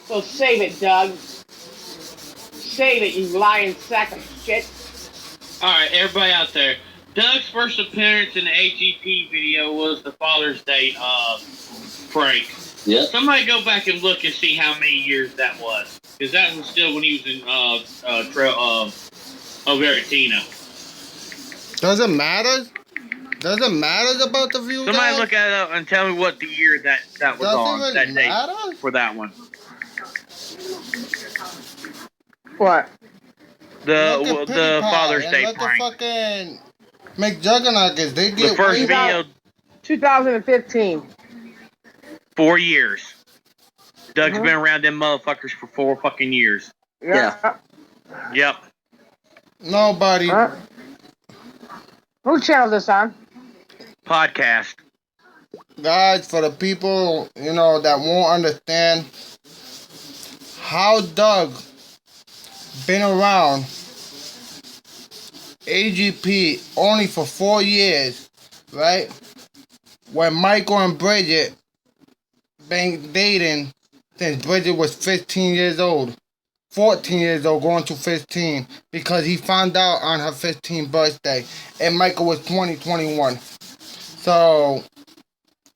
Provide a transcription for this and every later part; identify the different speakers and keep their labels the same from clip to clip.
Speaker 1: So save it, Doug. Save it, you lying sack of shit.
Speaker 2: Alright, everybody out there. Doug's first appearance in the AGP video was the Father's Day prank.
Speaker 3: Yep.
Speaker 2: Somebody go back and look and see how many years that was. Because that was still when he was in Veritino.
Speaker 4: Does it matter? Does it matter about the view?
Speaker 2: Somebody
Speaker 4: guys?
Speaker 2: look at it and tell me what the year that was
Speaker 4: Does
Speaker 2: on.
Speaker 4: it really
Speaker 2: that date
Speaker 4: matter?
Speaker 2: for that one.
Speaker 1: What?
Speaker 2: The Father's Day
Speaker 4: look
Speaker 2: prank.
Speaker 4: at fucking McJuggernuggets. They
Speaker 2: The
Speaker 4: get
Speaker 2: first
Speaker 4: way
Speaker 2: video,
Speaker 1: 2015.
Speaker 2: 4 years. Doug's been around them motherfuckers for 4 fucking years.
Speaker 1: Yeah.
Speaker 2: Yep.
Speaker 4: Nobody.
Speaker 1: Whose channel is this on?
Speaker 2: Podcast.
Speaker 4: Guys, for the people, that won't understand how Doug been around AGP only for 4 years, right? When Michael and Bridget been dating since Bridget was 15 years old. 14 years old, going to 15, because he found out on her 15th birthday, and Michael was 21. So,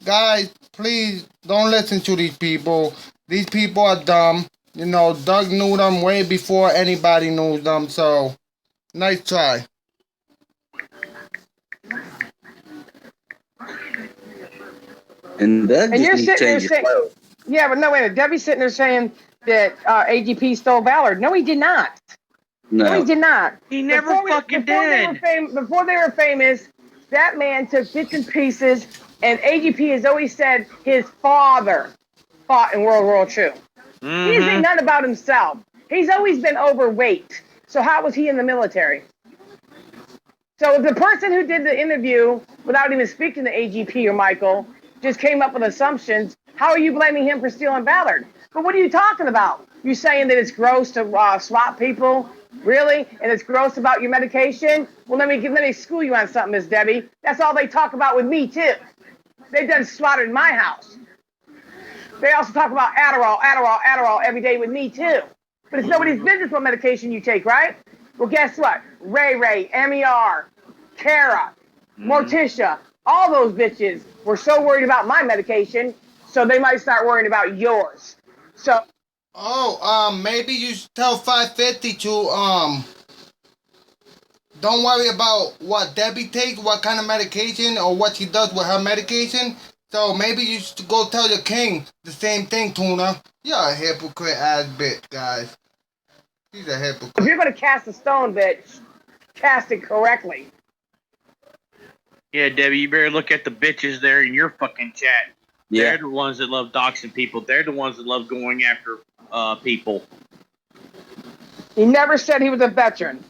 Speaker 4: guys, please don't listen to these people. These people are dumb. Doug knew them way before anybody knew them, so nice try.
Speaker 3: And Doug
Speaker 1: And
Speaker 3: just
Speaker 1: you're
Speaker 3: needs to
Speaker 1: sitting there
Speaker 3: change his
Speaker 1: saying,
Speaker 3: clothes.
Speaker 1: yeah, but no, wait a minute. Debbie's sitting there saying that AGP stole Ballard. No, he did not. No, he
Speaker 3: No.
Speaker 1: did not.
Speaker 2: He never fucking did.
Speaker 1: Before they were famous, that man took bits and pieces, and AGP has always said his father fought in World War II. He didn't none about himself. He's always been overweight. So how was he in the military? So the person who did the interview without even speaking to AGP or Michael just came up with assumptions. How are you blaming him for stealing Ballard? But what are you talking about? You saying that it's gross to swap people? Really? And it's gross about your medication? Well, let me school you on something, Miss Debbie. That's all they talk about with me, too. They done swatted in my house. They also talk about Adderall every day with me, too. But it's nobody's business what medication you take, right? Well, guess what? Ray, MER, Kara, Morticia, all those bitches were so worried about my medication, so they might start worrying about yours. So.
Speaker 4: Maybe you should tell 550 to, don't worry about what Debbie takes, what kind of medication, or what she does with her medication. So maybe you should go tell your king the same thing, Tuna. You're a hypocrite ass bitch, guys. He's a hypocrite.
Speaker 1: If you're gonna cast a stone, bitch, cast it correctly.
Speaker 2: Yeah, Debbie, you better look at the bitches there in your fucking chat.
Speaker 3: Yeah.
Speaker 2: They're the ones that love doxing people. They're the ones that love going after people.
Speaker 1: He never said he was a veteran.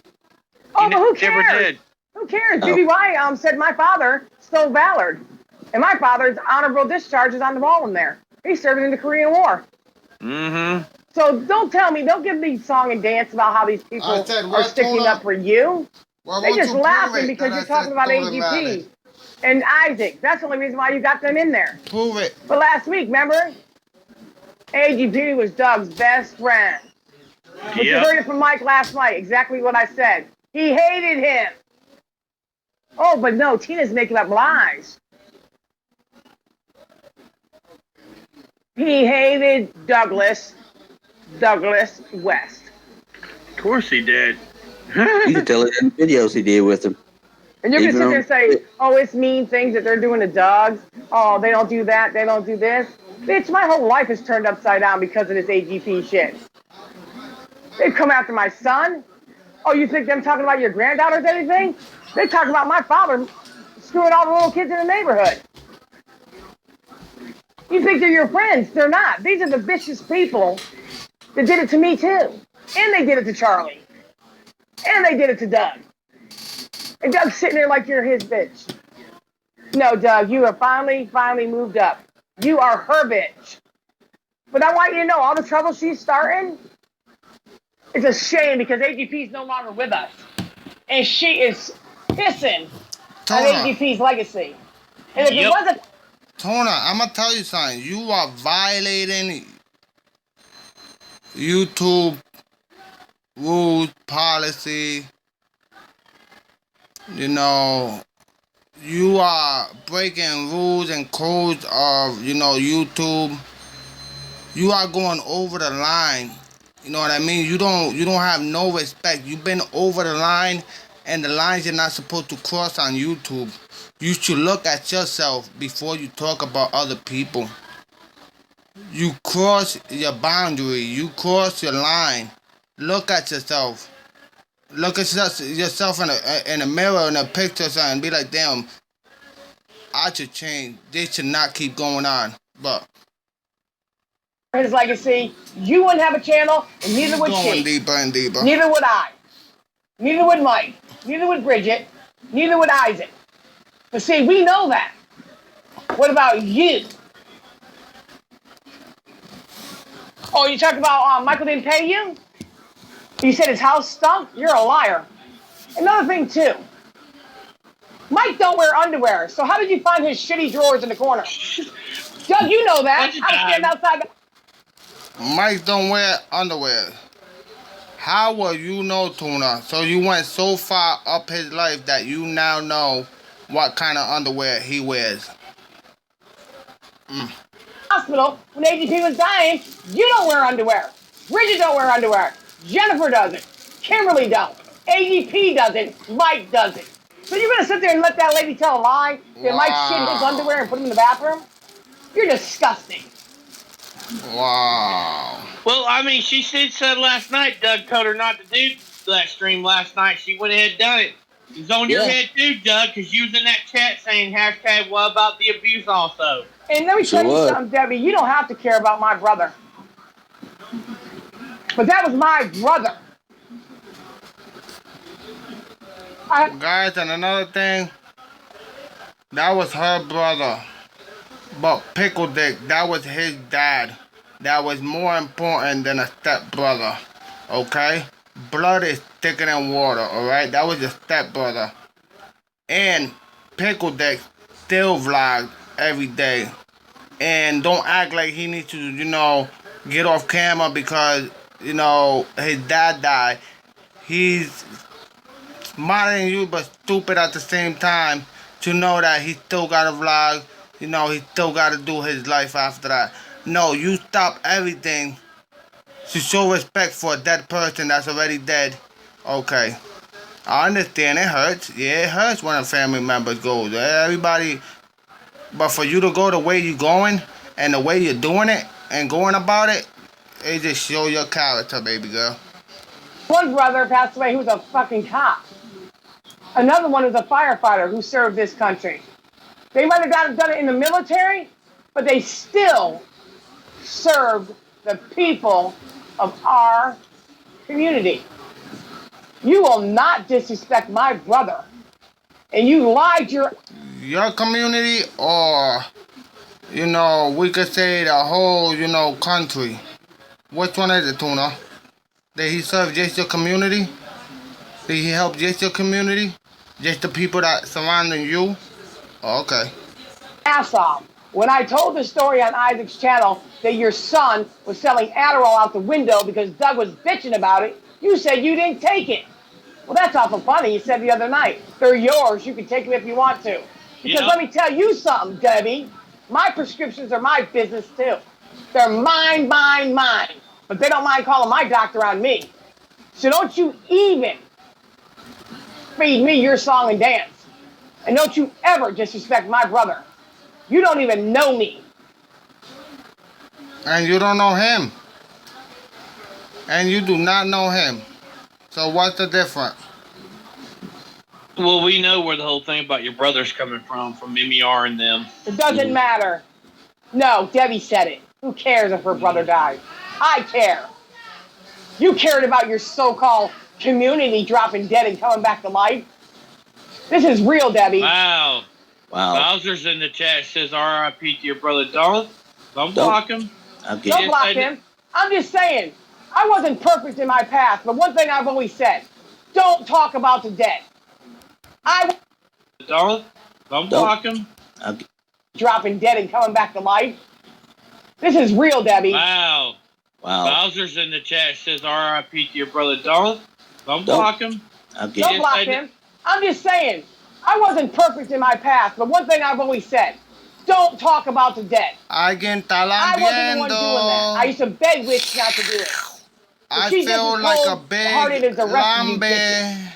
Speaker 1: Oh, but who cares?
Speaker 2: Never did.
Speaker 1: Who cares?
Speaker 3: Oh.
Speaker 1: GBY said my father stole Ballard. And my father's honorable discharge is on the wall in there. He served in the Korean War.
Speaker 2: Mm-hmm.
Speaker 1: So don't give me song and dance about how these people are sticking up for you. They're just laughing because you're talking about AGP and Isaac. That's the only reason why you got them in there.
Speaker 4: Prove it.
Speaker 1: But last week, remember? AGP was Doug's best friend. But you heard it from Mike last night, exactly what I said. He hated him. Oh, but no, Tina's making up lies. He hated Douglas West.
Speaker 2: Of course he did.
Speaker 3: You can tell it in the videos he did with him.
Speaker 1: And you're going to sit there and say, oh, it's mean things that they're doing to dogs. Oh, they don't do that. They don't do this. Bitch, my whole life is turned upside down because of this AGP shit. They come after my son. Oh, you think them talking about your granddaughter's anything? They talk about my father screwing all the little kids in the neighborhood. You think they're your friends. They're not. These are the vicious people that did it to me, too. And they did it to Charlie. And they did it to Doug. And Doug's sitting there like you're his bitch. No, Doug, you have finally moved up. You are her bitch. But I want you to know, all the trouble she's starting, it's a shame because AGP is no longer with us. And she is pissing on AGP's legacy. And if it wasn't...
Speaker 4: Tona, I'm going to tell you something. You are violating YouTube rules, policy, you know, you are breaking rules and codes of, you know, YouTube. You are going over the line. You know what I mean? You don't have no respect. You've been over the line, and the lines you're not supposed to cross on YouTube. You should look at yourself before you talk about other people. You cross your boundary. You cross your line. Look at yourself. Look at yourself in a mirror, in a picture, and be like, damn, I should change. They should not keep going on. But
Speaker 1: his legacy, you wouldn't have a channel, and neither would
Speaker 4: going
Speaker 1: she.
Speaker 4: deeper and deeper.
Speaker 1: Neither would I. Neither would Mike. Neither would Bridget. Neither would Isaac. But see, we know that. What about you? Oh, you talk about Michael didn't pay you? You said his house stunk? You're a liar. Another thing, too. Mike don't wear underwear, so how did you find his shitty drawers in the corner? Doug, you know that. I was standing outside.
Speaker 4: Mike don't wear underwear. How will you know, Tuna? So you went so far up his life that you now know what kind of underwear he wears.
Speaker 1: Hospital, when AGP was dying, you don't wear underwear. Bridget don't wear underwear. Jennifer doesn't. Kimberly don't. AGP doesn't. Mike doesn't. So you're going to sit there and let that lady tell a lie that Mike shit his underwear and put him in the bathroom? You're disgusting.
Speaker 4: Wow.
Speaker 2: Well, I mean, she said last night, Doug told her not to do that stream last night. She went ahead and done it. It's on your head too, Doug, because you was in that chat saying hashtag what about the abuse also.
Speaker 1: And let me tell you something, Debbie. You don't have to care about my brother. But that was my brother.
Speaker 4: Guys, and another thing, that was her brother. But Pickle Dick, that was his dad. That was more important than a stepbrother. Okay? Blood is thicker than water, alright? That was your stepbrother. And Pickle Dick still vlogs every day. And don't act like he needs to, you know, get off camera because, you know, his dad died. He's smarter than you, but stupid at the same time to know that he still got to vlog. You know, he still got to do his life after that. No, you stop everything to show respect for a dead person that's already dead. Okay. I understand it hurts. Yeah, it hurts when a family member goes. Everybody. But for you to go the way you're going and the way you're doing it and going about it, it just show your character, baby girl.
Speaker 1: One brother passed away who was a fucking cop. Another one is a firefighter who served this country. They might have done it in the military, but they still served the people of our community. You will not disrespect my brother. And you lied
Speaker 4: your community, or, you know, we could say the whole, you know, country. Which one is it, Tuna? Did he serve just your community? Did he help just your community? Just the people that surrounding you? Oh, okay.
Speaker 1: Ass off. When I told the story on Isaac's channel that your son was selling Adderall out the window because Doug was bitching about it, you said you didn't take it. Well, that's awful funny. You said the other night, they're yours. You can take them if you want to. Because let me tell you something, Debbie. My prescriptions are my business, too. They're mine, mine, mine. But they don't mind calling my doctor on me. So don't you even feed me your song and dance. And don't you ever disrespect my brother. You don't even know me.
Speaker 4: And you don't know him. And you do not know him. So what's the difference?
Speaker 2: Well, we know where the whole thing about your brother's coming from MER and them.
Speaker 1: It doesn't matter. No, Debbie said it. Who cares if her brother died? I care. You cared about your so-called community dropping dead and coming back to life. This is real, Debbie.
Speaker 2: Wow. Bowser's in the chat, says RIP to your brother. Don't block him.
Speaker 1: Don't block him. I'm just saying, I wasn't perfect in my past, but one thing I've always said, don't talk about the dead.
Speaker 2: Don't block him.
Speaker 1: Dropping dead and coming back to life. This is real, Debbie.
Speaker 2: Wow.
Speaker 3: Wow.
Speaker 2: Bowser's in the chat, says R.I.P. to your brother. Don't block him.
Speaker 3: Okay.
Speaker 1: Don't block him. I'm just saying, I wasn't perfect in my past, but one thing I've always said, don't talk about the dead.
Speaker 4: Alguien está
Speaker 1: I wasn't the one doing that. I
Speaker 4: lambiendo.
Speaker 1: used to beg Witch not to do it.
Speaker 4: I
Speaker 1: she's just
Speaker 4: feel
Speaker 1: as
Speaker 4: like a
Speaker 1: cold-hearted
Speaker 4: big
Speaker 1: as the rest of you
Speaker 4: lambe.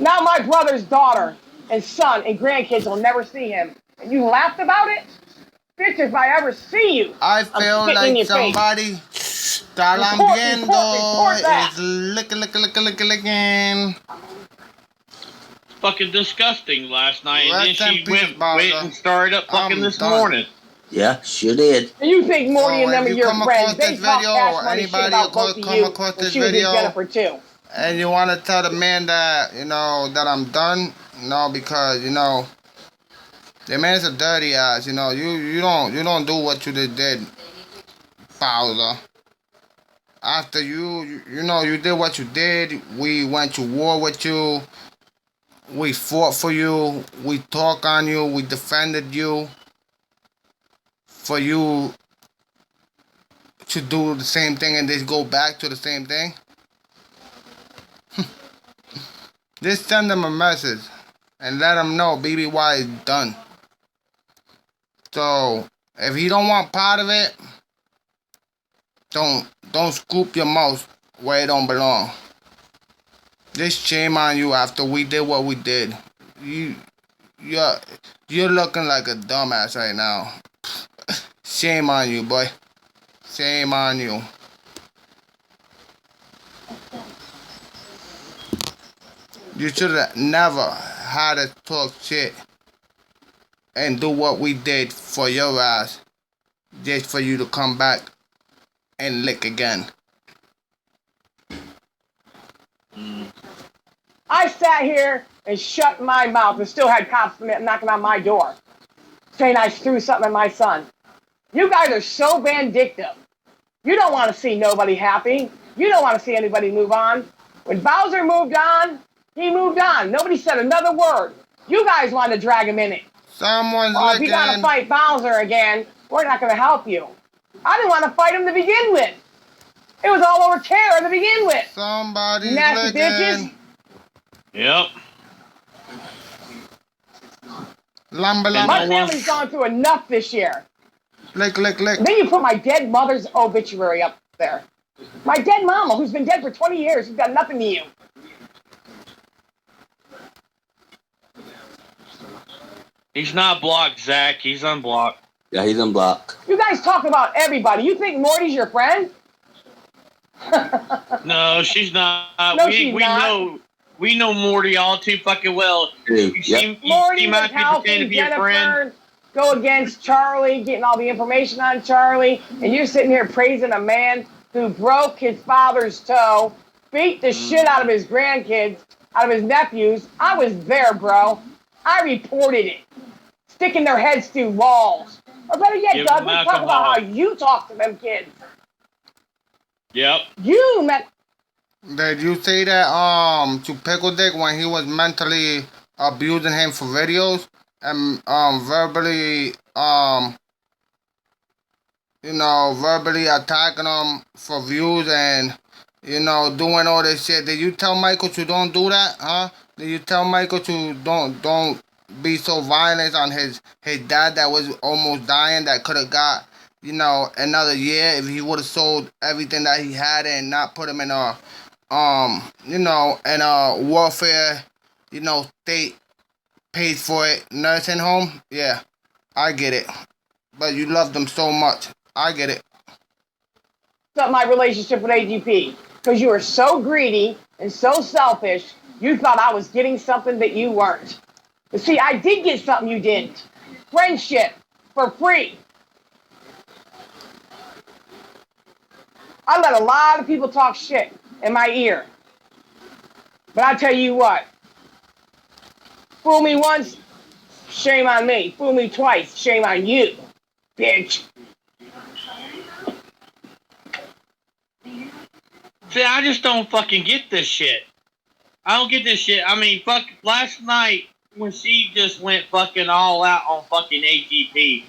Speaker 1: Now my brother's daughter and son and grandkids will never see him. And you laughed about it? Bitch, if I ever see you,
Speaker 4: I
Speaker 1: I'm
Speaker 4: feel
Speaker 1: spitting in
Speaker 4: like
Speaker 1: your
Speaker 4: somebody está
Speaker 1: Report
Speaker 4: lambiendo.
Speaker 1: that.
Speaker 4: It's licking.
Speaker 2: Fucking disgusting last night, and then
Speaker 4: Rest in
Speaker 2: she
Speaker 4: peace,
Speaker 2: went
Speaker 4: Bowser.
Speaker 2: and started up fucking
Speaker 4: I'm
Speaker 2: this
Speaker 4: done.
Speaker 2: morning.
Speaker 3: Yeah, sure did.
Speaker 1: And you think Morty and them
Speaker 4: if
Speaker 1: are
Speaker 4: you
Speaker 1: your
Speaker 4: come
Speaker 1: friends.
Speaker 4: across
Speaker 1: They
Speaker 4: this
Speaker 1: talk
Speaker 4: video
Speaker 1: cash
Speaker 4: or
Speaker 1: money shit
Speaker 4: anybody
Speaker 1: about both of
Speaker 4: come
Speaker 1: you
Speaker 4: across
Speaker 1: when
Speaker 4: this
Speaker 1: she was with
Speaker 4: video
Speaker 1: Jennifer too.
Speaker 4: and you want to tell the man that, that I'm done, because, the man's a dirty ass, you don't do what you did, Bowser. After you did what you did, we went to war with you, we fought for you, we talked on you, we defended you, for you to do the same thing and just go back to the same thing. Just send them a message and let them know BBY is done. So if you don't want part of it, don't scoop your mouth where it don't belong. Just shame on you after we did what we did. You're looking like a dumbass right now. Shame on you, boy. Shame on you. You should have never had to talk shit and do what we did for your ass just for you to come back and lick again.
Speaker 1: I sat here and shut my mouth and still had cops knocking on my door saying I threw something at my son. You guys are so vindictive. You don't want to see nobody happy. You don't want to see anybody move on. When Bowser moved on, he moved on. Nobody said another word. You guys want to drag him in it.
Speaker 4: Someone's
Speaker 1: Well, if you got to fight Bowser again, we're not going to help you. I didn't want to fight him to begin with. It was all over Tara to begin with.
Speaker 4: Somebody's
Speaker 1: Nasty bitches.
Speaker 2: Yep.
Speaker 1: My family's gone through enough this year.
Speaker 4: Lick.
Speaker 1: And then you put my dead mother's obituary up there. My dead mama, who's been dead for 20 years, who's got nothing to you.
Speaker 2: He's not blocked, Zach. He's unblocked.
Speaker 3: Yeah, he's unblocked.
Speaker 1: You guys talk about everybody. You think Morty's your friend?
Speaker 2: No, she's not.
Speaker 1: No, she's not.
Speaker 2: We know Morty all too fucking well.
Speaker 1: Morty was helping Jennifer go against Charlie, getting all the information on Charlie, and you're sitting here praising a man who broke his father's toe, beat the shit out of his grandkids, out of his nephews. I was there, bro. I reported it. Sticking their heads through walls. Or better yet, Doug, let's talk about how you talk to them kids.
Speaker 2: Yep.
Speaker 1: You met.
Speaker 4: Did you say that to Pickle Dick when he was mentally abusing him for videos and verbally verbally attacking him for views and doing all this shit? Did you tell Michael to don't do that? Huh? Did you tell Michael to don't be so violent on his dad that was almost dying, that could have got another year if he would have sold everything that he had and not put him in a warfare, state paid for it nursing home? Yeah, I get it. But you love them so much. I get it.
Speaker 1: Up my relationship with AGP because you were so greedy and so selfish. You thought I was getting something that you weren't. But see, I did get something you didn't. Friendship for free. I let a lot of people talk shit in my ear. But I tell you what, fool me once, shame on me. Fool me twice, shame on you, bitch.
Speaker 2: See, I just don't fucking get this shit. I don't get this shit. I mean, fuck, last night when she just went fucking all out on fucking AGP,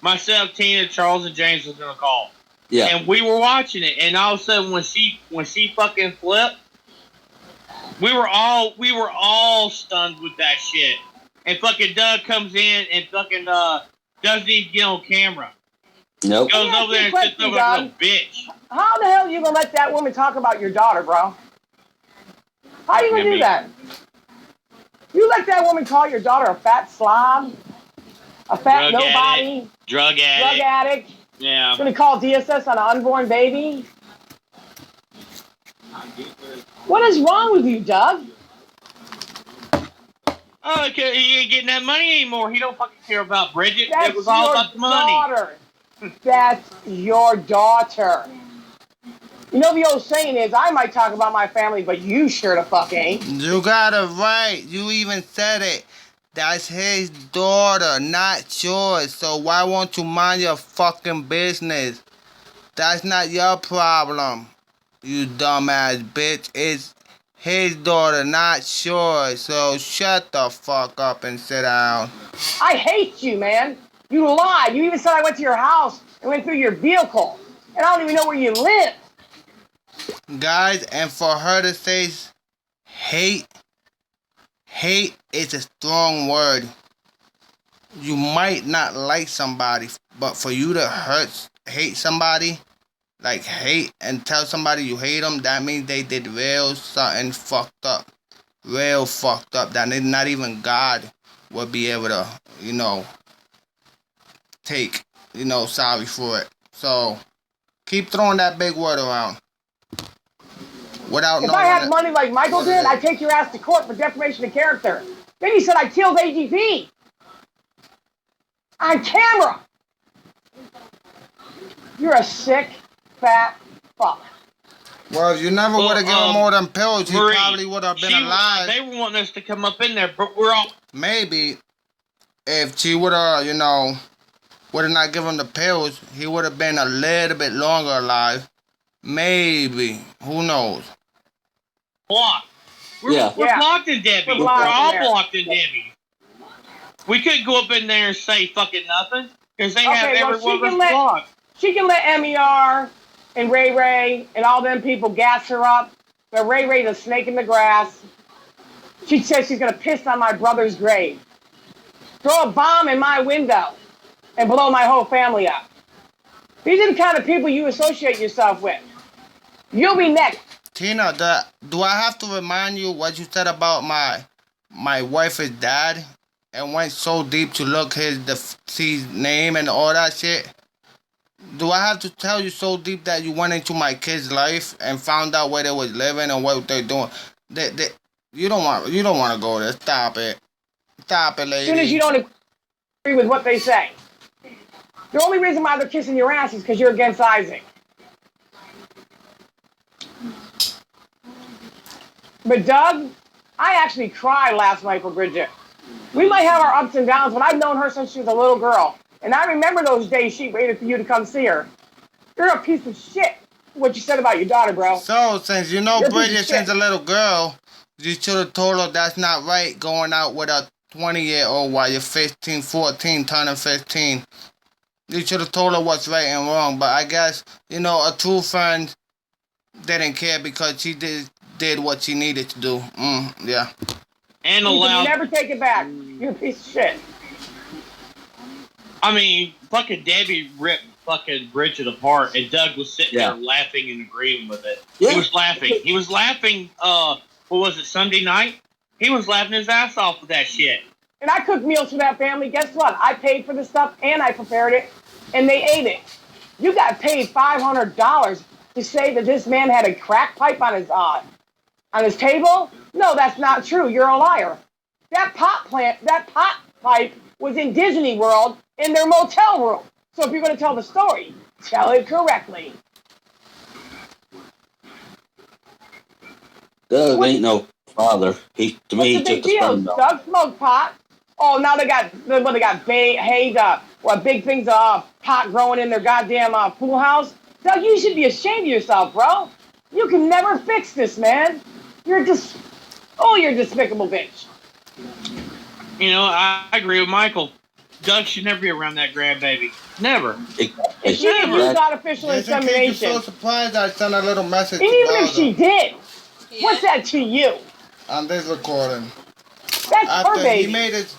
Speaker 2: myself, Tina, Charles, and James was gonna call.
Speaker 3: Yeah.
Speaker 2: And we were watching it, and all of a sudden when she fucking flipped, we were all stunned with that shit. And fucking Doug comes in and fucking doesn't even get on camera.
Speaker 3: Nope.
Speaker 2: Goes over there and sits over like a little bitch.
Speaker 1: How the hell are you gonna let that woman talk about your daughter, bro? How are you gonna do that? You let that woman call your daughter a fat slob, a fat nobody,
Speaker 2: drug addict. Yeah.
Speaker 1: Gonna call DSS on an unborn baby? What is wrong with you, Doug?
Speaker 2: Oh, okay, he ain't getting that money anymore. He don't fucking care about Bridget.
Speaker 1: That's
Speaker 2: It was all
Speaker 1: your
Speaker 2: about the money.
Speaker 1: Daughter. That's your daughter. You know the old saying is, I might talk about my family, but you sure the fuck ain't.
Speaker 4: You got it right. You even said it. That's his daughter, not yours. So why won't you mind your fucking business? That's not your problem, you dumbass bitch. It's his daughter, not yours. So shut the fuck up and sit down.
Speaker 1: I hate you, man. You lied. You even said I went to your house and went through your vehicle. And I don't even know where you live.
Speaker 4: Guys, and for her to say hate is a strong word. You might not like somebody, but for you to hate somebody, like hate and tell somebody you hate them, that means they did real something fucked up. Real fucked up. That not even God would be able to, take, sorry for it. So, keep throwing that big word around. Without
Speaker 1: if I had money like Michael did, I'd take your ass to court for defamation of character. Then he said I killed AGP. On camera. You're a sick, fat fuck.
Speaker 4: Well, if you never would have given more than pills, he
Speaker 2: Marie,
Speaker 4: probably would have been alive.
Speaker 2: They were wanting us to come up in there, but we're all...
Speaker 4: Maybe if she would have, would have not given him the pills, he would have been a little bit longer alive. Maybe. Who knows?
Speaker 2: Blocked. We're blocked in Debbie. We're all blocked in Debbie. We couldn't go up in there and say fucking nothing, because they have everyone blocked.
Speaker 1: She can let MER and Ray Ray and all them people gas her up. But Ray Ray's a snake in the grass. She says she's going to piss on my brother's grave. Throw a bomb in my window and blow my whole family up. These are the kind of people you associate yourself with. You'll be next.
Speaker 4: Tina, do I have to remind you what you said about my wife's dad and went so deep to look his deceased name and all that shit? Do I have to tell you so deep that you went into my kid's life and found out where they was living and what they're doing? You don't want to go there. Stop it, lady.
Speaker 1: As soon as you don't agree with what they say. The only reason why they're kissing your ass is because you're against Isaac. But Doug, I actually cried last night for Bridget. We might have our ups and downs, but I've known her since she was a little girl. And I remember those days she waited for you to come see her. You're a piece of shit, what you said about your daughter, bro.
Speaker 4: So, since you know Bridget since a little girl, you should have told her that's not right, going out with a 20-year-old while you're 15, 14, turning 15. You should have told her what's right and wrong. But I guess, a true friend didn't care because she did what she needed to do. Yeah.
Speaker 2: And
Speaker 1: you never take it back. You're a piece of shit.
Speaker 2: I mean, fucking Debbie ripped fucking Bridget apart, and Doug was sitting there laughing and agreeing with it. Yeah. He was laughing. He was laughing, what was it, Sunday night? He was laughing his ass off with that shit.
Speaker 1: And I cooked meals for that family. Guess what? I paid for the stuff, and I prepared it, and they ate it. You got paid $500 to say that this man had a crack pipe on his table? No, that's not true. You're a liar. That pot pipe was in Disney World in their motel room. So if you're going to tell the story, tell it correctly.
Speaker 3: Doug ain't no father. He to me
Speaker 1: What's the big
Speaker 3: just
Speaker 1: deal? Doug smoked pot. Oh, now they got big things of pot growing in their goddamn pool house. Doug, you should be ashamed of yourself, bro. You can never fix this, man. You're a despicable bitch.
Speaker 2: I agree with Michael. Doug should never be around that grandbaby. Never.
Speaker 1: If she didn't use artificial insemination.
Speaker 4: I'm so surprised I sent a little message
Speaker 1: And
Speaker 4: to
Speaker 1: even if
Speaker 4: Bowser
Speaker 1: she did, what's that to you?
Speaker 4: on this recording.
Speaker 1: That's her baby.
Speaker 4: He made it.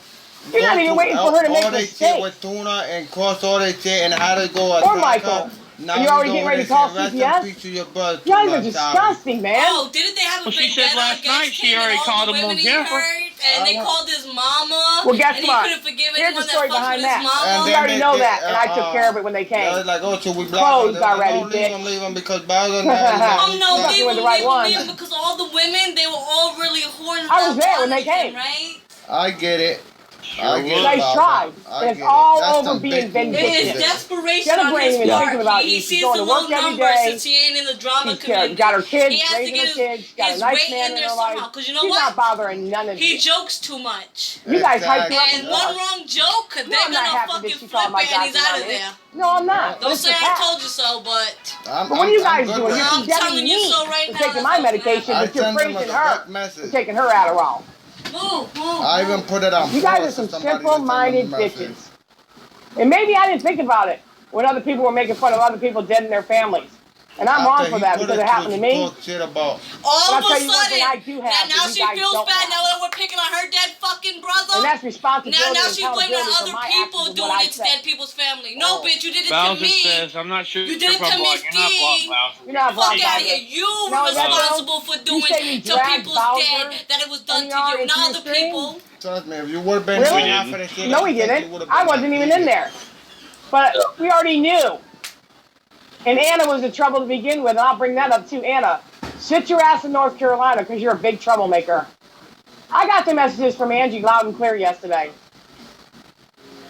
Speaker 1: You're not even waiting for her to make
Speaker 4: all they shit with
Speaker 1: mistakes.
Speaker 4: Tuna and cross all they shit and how to go.
Speaker 1: Or Michael.
Speaker 4: Now
Speaker 1: You're already getting ready to call CPS?
Speaker 4: You guys
Speaker 1: are disgusting, man.
Speaker 5: Oh, didn't they have a
Speaker 2: She
Speaker 5: big
Speaker 2: said
Speaker 5: battle
Speaker 2: last night
Speaker 5: against
Speaker 2: she
Speaker 5: him
Speaker 2: already
Speaker 5: and all
Speaker 2: called
Speaker 5: the
Speaker 2: him on
Speaker 5: women he
Speaker 2: Jennifer.
Speaker 5: hurt, and they called his mama.
Speaker 1: Well, guess
Speaker 5: and
Speaker 1: what?
Speaker 5: he couldn't forgive
Speaker 1: Here's
Speaker 5: anyone
Speaker 1: the story
Speaker 5: that fucked
Speaker 1: behind
Speaker 5: with his
Speaker 1: that.
Speaker 5: mama.
Speaker 1: We already know that, and I took care of it when they came.
Speaker 4: I was like, oh, so we
Speaker 1: Closed already,
Speaker 4: don't leave
Speaker 1: bitch.
Speaker 4: him because Bowser
Speaker 5: Oh no,
Speaker 1: You're
Speaker 5: leave
Speaker 1: doing
Speaker 5: him,
Speaker 1: the right one.
Speaker 5: leave him, because all the women, they were all really horny.
Speaker 1: I was there when they came.
Speaker 5: Right?
Speaker 4: I get it. I get it,
Speaker 1: Nice
Speaker 4: Bowser.
Speaker 1: try.
Speaker 4: I
Speaker 1: And it's
Speaker 4: get it.
Speaker 1: all
Speaker 4: That's
Speaker 1: over
Speaker 4: some
Speaker 1: being
Speaker 4: big
Speaker 5: It
Speaker 1: vindictive.
Speaker 5: is desperation
Speaker 1: Jenna
Speaker 5: on
Speaker 1: Brain
Speaker 5: his
Speaker 1: even
Speaker 5: part.
Speaker 1: thinking about
Speaker 5: He
Speaker 1: you. She's
Speaker 5: sees
Speaker 1: going
Speaker 5: the
Speaker 1: to work
Speaker 5: low
Speaker 1: every
Speaker 5: numbers
Speaker 1: day.
Speaker 5: since he ain't in the drama
Speaker 1: She's
Speaker 5: community.
Speaker 1: got her kids,
Speaker 5: He has to
Speaker 1: raising
Speaker 5: get
Speaker 1: her kids. She's got a
Speaker 5: his
Speaker 1: nice
Speaker 5: weight
Speaker 1: man
Speaker 5: in
Speaker 1: in
Speaker 5: there
Speaker 1: her
Speaker 5: somehow.
Speaker 1: life.
Speaker 5: Because you know
Speaker 1: She's
Speaker 5: what?
Speaker 1: not bothering none of
Speaker 5: He
Speaker 1: you.
Speaker 5: jokes too much.
Speaker 1: You guys hype her up.
Speaker 5: And one wrong joke,
Speaker 1: No,
Speaker 5: they're
Speaker 1: I'm not
Speaker 5: gonna
Speaker 1: happy that
Speaker 5: fucking
Speaker 1: she
Speaker 5: flip
Speaker 1: called my
Speaker 5: it and he's
Speaker 1: doctor
Speaker 5: out
Speaker 1: on
Speaker 5: of
Speaker 1: me.
Speaker 5: there.
Speaker 1: No, I'm not.
Speaker 5: Don't
Speaker 1: It's
Speaker 5: say
Speaker 1: the
Speaker 5: I
Speaker 1: fact.
Speaker 5: told you so, but
Speaker 1: But what are you guys
Speaker 4: good
Speaker 1: doing?
Speaker 4: with
Speaker 1: You're
Speaker 4: it.
Speaker 5: I'm
Speaker 1: condemning
Speaker 5: telling you
Speaker 1: me
Speaker 5: so right
Speaker 1: for
Speaker 5: now,
Speaker 1: taking
Speaker 5: that's
Speaker 1: my
Speaker 5: what's
Speaker 1: medication,
Speaker 4: I
Speaker 1: but you're
Speaker 4: sent them a
Speaker 1: praising
Speaker 4: direct
Speaker 1: her
Speaker 4: message.
Speaker 1: for taking her Adderall.
Speaker 5: move.
Speaker 4: I even put it on.
Speaker 1: You guys are
Speaker 4: pause
Speaker 1: some
Speaker 4: for somebody to send them a
Speaker 1: simple-minded
Speaker 4: message.
Speaker 1: bitches. And maybe I didn't think about it when other people were making fun of other people dead in their families. And I'm wrong for that because it happened to me.
Speaker 4: Talk shit about.
Speaker 5: All
Speaker 1: But I'll
Speaker 5: of
Speaker 1: tell
Speaker 5: a
Speaker 1: you one thing I
Speaker 5: sudden,
Speaker 1: do have
Speaker 5: now
Speaker 1: that
Speaker 5: she
Speaker 1: you guys
Speaker 5: feels
Speaker 1: don't
Speaker 5: bad
Speaker 1: have.
Speaker 5: now that we're picking on her dead fucking brother.
Speaker 1: And that's responsibility
Speaker 5: Now
Speaker 1: and
Speaker 5: she's blaming
Speaker 1: accountability
Speaker 5: other
Speaker 1: for my
Speaker 5: people
Speaker 1: actions and
Speaker 5: doing
Speaker 1: what I
Speaker 5: it to
Speaker 1: said.
Speaker 5: dead people's family. No, bitch, you did it to
Speaker 2: Bowser
Speaker 5: me.
Speaker 2: says, I'm not sure
Speaker 5: You did it
Speaker 2: if I'm
Speaker 5: to Miss
Speaker 2: blocked. You're not blocked,
Speaker 5: D.
Speaker 2: Bowser.
Speaker 1: You're not blocked,
Speaker 5: Fuck out of
Speaker 1: Bowser.
Speaker 5: here. You
Speaker 1: No,
Speaker 5: were
Speaker 1: that's
Speaker 5: responsible for
Speaker 1: You
Speaker 5: doing
Speaker 1: say you
Speaker 5: to
Speaker 1: dragged
Speaker 5: people's
Speaker 1: Bowser
Speaker 5: dead that it was done
Speaker 1: and
Speaker 5: to
Speaker 1: y'all
Speaker 5: you,
Speaker 1: into
Speaker 5: not
Speaker 1: your
Speaker 5: other
Speaker 1: stream?
Speaker 5: people.
Speaker 4: Trust me, if you would have been
Speaker 1: Really?
Speaker 4: doing half of the shit,
Speaker 1: No, he
Speaker 4: you
Speaker 1: didn't.
Speaker 4: would've
Speaker 1: I
Speaker 4: been
Speaker 1: wasn't
Speaker 4: like,
Speaker 1: even in there. But we already knew. And Anna was in trouble to begin with, and I'll bring that up too. Anna, sit your ass in North Carolina because you're a big troublemaker. I got the messages from Angie loud and clear yesterday.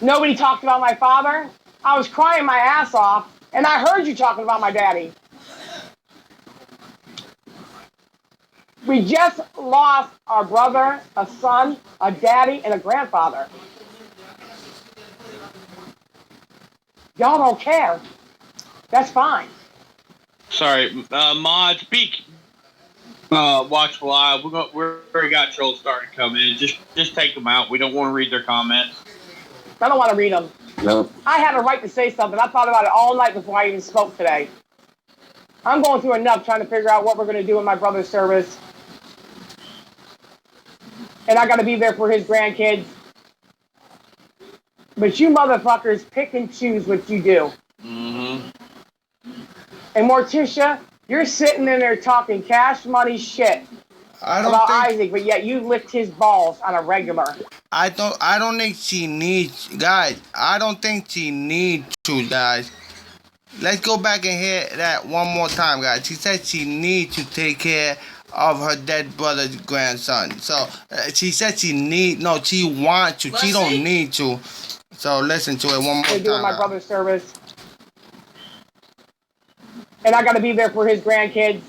Speaker 1: Nobody talked about my father. I was crying my ass off, and I heard you talking about my daddy. We just lost our brother, a son, a daddy, and a grandfather. Y'all don't care. That's fine.
Speaker 2: Sorry, Mod, speak. Watch live. We already got trolls starting to come in. Just take them out. We don't want to read their comments.
Speaker 1: I don't want to read them.
Speaker 3: No.
Speaker 1: I had a right to say something. I thought about it all night before I even spoke today. I'm going through enough trying to figure out what we're going to do in my brother's service. And I got to be there for his grandkids. But you motherfuckers pick and choose what you do.
Speaker 2: Mm-hmm.
Speaker 1: And Morticia, you're sitting in there talking cash money shit about Isaac, but yet you licked his balls on a regular.
Speaker 4: I don't think she needs, guys. I don't think she needs to, guys. Let's go back and hear that one more time, guys. She said she needs to take care of her dead brother's grandson. So she said she wants to. She don't need to. So listen to it one more time.
Speaker 1: They're doing my brother's service. And I got to be there for his grandkids.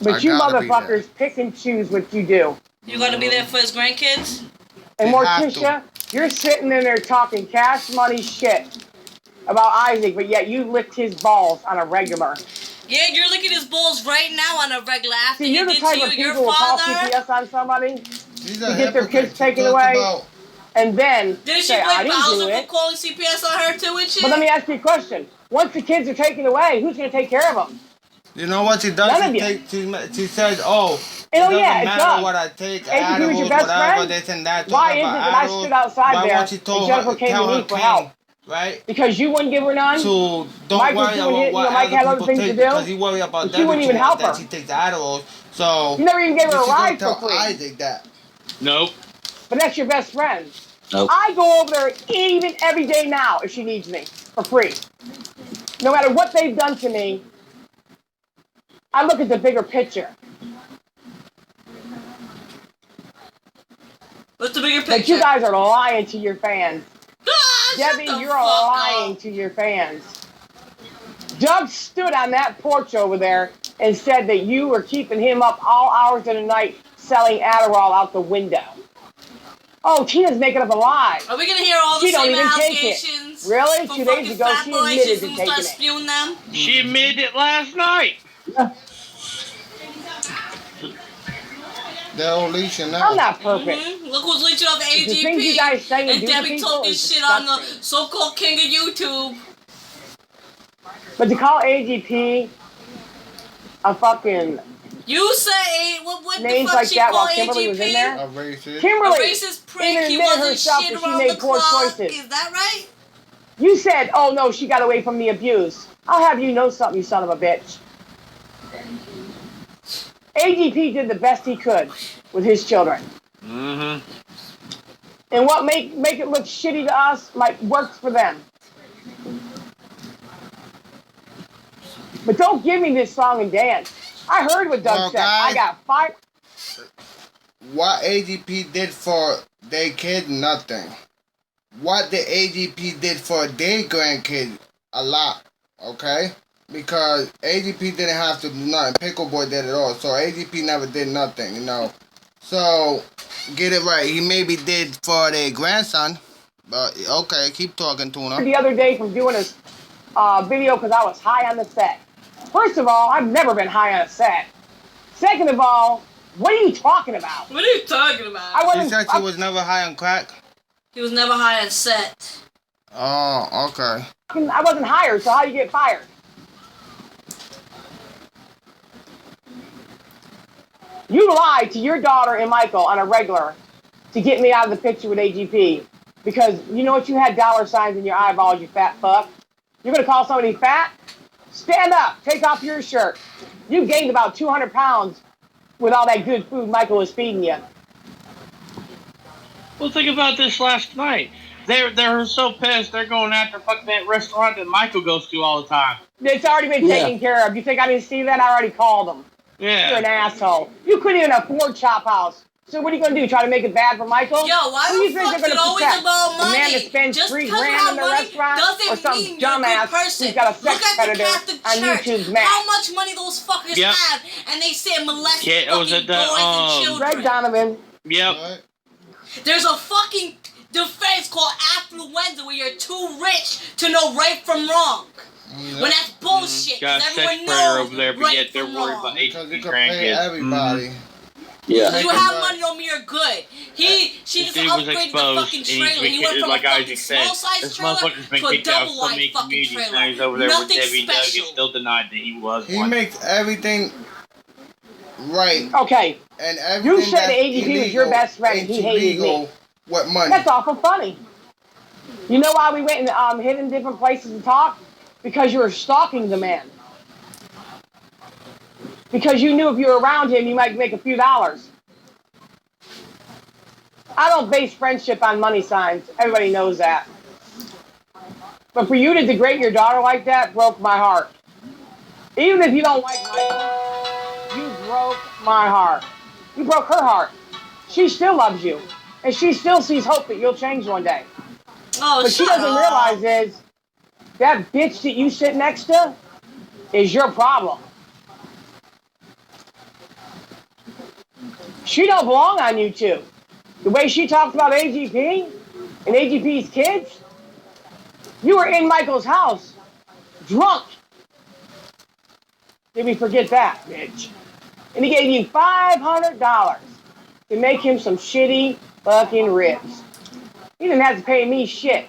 Speaker 1: But you motherfuckers pick and choose what you do.
Speaker 5: You got to be there for his grandkids?
Speaker 1: And Morticia, you're sitting in there talking cash money shit about Isaac, but yet you licked his balls on a regular.
Speaker 5: Yeah, you're licking his balls right now on a regular. After
Speaker 1: See, you're the type of people who will call CPS on somebody to get their kids taken away, and then
Speaker 5: did
Speaker 1: say,
Speaker 5: she
Speaker 1: I
Speaker 5: blame
Speaker 1: didn't do
Speaker 5: Bowser for
Speaker 1: it.
Speaker 5: calling CPS on her too and shit?
Speaker 1: But let me ask you a question. Once the kids are taken away, who's going to take care of them?
Speaker 4: You know what she does?
Speaker 1: None of
Speaker 4: She says, oh, it
Speaker 1: Oh,
Speaker 4: doesn't
Speaker 1: yeah, it
Speaker 4: matter
Speaker 1: does.
Speaker 4: what I take,
Speaker 1: AGP was your
Speaker 4: Adderall,
Speaker 1: best
Speaker 4: whatever,
Speaker 1: friend?
Speaker 4: this and that.
Speaker 1: Why is it that I stood outside there and Jennifer came to me for help?
Speaker 4: Right?
Speaker 1: Because you wouldn't give her none?
Speaker 4: So don't
Speaker 1: Mike was
Speaker 4: worry
Speaker 1: doing
Speaker 4: about
Speaker 1: his,
Speaker 4: what
Speaker 1: Mike had
Speaker 4: other
Speaker 1: other
Speaker 4: people
Speaker 1: things
Speaker 4: take
Speaker 1: to do.
Speaker 4: because you worry about
Speaker 1: But
Speaker 4: them.
Speaker 1: you wouldn't even help
Speaker 4: that
Speaker 1: her.
Speaker 4: she takes Adderall. So
Speaker 1: You never even gave her a
Speaker 4: she's
Speaker 1: ride
Speaker 4: gonna
Speaker 1: for
Speaker 4: tell
Speaker 1: free.
Speaker 4: Isaac that.
Speaker 2: Nope.
Speaker 1: But that's your best friend.
Speaker 3: Nope.
Speaker 1: I go over there even every day now if she needs me for free. No matter what they've done to me, I look at the bigger picture.
Speaker 5: What's the bigger
Speaker 1: But
Speaker 5: picture?
Speaker 1: you guys are lying to your fans. Debbie,
Speaker 5: Shut the
Speaker 1: you're
Speaker 5: fuck
Speaker 1: lying
Speaker 5: up.
Speaker 1: to your fans. Doug stood on that porch over there and said that you were keeping him up all hours of the night selling Adderall out the window. Oh, Tina's making up a lie.
Speaker 5: Are we gonna hear all the
Speaker 1: She don't
Speaker 5: same
Speaker 1: even take it.
Speaker 5: allegations?
Speaker 1: Really?
Speaker 5: From
Speaker 1: 2 days
Speaker 5: fucking
Speaker 1: ago,
Speaker 5: fat
Speaker 1: she
Speaker 5: boys?
Speaker 1: admitted
Speaker 5: She's
Speaker 1: to
Speaker 5: gonna
Speaker 1: taking
Speaker 5: start
Speaker 1: it.
Speaker 5: spewing them?
Speaker 2: She admitted it last night.
Speaker 4: They're all leeching now.
Speaker 1: I'm not perfect.
Speaker 5: Look who's leeching off
Speaker 1: The things you
Speaker 5: AGP.
Speaker 1: guys say and
Speaker 5: And
Speaker 1: do to
Speaker 5: Debbie
Speaker 1: people
Speaker 5: talking
Speaker 1: is
Speaker 5: shit on the
Speaker 1: disgusting.
Speaker 5: so-called king of YouTube.
Speaker 1: But to call AGP a fucking
Speaker 5: You say what the
Speaker 1: names
Speaker 5: fuck
Speaker 1: like
Speaker 5: she
Speaker 1: that
Speaker 5: called
Speaker 1: while Kimberly was in there?
Speaker 5: AGP?
Speaker 4: A racist.
Speaker 5: A
Speaker 1: Kimberly
Speaker 5: racist prick.
Speaker 1: even
Speaker 5: He
Speaker 1: admitted
Speaker 5: wasn't
Speaker 1: herself
Speaker 5: shit
Speaker 1: that she
Speaker 5: around
Speaker 1: made
Speaker 5: the
Speaker 1: poor
Speaker 5: clock.
Speaker 1: choices.
Speaker 5: Is that right?
Speaker 1: You said, oh no, she got away from the abuse. I'll have you know something, you son of a bitch. AGP did the best he could with his children.
Speaker 2: Mm-hmm.
Speaker 1: And what make it look shitty to us might work for them. But don't give me this song and dance. I heard what Doug said.
Speaker 4: Guys,
Speaker 1: I got fired.
Speaker 4: What AGP did for their kid, nothing. What the AGP did for their grandkid, a lot. Okay? Because AGP didn't have to do nothing. Pickle Boy did it all. So AGP never did nothing, you know. So, get it right. He maybe did for their grandson. But, okay, keep talking, Tuna.
Speaker 1: The other day from doing this video because I was high on the set. First of all, I've never been high on a set. Second of all, what are you talking about?
Speaker 5: What are you talking about?
Speaker 4: She said she was never high on crack.
Speaker 5: He was never high on set.
Speaker 4: Oh, okay.
Speaker 1: I wasn't hired, so how you get fired? You lied to your daughter and Michael on a regular to get me out of the picture with AGP. Because you know what? You had dollar signs in your eyeballs, you fat fuck. You're going to call somebody fat? Stand up. Take off your shirt. You gained about 200 pounds with all that good food Michael was feeding you.
Speaker 2: Well, think about this last night. They're so pissed. They're going after fucking that restaurant that Michael goes to all the time.
Speaker 1: It's already been taken care of. You think I didn't see that? I already called them.
Speaker 2: Yeah.
Speaker 1: You're an asshole. You couldn't even afford Chop House. So what are you going to do? Try to make it bad for Michael?
Speaker 5: Yo, why
Speaker 1: Who do you
Speaker 5: the
Speaker 1: think
Speaker 5: fuck
Speaker 1: they're
Speaker 5: is it
Speaker 1: gonna
Speaker 5: always
Speaker 1: protect?
Speaker 5: about
Speaker 1: The man
Speaker 5: money?
Speaker 1: that spends
Speaker 5: Just
Speaker 1: $3
Speaker 5: because you
Speaker 1: grand
Speaker 5: have
Speaker 1: in the
Speaker 5: money
Speaker 1: restaurant,
Speaker 5: doesn't
Speaker 1: or some
Speaker 5: mean you're a
Speaker 1: dumbass
Speaker 5: good person.
Speaker 1: who's got a sex
Speaker 5: Look at
Speaker 1: predator
Speaker 5: the Catholic
Speaker 1: on
Speaker 5: Church.
Speaker 1: YouTube's map.
Speaker 5: How much money those fuckers
Speaker 2: Yep.
Speaker 5: have, and they say molest
Speaker 2: Yeah, it was
Speaker 5: fucking
Speaker 2: at the,
Speaker 5: boys and children.
Speaker 1: Greg Donovan.
Speaker 2: Yep.
Speaker 4: What?
Speaker 5: There's a fucking defense called affluenza where you're too rich to know right from wrong. When that's bullshit,
Speaker 2: Got a
Speaker 5: because
Speaker 2: sex
Speaker 5: everyone
Speaker 2: predator
Speaker 5: knows
Speaker 2: over there, but
Speaker 5: right
Speaker 2: yet they're
Speaker 5: from
Speaker 2: worried
Speaker 5: wrong.
Speaker 2: about
Speaker 4: Because you
Speaker 2: HB
Speaker 4: can pay
Speaker 2: grandkids.
Speaker 4: everybody.
Speaker 3: Yeah.
Speaker 5: You have money don't mean you're good. She just
Speaker 2: Dude was
Speaker 5: upgraded the
Speaker 2: exposed,
Speaker 5: fucking
Speaker 2: and he's
Speaker 5: trailer. He went
Speaker 2: been,
Speaker 5: from
Speaker 2: like
Speaker 5: a
Speaker 2: Isaac
Speaker 5: fucking
Speaker 2: said,
Speaker 5: small size
Speaker 2: this
Speaker 5: trailer
Speaker 2: motherfucker's been
Speaker 5: to a
Speaker 2: kicked out of
Speaker 5: double
Speaker 2: so
Speaker 5: wide
Speaker 2: many
Speaker 5: fucking
Speaker 2: communities.
Speaker 5: trailer.
Speaker 2: Now he's over there
Speaker 5: Nothing
Speaker 2: with Debbie Doug. He
Speaker 5: special.
Speaker 2: still denied that he was
Speaker 4: He
Speaker 2: one.
Speaker 4: makes everything right.
Speaker 1: Okay,
Speaker 4: And everything
Speaker 1: you said
Speaker 4: that's
Speaker 1: AGP was your best friend and
Speaker 4: ain't
Speaker 1: he hated
Speaker 4: illegal
Speaker 1: me.
Speaker 4: with money.
Speaker 1: That's awful funny. You know why we went and hid in different places to talk? Because you were stalking the man. Because you knew if you were around him, you might make a few dollars. I don't base friendship on money signs. Everybody knows that. But for you to degrade your daughter like that broke my heart. Even if you don't like Michael, you broke my heart. You broke her heart. She still loves you. And she still sees hope that you'll change one day.
Speaker 5: Oh,
Speaker 1: What she
Speaker 5: shut
Speaker 1: doesn't
Speaker 5: up.
Speaker 1: realize is that bitch that you sit next to is your problem. She don't belong on YouTube. The way she talks about AGP and AGP's kids, you were in Michael's house, drunk. Did we forget that, bitch? And he gave you $500 to make him some shitty fucking ribs. He didn't have to pay me shit.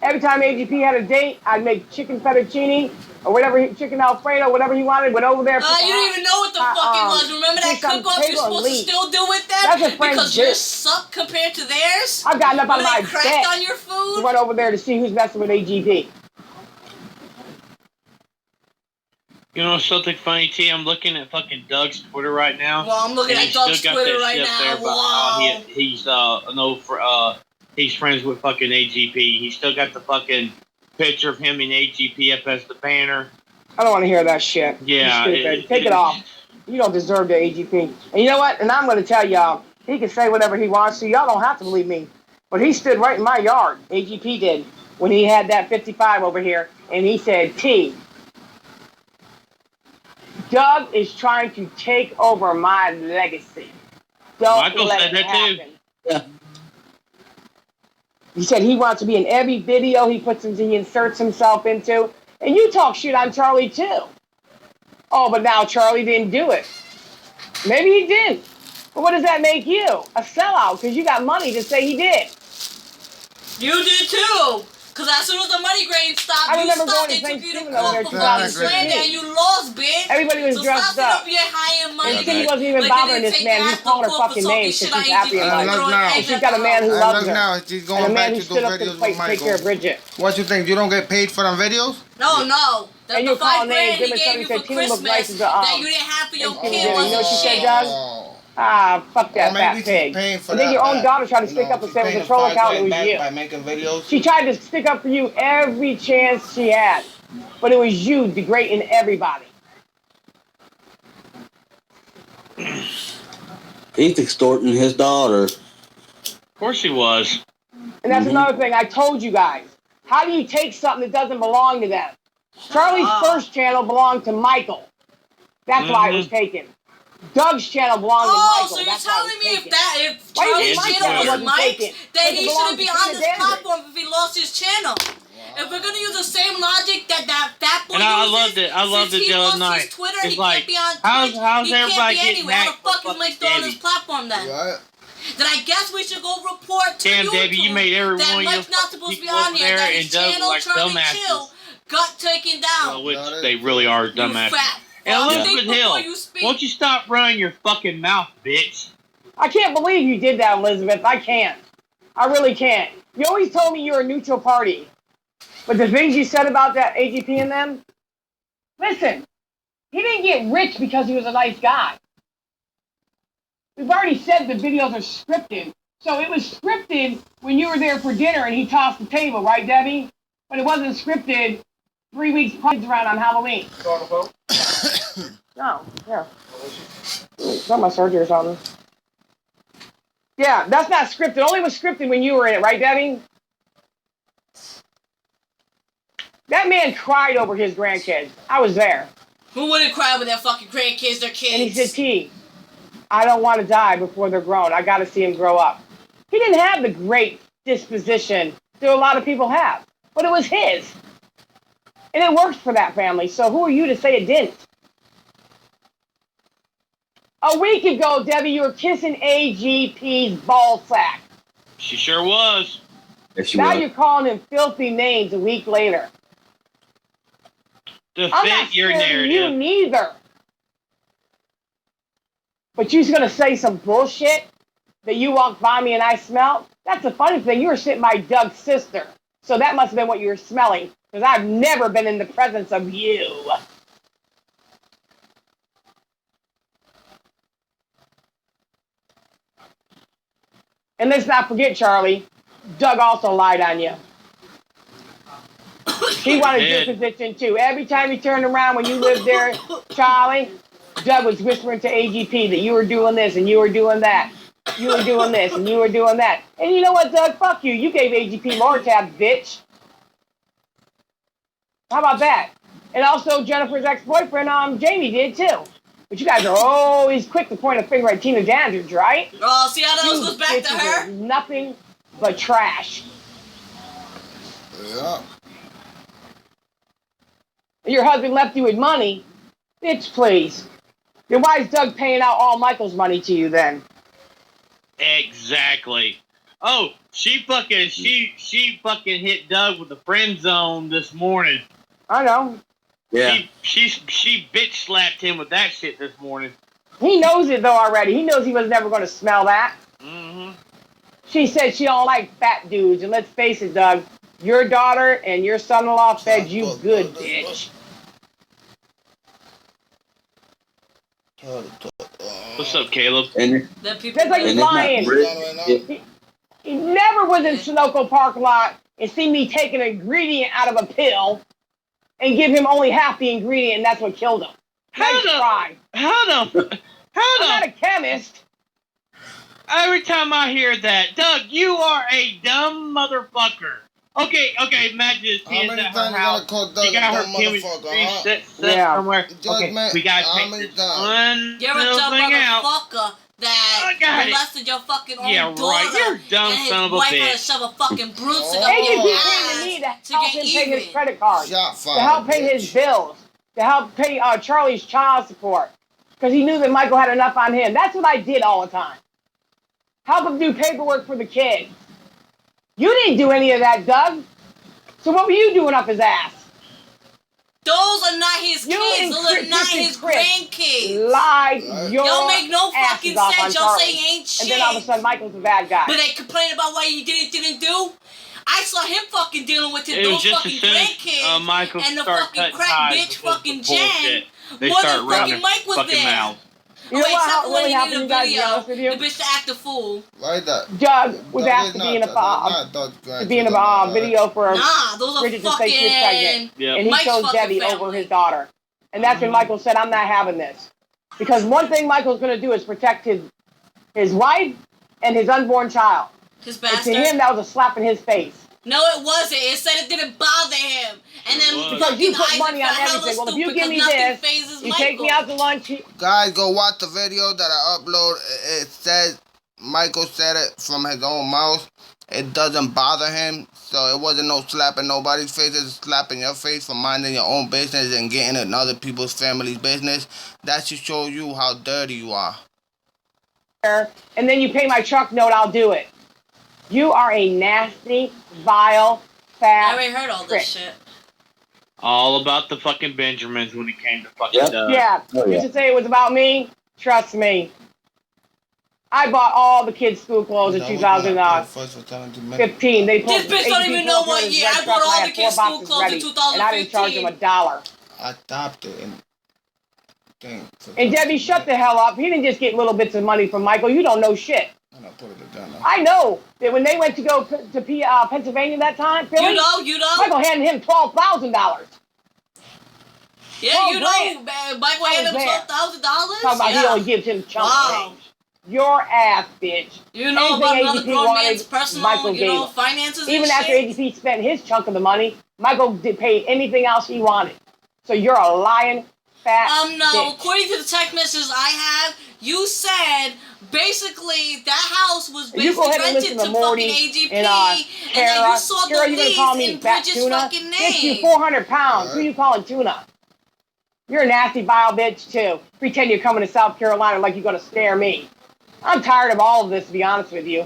Speaker 1: Every time AGP had a date, I'd make chicken fettuccine or whatever, chicken Alfredo, whatever he wanted, went over there.
Speaker 5: You didn't even know what the fuck it was. Remember that
Speaker 1: fish on the
Speaker 5: cook-off you're
Speaker 1: table and
Speaker 5: supposed to
Speaker 1: leave.
Speaker 5: still do with them?
Speaker 1: That's a friend's
Speaker 5: Because yours
Speaker 1: dish.
Speaker 5: suck compared to theirs?
Speaker 1: I've gotten up out
Speaker 5: When
Speaker 1: of my
Speaker 5: they cracked
Speaker 1: bed
Speaker 5: on your
Speaker 1: to
Speaker 5: food?
Speaker 1: run over there to see who's messing with AGP.
Speaker 2: You know something funny, T? I'm looking at fucking Doug's Twitter right now.
Speaker 5: Well, I'm looking
Speaker 2: and
Speaker 5: at
Speaker 2: he's still
Speaker 5: Doug's
Speaker 2: got
Speaker 5: Twitter
Speaker 2: that
Speaker 5: right
Speaker 2: shit up there
Speaker 5: now.
Speaker 2: about
Speaker 5: Wow.
Speaker 2: he's friends with fucking AGP. He's still got the fucking picture of him and AGP up as the banner.
Speaker 1: I don't want to hear that shit.
Speaker 2: Yeah,
Speaker 1: You stupid. Take it off. You don't deserve the AGP. And you know what? And I'm going to tell y'all, he can say whatever he wants to. Y'all don't have to believe me. But he stood right in my yard, AGP did, when he had that 55 over here, and he said, T, Doug is trying to take over my legacy. Don't
Speaker 2: Michael
Speaker 1: let
Speaker 2: said
Speaker 1: it
Speaker 2: that too.
Speaker 1: happen.
Speaker 3: Yeah.
Speaker 1: He said he wants to be in every video he inserts himself into. And you talk shit on Charlie too. Oh, but now Charlie didn't do it. Maybe he didn't. But what does that make you? A sellout, because you got money to say he did.
Speaker 5: You did too. Because as soon as the money grain stopped,
Speaker 1: I
Speaker 5: you
Speaker 1: remember
Speaker 5: stopped.
Speaker 1: going
Speaker 5: They
Speaker 1: to
Speaker 5: took you to
Speaker 1: Thanksgiving over
Speaker 5: court
Speaker 1: there
Speaker 5: for fucking
Speaker 1: 2016.
Speaker 5: slander and you lost, bitch.
Speaker 1: Everybody was
Speaker 5: So
Speaker 1: dressed
Speaker 5: stop
Speaker 1: up.
Speaker 5: your high-end money.
Speaker 1: And she wasn't even bothering this man. He's calling her fucking names because she's happy about it.
Speaker 4: Look now.
Speaker 1: And she's got a man who
Speaker 4: And
Speaker 1: loves
Speaker 4: look
Speaker 1: her.
Speaker 4: now, she's
Speaker 1: And a
Speaker 4: going
Speaker 1: man
Speaker 4: back
Speaker 1: who
Speaker 4: to do
Speaker 1: stood up to
Speaker 4: videos
Speaker 1: the plate
Speaker 4: with
Speaker 1: to take care of
Speaker 4: Michael.
Speaker 1: Bridget.
Speaker 4: What you think? You don't get paid for them videos?
Speaker 5: No.
Speaker 1: And you
Speaker 5: The
Speaker 1: call
Speaker 5: $5
Speaker 1: names.
Speaker 5: grand he
Speaker 1: Then
Speaker 5: gave
Speaker 1: somebody
Speaker 5: you
Speaker 1: said
Speaker 5: for
Speaker 1: Tina looked nice
Speaker 5: Christmas
Speaker 1: as a
Speaker 5: that you didn't have for your
Speaker 1: and
Speaker 5: kid
Speaker 1: you know what
Speaker 5: wasn't
Speaker 1: she said,
Speaker 5: shit.
Speaker 1: Doug? Ah, fuck that
Speaker 4: Or maybe
Speaker 1: fat
Speaker 4: she's
Speaker 1: pig.
Speaker 4: paying for
Speaker 1: And then
Speaker 4: that
Speaker 1: your own
Speaker 4: back.
Speaker 1: daughter tried to
Speaker 4: You
Speaker 1: stick
Speaker 4: know,
Speaker 1: up and
Speaker 4: she's
Speaker 1: say it was
Speaker 4: paying
Speaker 1: a troll
Speaker 4: the
Speaker 1: account and it
Speaker 4: $5
Speaker 1: was you.
Speaker 4: by making videos.
Speaker 1: She tried to stick up for you every chance she had. But it was you degrading everybody.
Speaker 3: He's extorting his daughter.
Speaker 2: Of course he was.
Speaker 1: And that's another thing I told you guys. How do you take something that doesn't belong to them? Charlie's first channel belonged to Michael. That's why it was taken. Doug's channel belonged to Michael.
Speaker 5: So you're
Speaker 1: That's why it was
Speaker 5: telling me
Speaker 1: taken.
Speaker 5: if
Speaker 1: Why do you
Speaker 5: Charlie's
Speaker 1: think
Speaker 5: channel
Speaker 1: Michael
Speaker 5: was
Speaker 1: wasn't
Speaker 5: Mike's,
Speaker 1: taken?
Speaker 5: then
Speaker 1: Because
Speaker 5: he
Speaker 1: it belonged
Speaker 5: shouldn't be
Speaker 1: to
Speaker 5: on
Speaker 1: Tina
Speaker 5: this
Speaker 1: Dandridge.
Speaker 5: platform if he lost his channel. If we're gonna use the same logic that fat boy
Speaker 2: And I
Speaker 5: uses,
Speaker 2: loved it. I loved
Speaker 5: since
Speaker 2: it
Speaker 5: he
Speaker 2: the other
Speaker 5: lost
Speaker 2: night.
Speaker 5: his Twitter,
Speaker 2: It's
Speaker 5: he
Speaker 2: like,
Speaker 5: can't be on
Speaker 2: how's
Speaker 5: Twitch.
Speaker 2: everybody
Speaker 5: He can't be
Speaker 2: getting
Speaker 5: anywhere. How the
Speaker 2: hacked for
Speaker 5: fuck is Mike still on
Speaker 2: Debbie?
Speaker 5: this platform then?
Speaker 4: Right?
Speaker 5: Then I guess we should go report to
Speaker 2: Damn,
Speaker 5: YouTube
Speaker 2: Debbie, you made every
Speaker 5: that
Speaker 2: one of your
Speaker 5: Mike's not supposed to be
Speaker 2: people
Speaker 5: on
Speaker 2: over
Speaker 5: here.
Speaker 2: there
Speaker 5: That
Speaker 2: and
Speaker 5: his
Speaker 2: Doug
Speaker 5: channel,
Speaker 2: like
Speaker 5: Charlie
Speaker 2: dumbasses.
Speaker 5: Chill, got taken down.
Speaker 2: Well, which they really are
Speaker 5: You
Speaker 2: dumbasses.
Speaker 5: fat
Speaker 2: And
Speaker 5: fuck.
Speaker 2: Elizabeth
Speaker 5: Think
Speaker 2: Hill,
Speaker 5: before you speak.
Speaker 2: won't you stop running your fucking mouth, bitch?
Speaker 1: I can't believe you did that, Elizabeth. I can't. I really can't. You always told me you were a neutral party. But the things you said about that AGP and them, listen, he didn't get rich because he was a nice guy. We've already said the videos are scripted. So it was scripted when you were there for dinner and he tossed the table, right, Debbie? But it wasn't scripted 3 weeks around on Halloween. No, yeah. It's not my surgery or something. Yeah, that's not scripted. Only was scripted when you were in it, right, Debbie? That man cried over his grandkids. I was there.
Speaker 5: Who wouldn't cry with their fucking grandkids, their kids?
Speaker 1: And he said, T, I don't want to die before they're grown. I got to see them grow up. He didn't have the great disposition that a lot of people have, but it was his. And it worked for that family, so who are you to say it didn't? A week ago, Debbie, you were kissing AGP's ball sack.
Speaker 2: She sure was.
Speaker 3: Yes, you
Speaker 1: Now
Speaker 3: will.
Speaker 1: you're calling him filthy names a week later.
Speaker 2: To
Speaker 1: I'm not
Speaker 2: fit your
Speaker 1: scaring you
Speaker 2: narrative.
Speaker 1: neither. But you're going to say some bullshit that you walked by me and I smelled? That's the funny thing. You were sitting by Doug's sister. So that must have been what you were smelling. Because I've never been in the presence of you. And let's not forget, Charlie, Doug also lied on you. He wanted your position too. Every time you turned around when you lived there, Charlie, Doug was whispering to AGP that you were doing this and you were doing that. You were doing this and you were doing that. And you know what, Doug? Fuck you. You gave AGP more tabs, bitch. How about that? And also Jennifer's ex-boyfriend, Jamie did too. But you guys are always quick to point a finger at Tina Dandridge, right?
Speaker 5: Oh, see how that
Speaker 1: You
Speaker 5: goes back to
Speaker 1: bitches
Speaker 5: her?
Speaker 1: are nothing but trash.
Speaker 4: Yeah.
Speaker 1: Your husband left you with money. Bitch, please. Then why is Doug paying out all Michael's money to you then?
Speaker 2: Exactly. Oh, she fucking hit Doug with the friend zone this morning.
Speaker 1: I know.
Speaker 3: Yeah.
Speaker 2: She bitch slapped him with that shit this morning.
Speaker 1: He knows it though already. He knows he was never going to smell that.
Speaker 2: Mm-hmm.
Speaker 1: She said she don't like fat dudes. And let's face it, Doug, your daughter and your son-in-law fed you good, bitch.
Speaker 2: What's up, Caleb?
Speaker 3: And
Speaker 5: That people
Speaker 1: That's like
Speaker 3: and
Speaker 1: he's
Speaker 3: it's not
Speaker 1: lying.
Speaker 3: Brit-
Speaker 1: He never was in Sunoco parking lot and see me take an ingredient out of a pill and give him only half the ingredient, and that's what killed him. Nice try.
Speaker 2: How the
Speaker 1: I'm not a chemist.
Speaker 2: every time I hear that, Doug, you are a dumb motherfucker. Okay, imagine this.
Speaker 4: How
Speaker 2: She's
Speaker 4: many
Speaker 2: at
Speaker 4: times
Speaker 2: her
Speaker 4: you gonna
Speaker 2: house.
Speaker 4: call Doug
Speaker 2: She got
Speaker 4: a
Speaker 2: her
Speaker 4: dumb
Speaker 2: chemistry
Speaker 4: motherfucker, huh?
Speaker 2: set
Speaker 1: Yeah.
Speaker 2: somewhere. Okay,
Speaker 4: Judgment,
Speaker 2: we gotta
Speaker 4: how
Speaker 2: take
Speaker 4: many
Speaker 2: this
Speaker 4: times?
Speaker 2: one
Speaker 5: You're a
Speaker 2: little
Speaker 5: dumb
Speaker 2: thing out.
Speaker 5: motherfucker that
Speaker 2: I got it.
Speaker 5: molested your fucking own
Speaker 2: Yeah,
Speaker 5: daughter.
Speaker 2: right. You're a dumb
Speaker 5: and his
Speaker 2: son of a
Speaker 5: wife had
Speaker 2: bitch.
Speaker 5: to shove a fucking broomstick
Speaker 4: Oh.
Speaker 5: up your
Speaker 1: AGP came to
Speaker 5: ass
Speaker 1: me to
Speaker 5: to
Speaker 1: help
Speaker 5: get
Speaker 1: him pay his
Speaker 5: even.
Speaker 1: credit card,
Speaker 4: Shot
Speaker 1: to
Speaker 4: fired,
Speaker 1: help pay his
Speaker 4: bitch.
Speaker 1: bills, to help pay Charlie's child support. because he knew that Michael had enough on him. That's what I did all the time. Help him do paperwork for the kids. You didn't do any of that, Doug. So what were you doing up his ass?
Speaker 5: Those are not his kids. Those are not his grandkids.
Speaker 1: Lied your
Speaker 5: Y'all make no fucking sense. Y'all
Speaker 1: Charlie.
Speaker 5: say ain't shit.
Speaker 1: And then all of a sudden, Michael's a bad guy.
Speaker 5: But they complain about why you didn't do. I saw him fucking dealing with those fucking grandkids
Speaker 2: Michael
Speaker 5: and the
Speaker 2: start
Speaker 5: fucking crack
Speaker 2: ties
Speaker 5: bitch
Speaker 2: with
Speaker 5: fucking
Speaker 2: bullshit.
Speaker 5: Jen.
Speaker 2: They
Speaker 5: More
Speaker 2: start
Speaker 5: than
Speaker 2: running
Speaker 5: fucking Mike was
Speaker 2: fucking
Speaker 5: there.
Speaker 2: mouth.
Speaker 1: You know
Speaker 5: Except for when
Speaker 1: really
Speaker 5: he
Speaker 1: happened,
Speaker 5: did a
Speaker 1: you guys, to be
Speaker 5: video.
Speaker 1: honest with you?
Speaker 5: The bitch to act a fool.
Speaker 4: Right that.
Speaker 1: Doug was asked to be in a video for
Speaker 5: Nah, those are
Speaker 1: Bridget to say she was pregnant.
Speaker 2: Yep.
Speaker 1: And he
Speaker 5: Mike's
Speaker 1: chose
Speaker 5: fucking
Speaker 1: Debbie
Speaker 5: family.
Speaker 1: over his daughter. And that's when Michael said, I'm not having this. Because one thing Michael's going to do is protect his wife and his unborn child.
Speaker 5: His
Speaker 1: And
Speaker 5: bastard.
Speaker 1: to him, that was a slap in his face.
Speaker 5: No, it wasn't. It said it didn't bother him. And then
Speaker 1: Because you put
Speaker 5: Isaac
Speaker 1: money on
Speaker 5: got hella
Speaker 1: everything. Well, if you
Speaker 5: stupid
Speaker 1: give me
Speaker 5: 'cause nothing
Speaker 1: this,
Speaker 5: phases
Speaker 1: you
Speaker 5: Michael.
Speaker 1: take me out to lunch.
Speaker 4: Guys, go watch the video that I upload. It says Michael said it from his own mouth. It doesn't bother him. So it wasn't no slapping nobody's face. It's a slap in your face for minding your own business and getting in other people's family's business. That should show you how dirty you are.
Speaker 1: And then you pay my truck note, I'll do it. You are a nasty, vile, fat
Speaker 5: I already heard all
Speaker 1: prick.
Speaker 5: this shit.
Speaker 2: All about the fucking Benjamins when it came to fucking
Speaker 3: Yep.
Speaker 2: Doug.
Speaker 1: Yeah,
Speaker 3: Oh,
Speaker 1: you
Speaker 3: yeah.
Speaker 1: should say it was about me. Trust me. I bought all the kids' school clothes in 2015. They
Speaker 5: This bitch don't even know what year. I bought all the kids' school clothes in 2015.
Speaker 1: And I didn't charge them $1.
Speaker 4: I stopped it and
Speaker 1: And Debbie, shut the hell up. He didn't just get little bits of money from Michael. You don't know shit.
Speaker 4: And I put it down.
Speaker 1: I know that when they went to go to Pennsylvania that time, Philly,
Speaker 5: You know.
Speaker 1: Michael handed him $12,000.
Speaker 5: Yeah, you
Speaker 1: grand.
Speaker 5: know. Michael
Speaker 1: I
Speaker 5: handed him
Speaker 1: was there.
Speaker 5: $12,000.
Speaker 1: Talking about he only gives him chunk
Speaker 5: Wow.
Speaker 1: change. Your ass, bitch.
Speaker 5: You know
Speaker 1: Anything
Speaker 5: about another
Speaker 1: AGP
Speaker 5: grown
Speaker 1: wanted,
Speaker 5: man's personal,
Speaker 1: Michael
Speaker 5: you know,
Speaker 1: gave him.
Speaker 5: finances
Speaker 1: Even
Speaker 5: and
Speaker 1: after
Speaker 5: shit.
Speaker 1: AGP spent his chunk of the money, Michael paid anything else he wanted. So you're a lying, fat
Speaker 5: No.
Speaker 1: bitch.
Speaker 5: According to the text messages I have, you said basically that house was
Speaker 1: You go
Speaker 5: basically
Speaker 1: ahead and
Speaker 5: rented
Speaker 1: listen
Speaker 5: to
Speaker 1: to Morty
Speaker 5: fucking AGP,
Speaker 1: and
Speaker 5: and
Speaker 1: Kara.
Speaker 5: then you saw
Speaker 1: Kara,
Speaker 5: the
Speaker 1: you gonna
Speaker 5: lease
Speaker 1: call me
Speaker 5: in
Speaker 1: fat
Speaker 5: Bridget's
Speaker 1: tuna?
Speaker 5: fucking
Speaker 1: Bitch, you
Speaker 5: name.
Speaker 1: 400 pounds. Who you calling tuna? You're a nasty, vile bitch, too. Pretend you're coming to South Carolina like you're going to scare me. I'm tired of all of this, to be honest with you.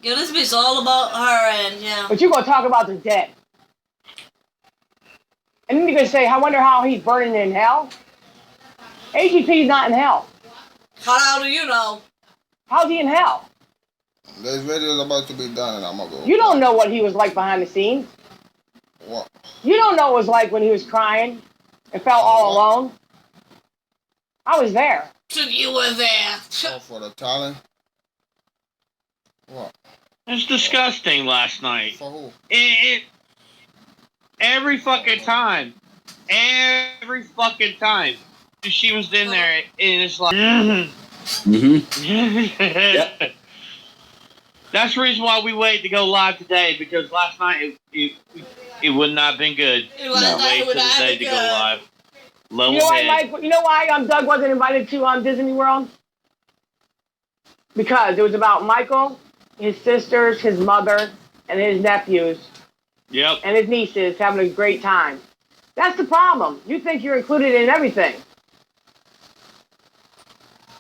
Speaker 5: Yeah, this bitch all about her and yeah.
Speaker 1: But you're going to talk about the dead. And then you're going to say, I wonder how he's burning in hell. AGP's not in hell.
Speaker 5: How do you know?
Speaker 1: How's he in hell?
Speaker 4: This video is about to be done and I'm gonna go.
Speaker 1: You don't know what he was like behind the scenes.
Speaker 4: What?
Speaker 1: You don't know what it was like when he was crying and felt all alone. I was there.
Speaker 5: So you were there.
Speaker 4: Oh, for the talent? What?
Speaker 2: It's disgusting last night.
Speaker 4: For who?
Speaker 2: Every fucking time. Every fucking time. She was in there and it's like
Speaker 3: Yep.
Speaker 2: That's the reason why we waited to go live today, because last night it would not have been good.
Speaker 5: It would
Speaker 2: to
Speaker 5: not-
Speaker 2: wait
Speaker 5: it would
Speaker 2: till
Speaker 5: not have
Speaker 2: today
Speaker 5: been
Speaker 2: to go
Speaker 5: good.
Speaker 2: live. Level
Speaker 1: You know why,
Speaker 2: head.
Speaker 1: Mike? You know why Doug wasn't invited to Disney World? Because it was about Michael, his sisters, his mother, and his nephews,
Speaker 2: Yep.
Speaker 1: and his nieces having a great time. That's the problem. You think you're included in everything.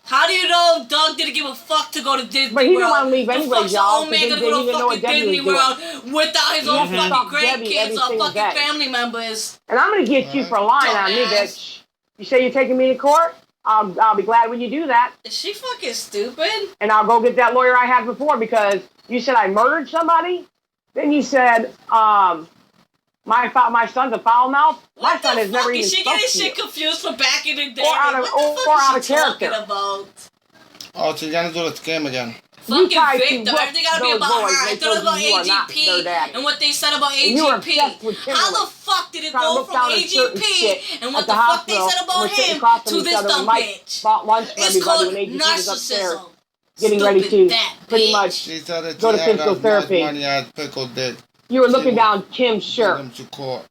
Speaker 5: How do you know Doug didn't give a fuck to go to Disney
Speaker 1: But he didn't
Speaker 5: World?
Speaker 1: wanna leave
Speaker 5: The
Speaker 1: anyway,
Speaker 5: fuck's
Speaker 1: y'all,
Speaker 5: your old man
Speaker 1: because
Speaker 5: gonna
Speaker 1: they
Speaker 5: go
Speaker 1: didn't
Speaker 5: to
Speaker 1: know what
Speaker 5: fucking
Speaker 1: Debbie
Speaker 5: Disney
Speaker 1: was
Speaker 5: World without his
Speaker 1: He
Speaker 5: own
Speaker 1: has to
Speaker 5: fucking
Speaker 1: fuck Debbie every
Speaker 5: grandkids or
Speaker 1: single
Speaker 5: fucking
Speaker 1: day.
Speaker 5: family members?
Speaker 1: And I'm gonna get you for lying on me,
Speaker 5: Dumbass.
Speaker 1: bitch. You say you're taking me to court? I'll be glad when you do that.
Speaker 5: Is she fucking stupid?
Speaker 1: And I'll go get that lawyer I had before, because you said I murdered somebody. Then you said, my son's a foul mouth. My
Speaker 5: What
Speaker 1: son
Speaker 5: the
Speaker 1: has never
Speaker 5: fuck?
Speaker 1: even
Speaker 5: Is she
Speaker 1: spoke
Speaker 5: getting
Speaker 1: to you.
Speaker 5: shit confused from back in the day?
Speaker 1: Or out of-
Speaker 5: What the
Speaker 1: or
Speaker 5: fuck
Speaker 1: out
Speaker 5: is
Speaker 1: of
Speaker 5: she talking
Speaker 1: character.
Speaker 5: about?
Speaker 4: Oh, she's gonna do the scam again.
Speaker 5: Fucking
Speaker 1: tried to
Speaker 5: victim.
Speaker 1: whoop
Speaker 5: Everything gotta be
Speaker 1: those
Speaker 5: about
Speaker 1: boys.
Speaker 5: her. I
Speaker 1: They
Speaker 5: thought it was about
Speaker 1: told you you are not their
Speaker 5: AGP
Speaker 1: daddy.
Speaker 5: and what they said about
Speaker 1: And you were
Speaker 5: AGP.
Speaker 1: obsessed with
Speaker 5: How
Speaker 1: Kimberly.
Speaker 5: the fuck did it
Speaker 1: Trying to
Speaker 5: go
Speaker 1: look
Speaker 5: from
Speaker 1: down at certain
Speaker 5: AGP
Speaker 1: shit
Speaker 5: and
Speaker 1: at
Speaker 5: what
Speaker 1: the
Speaker 5: the fuck they
Speaker 1: hospital.
Speaker 5: said about
Speaker 1: We're sitting
Speaker 5: him
Speaker 1: across from
Speaker 5: to
Speaker 1: each
Speaker 5: this
Speaker 1: other.
Speaker 5: dumb
Speaker 1: Mike
Speaker 5: bitch?
Speaker 1: bought lunch for
Speaker 5: It's
Speaker 1: everybody
Speaker 5: called
Speaker 1: when AGP was upstairs,
Speaker 5: narcissism.
Speaker 1: getting ready to
Speaker 5: Stupid that
Speaker 1: pretty
Speaker 5: bitch.
Speaker 1: much.
Speaker 4: She said that
Speaker 1: Go to
Speaker 4: she had
Speaker 1: physical
Speaker 4: as much
Speaker 1: therapy.
Speaker 4: money as Pickle did.
Speaker 1: You were looking down Kim's shirt.
Speaker 4: Them to court.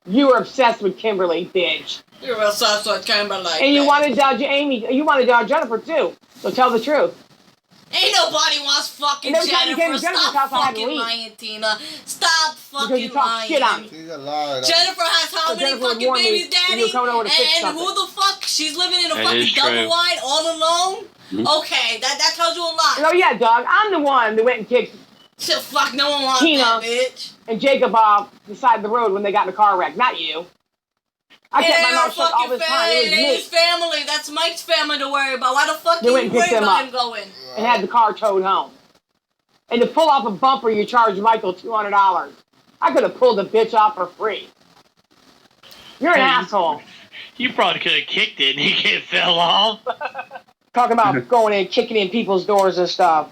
Speaker 1: You were obsessed with Kimberly, bitch.
Speaker 5: You're a soft Kimberly.
Speaker 1: And you wanted Jennifer too. So tell the truth.
Speaker 5: Ain't nobody wants fucking
Speaker 1: And every time you came
Speaker 5: Jennifer.
Speaker 1: to Jennifer's
Speaker 5: Stop
Speaker 1: house, I had to
Speaker 5: fucking
Speaker 1: leave.
Speaker 5: lying, Tina. Stop
Speaker 1: Because
Speaker 5: fucking
Speaker 1: you talk
Speaker 5: lying.
Speaker 1: shit on me.
Speaker 4: She's a liar.
Speaker 5: Jennifer has how
Speaker 1: So
Speaker 5: many
Speaker 1: Jennifer would
Speaker 5: fucking
Speaker 1: warn me
Speaker 5: babies,
Speaker 1: if you
Speaker 5: Daddy?
Speaker 1: were coming over to fix
Speaker 5: And
Speaker 1: something.
Speaker 5: who the fuck? She's living in a
Speaker 2: That
Speaker 5: fucking
Speaker 2: is
Speaker 5: double
Speaker 2: true.
Speaker 5: wide all alone? Okay, that tells you a lot.
Speaker 1: Oh yeah, dog. I'm the one that went and kicked
Speaker 5: So fuck, no one wants
Speaker 1: Tina.
Speaker 5: that, bitch.
Speaker 1: and Jacob off the side of the road when they got in a car wreck. Not you. I kept my mouth shut all this time. It was
Speaker 5: It ain't his
Speaker 1: me.
Speaker 5: family. That's Mike's family to worry about. Why the fuck
Speaker 1: They
Speaker 5: you
Speaker 1: went and
Speaker 5: worry
Speaker 1: picked them
Speaker 5: about
Speaker 1: up.
Speaker 5: him going?
Speaker 1: And had the car towed home. And to pull off a bumper, you charge Michael $200. I could have pulled the bitch off for free. You're an asshole.
Speaker 2: You probably could have kicked it and it fell off.
Speaker 1: Talking about going in, kicking in people's doors and stuff.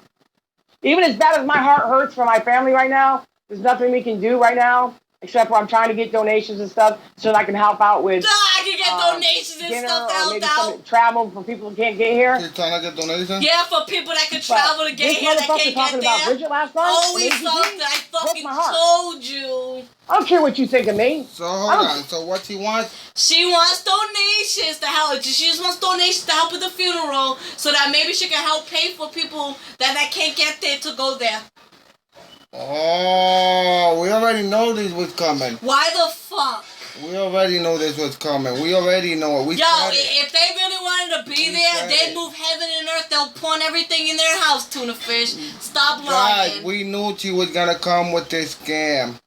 Speaker 1: Even as bad as my heart hurts for my family right now, there's nothing we can do right now except for I'm trying to get donations and stuff so that I can help out with
Speaker 5: I can get donations and
Speaker 1: dinner
Speaker 5: stuff to
Speaker 1: or
Speaker 5: help
Speaker 1: maybe
Speaker 5: out.
Speaker 1: some travel for people who can't get here.
Speaker 4: She's trying to get donations?
Speaker 5: Yeah, for people that could
Speaker 1: But
Speaker 5: travel to get
Speaker 1: this
Speaker 5: here that
Speaker 1: motherfucker
Speaker 5: can't
Speaker 1: talking
Speaker 5: get
Speaker 1: about
Speaker 5: there.
Speaker 1: Bridget last night.
Speaker 5: Always
Speaker 1: and AGP,
Speaker 5: something. I
Speaker 1: broke
Speaker 5: fucking
Speaker 1: my heart.
Speaker 5: told you.
Speaker 1: I don't care what you think of me.
Speaker 4: So hold on. So what she wants?
Speaker 5: She wants donations to help. She just wants donations to help with the funeral so that maybe she can help pay for people that can't get there to go there.
Speaker 4: Oh, we already know this was coming.
Speaker 5: Why the fuck?
Speaker 4: We already know this was coming. We already know it. We
Speaker 5: Yo,
Speaker 4: said it.
Speaker 5: if they really wanted to be
Speaker 4: We
Speaker 5: there,
Speaker 4: said
Speaker 5: they'd
Speaker 4: it.
Speaker 5: move heaven and earth. They'll pawn everything in their house, tuna fish. Stop
Speaker 4: Guys,
Speaker 5: lying.
Speaker 4: we knew she was gonna come with this scam.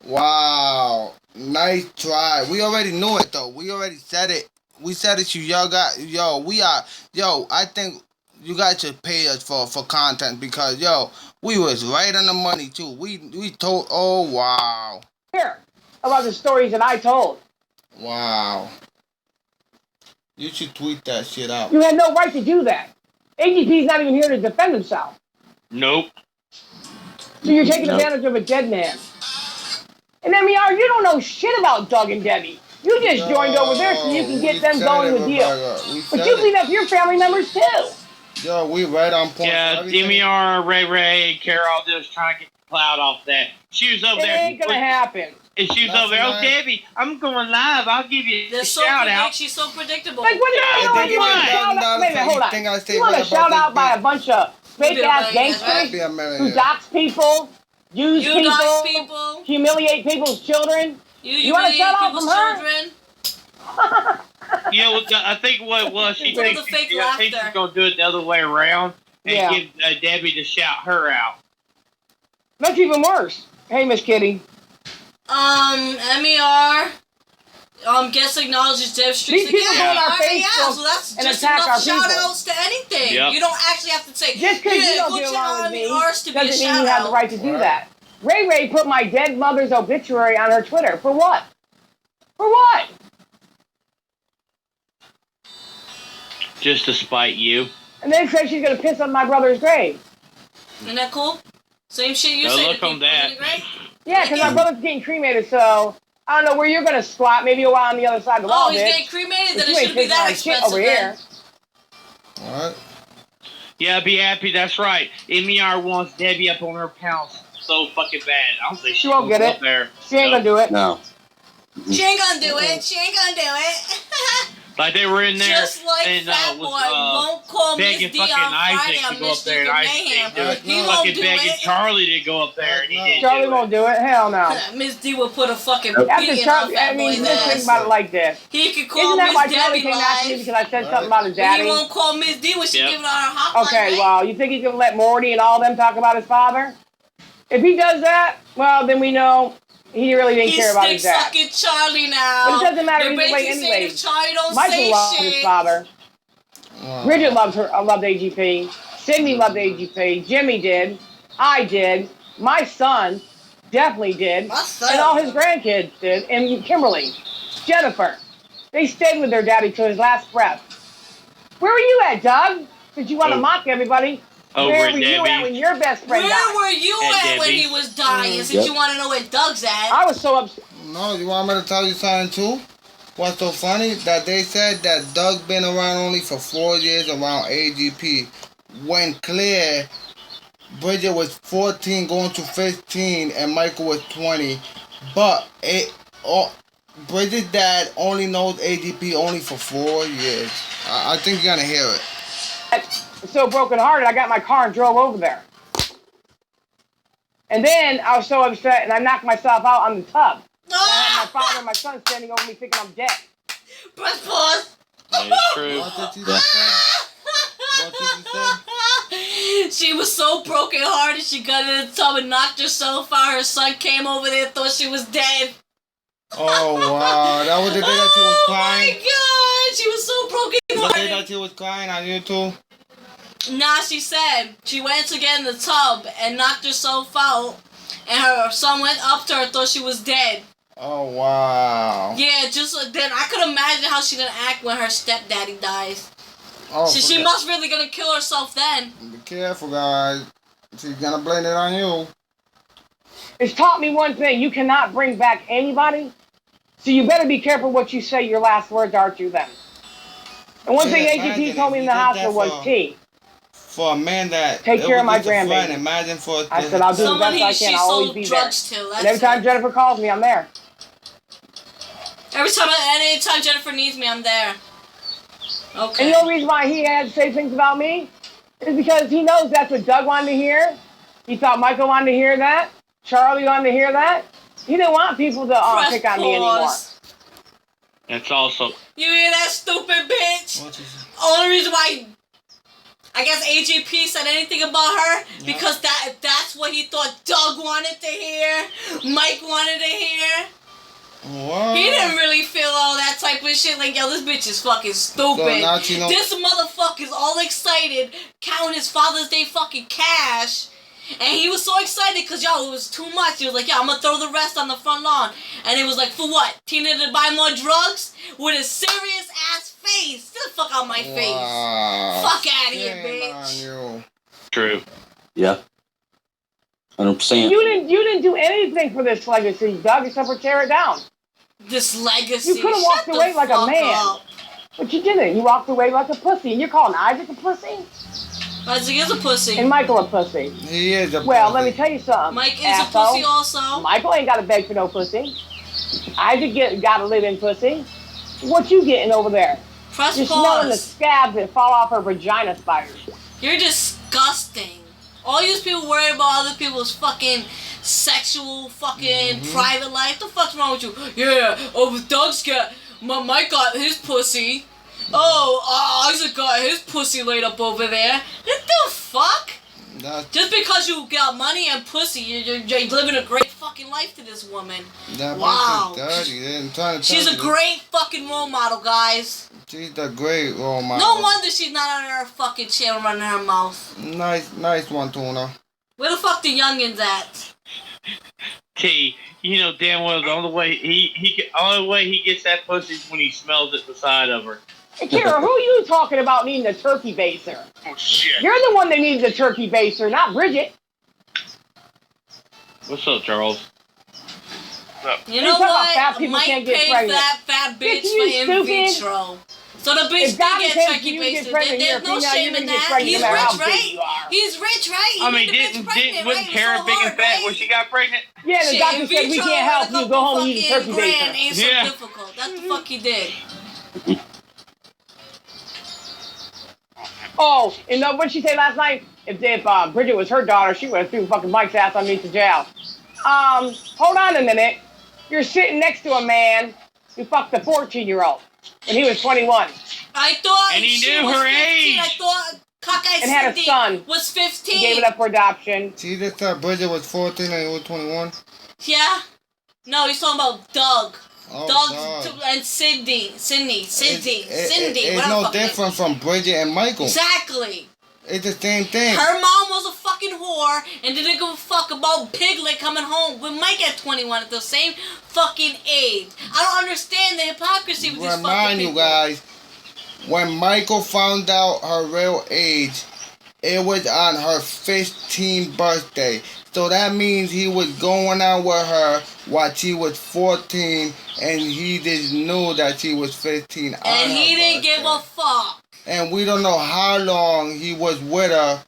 Speaker 4: Wow. Nice try. We already knew it though. We already said it. We said it, y'all got, I think you guys should pay us for content because, we was right on the money too. We told, oh wow.
Speaker 1: Here, about the stories that I told.
Speaker 4: Wow. You should tweet that shit out.
Speaker 1: You had no right to do that. AGP's not even here to defend himself.
Speaker 2: Nope.
Speaker 1: So you're taking
Speaker 3: Nope.
Speaker 1: advantage of a dead man. And then, MER, you don't know shit about Doug and Debbie. You just joined over there so you can get them going with you. But you clean up your family members too.
Speaker 4: Yo, we right on point.
Speaker 2: Yeah,
Speaker 4: Everything-
Speaker 2: DMR, Ray, Carol, just trying to get the cloud off that. She was over
Speaker 1: It
Speaker 2: there.
Speaker 1: ain't gonna happen.
Speaker 2: And she was
Speaker 4: Nothing,
Speaker 2: over there. Oh,
Speaker 4: man.
Speaker 2: Debbie, I'm going live. I'll give you
Speaker 5: They're
Speaker 2: a
Speaker 5: so
Speaker 2: shout out.
Speaker 5: She's so predictable.
Speaker 1: Like, what
Speaker 2: Yeah,
Speaker 1: the hell
Speaker 2: they
Speaker 1: are
Speaker 2: give
Speaker 1: you
Speaker 2: me
Speaker 1: want to shout out? Wait a minute, hold
Speaker 4: Think I
Speaker 1: on.
Speaker 4: say
Speaker 1: You want
Speaker 4: right
Speaker 1: to shout
Speaker 4: about
Speaker 1: out
Speaker 4: this
Speaker 1: by a
Speaker 4: bitch?
Speaker 1: bunch of fake-ass
Speaker 5: Right,
Speaker 1: gangsters
Speaker 5: right.
Speaker 4: Be a minute
Speaker 1: who
Speaker 4: here.
Speaker 1: dox people, use
Speaker 5: You dox
Speaker 1: people,
Speaker 5: people.
Speaker 1: humiliate people's children?
Speaker 5: You
Speaker 1: wanna
Speaker 5: humiliate
Speaker 1: shout out
Speaker 5: people's
Speaker 1: from her?
Speaker 5: children.
Speaker 2: I think what she
Speaker 5: Some of
Speaker 2: thinks,
Speaker 5: the fake
Speaker 2: I think
Speaker 5: laughter.
Speaker 2: she's going to do it the other way around and
Speaker 1: Yeah.
Speaker 2: give Debbie to shout her out.
Speaker 1: That's even worse. Hey, Miss Kitty.
Speaker 5: MER. Guest acknowledges Dev Streets
Speaker 1: These people go on our
Speaker 5: yeah,
Speaker 1: Facebook
Speaker 5: so that's
Speaker 1: and
Speaker 5: just
Speaker 1: attack
Speaker 5: enough
Speaker 1: our people.
Speaker 5: shout outs to anything.
Speaker 2: Yep.
Speaker 5: You don't actually have to say,
Speaker 1: Just because you don't
Speaker 5: good
Speaker 1: get
Speaker 5: job,
Speaker 1: along with me
Speaker 5: MERs to be a
Speaker 1: doesn't mean
Speaker 5: shout
Speaker 1: you have the
Speaker 5: out.
Speaker 1: right to do
Speaker 4: Right.
Speaker 1: that. Ray put my dead mother's obituary on her Twitter. For what? For what?
Speaker 2: Just to spite you.
Speaker 1: And then said she's going to piss on my brother's grave.
Speaker 5: Isn't that cool? Same shit you
Speaker 2: Now
Speaker 5: say to
Speaker 2: look
Speaker 5: people,
Speaker 2: on that.
Speaker 5: isn't it great?
Speaker 1: Yeah, because my brother's getting cremated, so I don't know where you're going to squat. Maybe a while on the other side of the wall,
Speaker 5: Oh, he's
Speaker 1: bitch.
Speaker 5: getting cremated?
Speaker 1: But
Speaker 5: Then
Speaker 1: you
Speaker 5: it
Speaker 1: ain't
Speaker 5: shouldn't be
Speaker 1: pissing
Speaker 5: that
Speaker 1: on shit
Speaker 5: expensive
Speaker 1: over
Speaker 5: then.
Speaker 1: here.
Speaker 4: Alright.
Speaker 2: Yeah, be happy. That's right. MER wants Debbie up on her pounce so fucking bad. I don't think
Speaker 1: She won't get
Speaker 2: go
Speaker 1: it.
Speaker 2: up there.
Speaker 1: She ain't going to do it.
Speaker 3: No.
Speaker 5: She ain't gonna do it. She ain't gonna do it.
Speaker 2: Like they were in there
Speaker 5: Just like
Speaker 2: and
Speaker 5: Fat Boy
Speaker 2: was
Speaker 5: won't call Miss
Speaker 2: begging
Speaker 5: D on
Speaker 2: fucking
Speaker 5: Friday
Speaker 2: Isaac
Speaker 5: on
Speaker 2: to go up there,
Speaker 5: Mischief
Speaker 2: and
Speaker 5: and
Speaker 2: Isaac
Speaker 5: Mayhem.
Speaker 2: didn't do it.
Speaker 5: He won't
Speaker 2: Fucking
Speaker 5: do
Speaker 2: begging
Speaker 5: it.
Speaker 2: Charlie to go up there, and he didn't
Speaker 1: Charlie
Speaker 2: do
Speaker 1: won't
Speaker 2: it.
Speaker 1: do it. Hell no.
Speaker 5: Miss D will put a fucking
Speaker 1: After
Speaker 5: beating on
Speaker 1: Charlie,
Speaker 5: Fat
Speaker 1: I mean,
Speaker 5: Boy's
Speaker 1: just think
Speaker 5: ass.
Speaker 1: about it like this.
Speaker 5: He could call
Speaker 1: Isn't that
Speaker 5: Miss
Speaker 1: why Charlie
Speaker 5: Debbie
Speaker 1: came after me
Speaker 5: live,
Speaker 1: because I said something about his
Speaker 5: but he
Speaker 1: daddy?
Speaker 5: won't call Miss D when she
Speaker 2: Yep.
Speaker 5: giving out her hotline.
Speaker 1: Okay,
Speaker 5: right?
Speaker 1: well, you think he's going to let Morty and all them talk about his father? If he does that, well, then we know he really didn't
Speaker 5: He's
Speaker 1: care about his
Speaker 5: stick
Speaker 1: dad.
Speaker 5: sucking Charlie now.
Speaker 1: But it doesn't matter
Speaker 5: They're
Speaker 1: either way
Speaker 5: basically saying
Speaker 1: anyway.
Speaker 5: if Charlie don't
Speaker 1: Michael
Speaker 5: say
Speaker 1: loved
Speaker 5: shit.
Speaker 1: his father.
Speaker 4: Wow.
Speaker 1: Bridget loved AGP. Sydney loved AGP. Jimmy did. I did. My son definitely did.
Speaker 5: My son.
Speaker 1: And all his grandkids did. And Kimberly. Jennifer. They stayed with their daddy till his last breath. Where were you at, Doug? Did you want to
Speaker 2: Oh.
Speaker 1: mock everybody?
Speaker 2: Over
Speaker 1: Where
Speaker 2: at
Speaker 1: were you at
Speaker 2: Debbie.
Speaker 1: when your best friend
Speaker 5: Where
Speaker 1: died?
Speaker 5: were you
Speaker 2: At
Speaker 5: at when
Speaker 2: Debbie.
Speaker 5: he was dying? Since
Speaker 3: Yep.
Speaker 5: you want to know where Doug's at.
Speaker 1: I was so upset.
Speaker 4: No, you want me to tell you something too? What's so funny? That they said that Doug been around only for 4 years around AGP. When clear, Bridget was 14 going to 15 and Michael was 20. But Bridget's dad only knows AGP only for 4 years. I think you're gonna hear it.
Speaker 1: so brokenhearted, I got in my car and drove over there. And then I was so upset, and I knocked myself out on the tub. And I had my father and my son standing over me thinking I'm dead.
Speaker 5: Press pause.
Speaker 2: It's true.
Speaker 4: What did you say? What did you say?
Speaker 5: She was so broken hearted she got in the tub and knocked herself out. Her son came over there, thought she was dead.
Speaker 4: Oh wow, that was the day that she was
Speaker 5: Oh
Speaker 4: crying.
Speaker 5: my god, she was so broken
Speaker 4: The day that
Speaker 5: hearted.
Speaker 4: she was crying on YouTube.
Speaker 5: Nah, she said she went to get in the tub and knocked herself out, and her son went up to her, thought she was dead.
Speaker 4: Oh wow.
Speaker 5: Yeah, just then I could imagine how she gonna act when her stepdaddy dies.
Speaker 4: Oh,
Speaker 5: She must really gonna kill herself then.
Speaker 4: be careful, guys. She's gonna blame it on you.
Speaker 1: It's taught me one thing. You cannot bring back anybody. So you better be careful what you say your last words are to them. And one thing AGP told me in the hospital was, T,
Speaker 4: For a man that
Speaker 1: take care of my
Speaker 4: just a friend,
Speaker 1: grandbaby.
Speaker 4: imagine for
Speaker 1: I said, I'll do the
Speaker 5: Someone
Speaker 1: best I
Speaker 5: she
Speaker 1: can. I'll always
Speaker 5: sold
Speaker 1: be there.
Speaker 5: drugs to.
Speaker 1: And
Speaker 5: That's
Speaker 1: every time
Speaker 5: it.
Speaker 1: Jennifer calls me, I'm there.
Speaker 5: Anytime Jennifer needs me, I'm there. Okay.
Speaker 1: And the only reason why he had to say things about me is because he knows that's what Doug wanted to hear. He thought Michael wanted to hear that. Charlie wanted to hear that. He didn't want people to
Speaker 5: Press
Speaker 1: pick on me anymore.
Speaker 5: pause.
Speaker 2: It's also
Speaker 5: You hear that stupid bitch?
Speaker 4: What is
Speaker 5: Only reason why I guess AGP said anything about her
Speaker 4: Yeah.
Speaker 5: because that's what he thought Doug wanted to hear, Mike wanted to hear.
Speaker 4: What?
Speaker 5: He didn't really feel all that type of shit. Like, yo, this bitch is fucking stupid.
Speaker 4: So now she knows-
Speaker 5: This motherfucker's all excited, counting his Father's Day fucking cash. And he was so excited because, yo, it was too much. He was like, yo, I'm going to throw the rest on the front lawn. And it was like, for what? Tina to buy more drugs? With a serious ass face. Get the fuck out my face.
Speaker 4: Wow.
Speaker 5: Fuck out of here,
Speaker 4: Shame on
Speaker 5: bitch.
Speaker 4: you.
Speaker 2: true.
Speaker 3: Yeah. 100%.
Speaker 1: You didn't do anything for this legacy, Doug, except for tear it down.
Speaker 5: This legacy.
Speaker 1: You coulda walked
Speaker 5: Shut
Speaker 1: away
Speaker 5: the
Speaker 1: like a
Speaker 5: fuck
Speaker 1: man.
Speaker 5: up.
Speaker 1: But you didn't. You walked away like a pussy. And you're calling Isaac a pussy?
Speaker 5: Isaac is a pussy.
Speaker 1: And Michael a pussy.
Speaker 4: He is a
Speaker 1: Well,
Speaker 4: pussy.
Speaker 1: let me tell you something.
Speaker 5: Mike is
Speaker 1: asshole.
Speaker 5: a pussy also.
Speaker 1: Michael ain't got to beg for no pussy. Isaac got to live in pussy. What you getting over there?
Speaker 5: Press
Speaker 1: You're smelling the
Speaker 5: pause.
Speaker 1: scabs that fall off her vagina spiders.
Speaker 5: You're disgusting. All you people worry about other people's fucking sexual fucking private life. The fuck's wrong with you? Yeah, Doug's got Mike got his pussy. Isaac got his pussy laid up over there. What the fuck?
Speaker 4: That,
Speaker 5: Just because you got money and pussy, you're living a great fucking life to this woman.
Speaker 4: that
Speaker 5: Wow.
Speaker 4: bitch is dirty. I'm trying to
Speaker 5: She's
Speaker 4: tell
Speaker 5: a
Speaker 4: you.
Speaker 5: great fucking role model, guys.
Speaker 4: She's a great role model.
Speaker 5: No wonder she's not on her fucking chair running her mouth.
Speaker 4: Nice one, Tuna.
Speaker 5: Where the fuck the youngins at?
Speaker 2: T, you know damn well the only way he gets that pussy is when he smells it beside of her.
Speaker 1: Hey, Kara, who are you talking about needing a turkey baser?
Speaker 2: Oh shit.
Speaker 1: You're the one that needs a turkey baser, not Bridget.
Speaker 2: What's up, Charles?
Speaker 5: You know
Speaker 1: talking about
Speaker 5: what?
Speaker 1: fat people
Speaker 5: Mike
Speaker 1: can't get
Speaker 5: paid for
Speaker 1: pregnant.
Speaker 5: that fat bitch
Speaker 1: You
Speaker 5: for in
Speaker 1: stupid.
Speaker 5: vitro. So the bitch
Speaker 1: If God
Speaker 5: did get
Speaker 1: intends
Speaker 5: turkey
Speaker 1: you to get
Speaker 5: basted.
Speaker 1: pregnant,
Speaker 5: There's
Speaker 1: you're a
Speaker 5: no
Speaker 1: female,
Speaker 5: shame
Speaker 1: you're
Speaker 5: in
Speaker 1: gonna get
Speaker 5: that.
Speaker 1: pregnant
Speaker 5: He's
Speaker 1: no matter how
Speaker 5: rich,
Speaker 1: big
Speaker 5: right?
Speaker 1: you are.
Speaker 5: He's rich, right? He
Speaker 2: I mean,
Speaker 5: made the bitch pregnant,
Speaker 2: wasn't
Speaker 5: right?
Speaker 2: Tara
Speaker 5: It was
Speaker 2: big
Speaker 5: so
Speaker 2: and
Speaker 5: hard,
Speaker 2: fat
Speaker 5: right?
Speaker 2: when she got pregnant?
Speaker 1: Yeah, the
Speaker 5: Shit,
Speaker 1: doctor
Speaker 5: in
Speaker 1: said we
Speaker 5: vitro
Speaker 1: can't help
Speaker 5: with a
Speaker 1: you. Go home and eat a
Speaker 5: couple
Speaker 1: turkey
Speaker 5: fucking
Speaker 1: baser.
Speaker 5: grand ain't
Speaker 2: Yeah.
Speaker 5: so difficult. That's the fuck he did.
Speaker 1: Oh, and what did she say last night? If Bridget was her daughter, she would have threw fucking Mike's ass underneath the jail. Hold on a minute. You're sitting next to a man who fucked a 14-year-old when he was 21.
Speaker 5: I thought
Speaker 2: And he
Speaker 5: she
Speaker 2: knew
Speaker 5: was
Speaker 2: her
Speaker 5: 15.
Speaker 2: age.
Speaker 5: I thought Cockeye
Speaker 1: And had a
Speaker 5: Cindy
Speaker 1: son.
Speaker 5: was
Speaker 1: He
Speaker 5: 15.
Speaker 1: gave it up for adoption.
Speaker 4: She just thought Bridget was 14 and he was 21.
Speaker 5: Yeah? No, he's talking about Doug.
Speaker 4: Oh,
Speaker 5: Doug
Speaker 4: God.
Speaker 5: and Cindy,
Speaker 4: It's
Speaker 5: whatever
Speaker 4: no
Speaker 5: the fuck it is.
Speaker 4: different from Bridget and Michael.
Speaker 5: Exactly.
Speaker 4: It's the same thing.
Speaker 5: Her mom was a fucking whore and didn't give a fuck about Piglet coming home with Mike at 21 at the same fucking age. I don't understand the hypocrisy with these fucking
Speaker 4: Remind
Speaker 5: people.
Speaker 4: you guys, when Michael found out her real age, it was on her 15th birthday. So that means he was going out with her while she was 14 and he just knew that she was 15 on
Speaker 5: And
Speaker 4: her
Speaker 5: he didn't give
Speaker 4: birthday.
Speaker 5: a fuck.
Speaker 4: And we don't know how long he was with her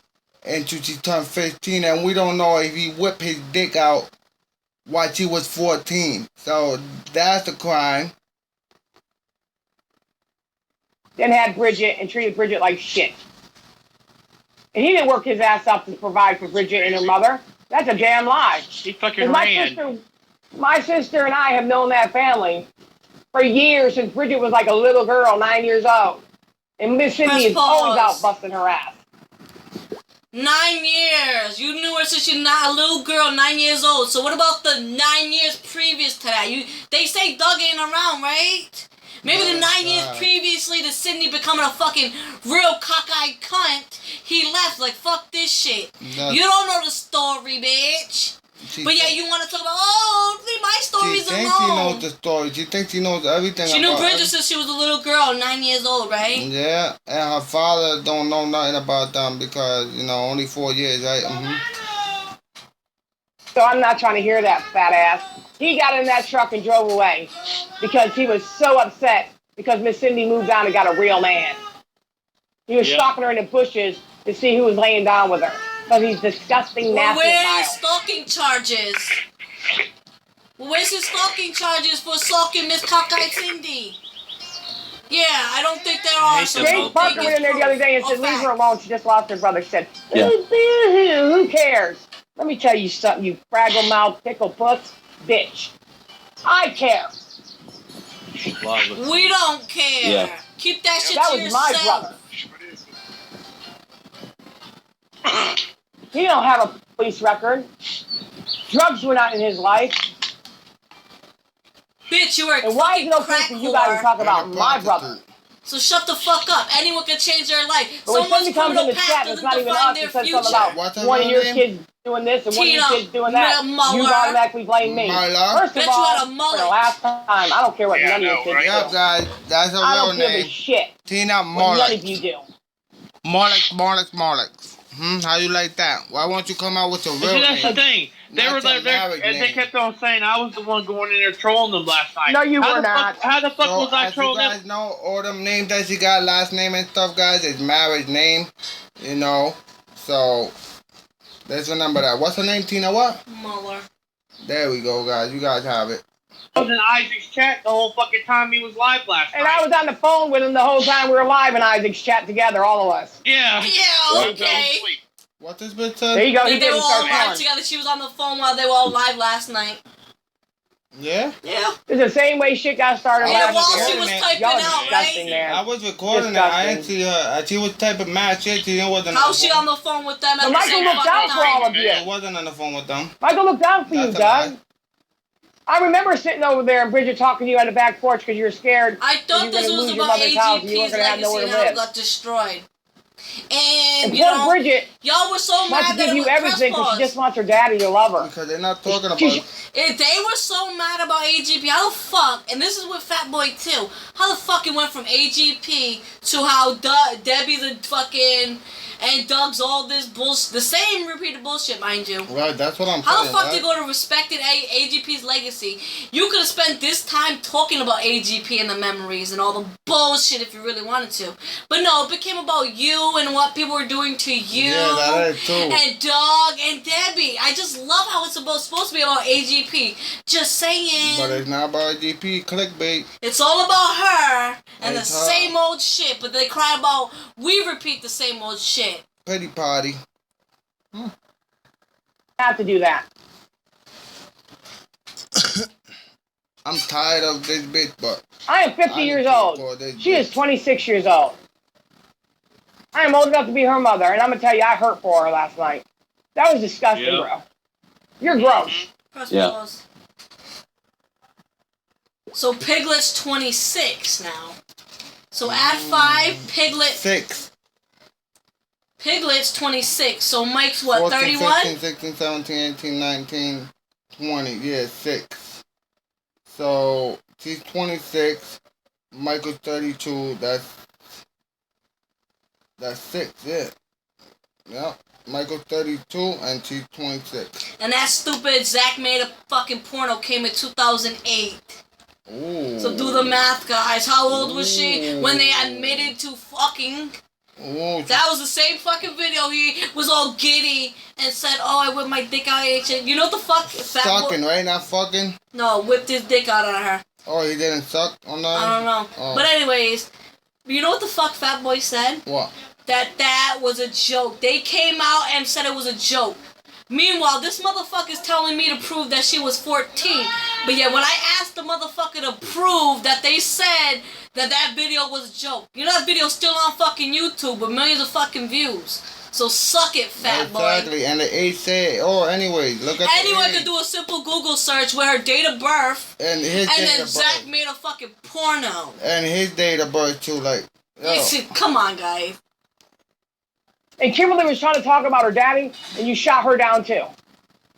Speaker 4: until she turned 15. And we don't know if he whipped his dick out while she was 14. So that's a crime.
Speaker 1: Then had Bridget and treated Bridget like shit. And he didn't work his ass off to provide for Bridget and her mother. That's a damn lie.
Speaker 2: He fucking
Speaker 1: My
Speaker 2: ran.
Speaker 1: sister and I have known that family for years since Bridget was like a little girl, 9 years old. And Miss Cindy is always out busting her ass.
Speaker 5: 9 years. You knew her since you're not a little girl, 9 years old. So what about the 9 years previous to that? They say Doug ain't around, right? Maybe the 9 years previously to Sydney becoming a fucking real cockeyed cunt, he left like, fuck this shit. You don't know the story, bitch. But yeah, you want to talk about, leave my stories alone.
Speaker 4: She thinks she knows the story. She thinks she knows everything
Speaker 5: She knew Bridget since she was a little girl, 9 years old, right?
Speaker 4: Yeah, and her father don't know nothing about them because, only 4 years, right? Mm-hmm.
Speaker 1: So I'm not trying to hear that fat ass. He got in that truck and drove away because he was so upset because Miss Cindy moved on and got a real man. He was stalking her in the bushes to see who was laying down with her. Because he's disgusting, nasty,
Speaker 5: where
Speaker 1: vile.
Speaker 5: are his stalking charges? Where's his stalking charges for stalking Miss Cockeyed Cindy? Yeah, I don't think there are some.
Speaker 1: James Parker went in there the other day and said, leave her alone. She just lost her brother. She said,
Speaker 3: Yeah.
Speaker 1: who cares? Let me tell you something, you fraggle mouth, pickle puss, bitch. I care.
Speaker 5: We don't care.
Speaker 3: Yeah.
Speaker 5: Keep that shit
Speaker 1: That
Speaker 5: to
Speaker 1: was
Speaker 5: yourself.
Speaker 1: my brother. He don't have a police record. Drugs were not in his life.
Speaker 5: Bitch, you were a
Speaker 1: And why is
Speaker 5: fucking
Speaker 1: it okay
Speaker 5: crack
Speaker 1: for you guys to
Speaker 5: whore.
Speaker 1: talk about my brother?
Speaker 5: So shut the fuck up. Anyone can change their life.
Speaker 1: But when
Speaker 5: Someone's
Speaker 1: somebody comes in
Speaker 5: criminal
Speaker 1: the
Speaker 5: past
Speaker 1: chat, it's
Speaker 5: doesn't
Speaker 1: not even
Speaker 5: define
Speaker 1: us.
Speaker 5: their
Speaker 1: It says
Speaker 5: future.
Speaker 1: something
Speaker 4: What's
Speaker 1: about
Speaker 4: her
Speaker 1: one of your
Speaker 4: name?
Speaker 1: kids doing this and one of your
Speaker 5: Tina
Speaker 1: kids doing that.
Speaker 5: Muller.
Speaker 1: You automatically blame me.
Speaker 4: Muller.
Speaker 1: First
Speaker 5: Bet
Speaker 1: of
Speaker 5: you
Speaker 1: all,
Speaker 5: had a
Speaker 1: for
Speaker 5: mullet.
Speaker 1: the last time, I don't care what none of your kids
Speaker 4: Yup,
Speaker 1: do.
Speaker 4: guys, that's her
Speaker 1: I
Speaker 4: real
Speaker 1: don't give a
Speaker 4: name.
Speaker 1: shit
Speaker 4: Tina
Speaker 1: what none of
Speaker 4: Morlex.
Speaker 1: you do.
Speaker 4: Morlex. How you like that? Why won't you come out with your
Speaker 2: But
Speaker 4: real
Speaker 2: see, that's the
Speaker 4: name?
Speaker 2: thing. They
Speaker 4: Not
Speaker 2: were
Speaker 4: your
Speaker 2: there,
Speaker 4: married
Speaker 2: and they
Speaker 4: name.
Speaker 2: kept on saying I was the one going in there trolling them last night.
Speaker 1: No, you
Speaker 2: How
Speaker 1: were
Speaker 2: the fuck-
Speaker 1: not.
Speaker 2: How the fuck
Speaker 4: So,
Speaker 2: was I
Speaker 4: as you
Speaker 2: trolling them?
Speaker 4: guys know, all them names that she got, last name and stuff, guys, is marriage name. So, let's remember that. What's her name, Tina what?
Speaker 5: Muller.
Speaker 4: There we go, guys. You guys have it.
Speaker 2: I was in Isaac's chat the whole fucking time he was live last
Speaker 1: And
Speaker 2: night.
Speaker 1: I was on the phone with him the whole time we were live in Isaac's chat together, all of us.
Speaker 2: Yeah.
Speaker 5: Yeah, okay.
Speaker 4: What this bitch
Speaker 1: There
Speaker 4: said?
Speaker 1: you go. He
Speaker 5: They were
Speaker 1: didn't
Speaker 5: all
Speaker 1: start
Speaker 5: live
Speaker 1: calling.
Speaker 5: together. She was on the phone while they were all live last night.
Speaker 4: Yeah?
Speaker 5: Yeah.
Speaker 1: It's the same way shit got started
Speaker 4: Yeah,
Speaker 5: Yeah,
Speaker 1: last
Speaker 5: while
Speaker 1: year.
Speaker 5: she was
Speaker 4: man.
Speaker 5: typing
Speaker 1: Y'all
Speaker 5: out,
Speaker 1: disgusting,
Speaker 5: right?
Speaker 1: man.
Speaker 4: I was recording it. I didn't
Speaker 1: Disgusting.
Speaker 4: see her. She was typing mad shit. She wasn't
Speaker 5: How's she on the phone with them at
Speaker 1: But
Speaker 5: the
Speaker 1: Michael
Speaker 5: same
Speaker 1: looked
Speaker 5: fucking
Speaker 1: out for all
Speaker 5: time?
Speaker 1: of you.
Speaker 4: I wasn't on the phone with them.
Speaker 1: Michael looked out for you,
Speaker 4: That's a lie.
Speaker 1: Doug. I remember sitting over there and Bridget talking to you on the back porch because you were scared.
Speaker 5: I
Speaker 1: You
Speaker 5: thought
Speaker 1: were
Speaker 5: this
Speaker 1: gonna
Speaker 5: was
Speaker 1: lose your
Speaker 5: about
Speaker 1: mother's house and you
Speaker 5: AGP's
Speaker 1: weren't gonna have
Speaker 5: legacy
Speaker 1: nowhere to
Speaker 5: and how it
Speaker 1: live.
Speaker 5: got destroyed.
Speaker 1: And
Speaker 5: And, you
Speaker 1: poor
Speaker 5: know,
Speaker 1: Bridget
Speaker 5: y'all were so
Speaker 1: wants
Speaker 5: mad
Speaker 1: to
Speaker 5: that
Speaker 1: give
Speaker 5: it
Speaker 1: you
Speaker 5: was
Speaker 1: everything because she just wants her daddy to love her.
Speaker 4: Because they're not talking about
Speaker 1: She-
Speaker 5: They were so mad about AGP. How the fuck, and this is with Fat Boy too, how the fuck it went from AGP to how Debbie the fucking, and Doug's all this bullshit, the same repeated bullshit, mind you.
Speaker 4: Right, that's what I'm
Speaker 5: How
Speaker 4: saying.
Speaker 5: the fuck
Speaker 4: right?
Speaker 5: they go to respecting AGP's legacy? You could have spent this time talking about AGP and the memories and all the bullshit if you really wanted to. But no, it became about you and what people were doing to you.
Speaker 4: Yeah, that is true.
Speaker 5: And Doug and Debbie. I just love how it's supposed to be about AGP. Just saying.
Speaker 4: But it's not about GP clickbait.
Speaker 5: It's all about her and the
Speaker 4: It's her.
Speaker 5: same old shit. But they cry about we repeat the same old shit.
Speaker 4: Pity party.
Speaker 1: Have to do that.
Speaker 4: I'm tired of this bitch, but
Speaker 1: I am 50
Speaker 4: I
Speaker 1: years
Speaker 4: can't
Speaker 1: old.
Speaker 4: afford this
Speaker 1: She is
Speaker 4: bitch.
Speaker 1: 26 years old. I am old enough to be her mother, and I'm gonna tell you, I hurt for her last night. That was disgusting,
Speaker 2: Yeah.
Speaker 1: bro. You're gross.
Speaker 5: Press
Speaker 3: Yeah.
Speaker 5: pause. So Piglet's 26 now. So add 5, Piglet's 26. So Mike's what,
Speaker 4: 14,
Speaker 5: 31?
Speaker 4: 15, 16, 17, 18, 19, 20. Yeah, 6. So, she's 26. Michael's 32. That's 6, yeah. Yep. Michael's 32 and she's 26.
Speaker 5: And that stupid Zach made a fucking porno came in 2008.
Speaker 4: Ooh.
Speaker 5: So do the math, guys. How old was she when they admitted to fucking?
Speaker 4: Ooh.
Speaker 5: That was the same fucking video. He was all giddy and said, "Oh, I whipped my dick out." And you know what the fuck?
Speaker 4: Sucking, right? Not fucking?
Speaker 5: No, whipped his dick out on her.
Speaker 4: Oh, he didn't suck on that?
Speaker 5: I don't know.
Speaker 4: Oh.
Speaker 5: But anyways, you know what the fuck Fat Boy said?
Speaker 4: What?
Speaker 5: that was a joke. They came out and said it was a joke. Meanwhile, this motherfucker's telling me to prove that she was 14. But yeah, when I asked the motherfucker to prove that they said that video was a joke. You know that video's still on fucking YouTube with millions of fucking views. So suck it, fat boy.
Speaker 4: Exactly, and the age said, anyway, look at
Speaker 5: Anyone
Speaker 4: the age.
Speaker 5: could do a simple Google search with her date of birth.
Speaker 4: And his
Speaker 5: and
Speaker 4: date
Speaker 5: then
Speaker 4: of
Speaker 5: Zach
Speaker 4: birth.
Speaker 5: made a fucking porno.
Speaker 4: And his date of birth too, like, yo.
Speaker 5: Come on, guys.
Speaker 1: And Kimberly was trying to talk about her daddy, and you shot her down too.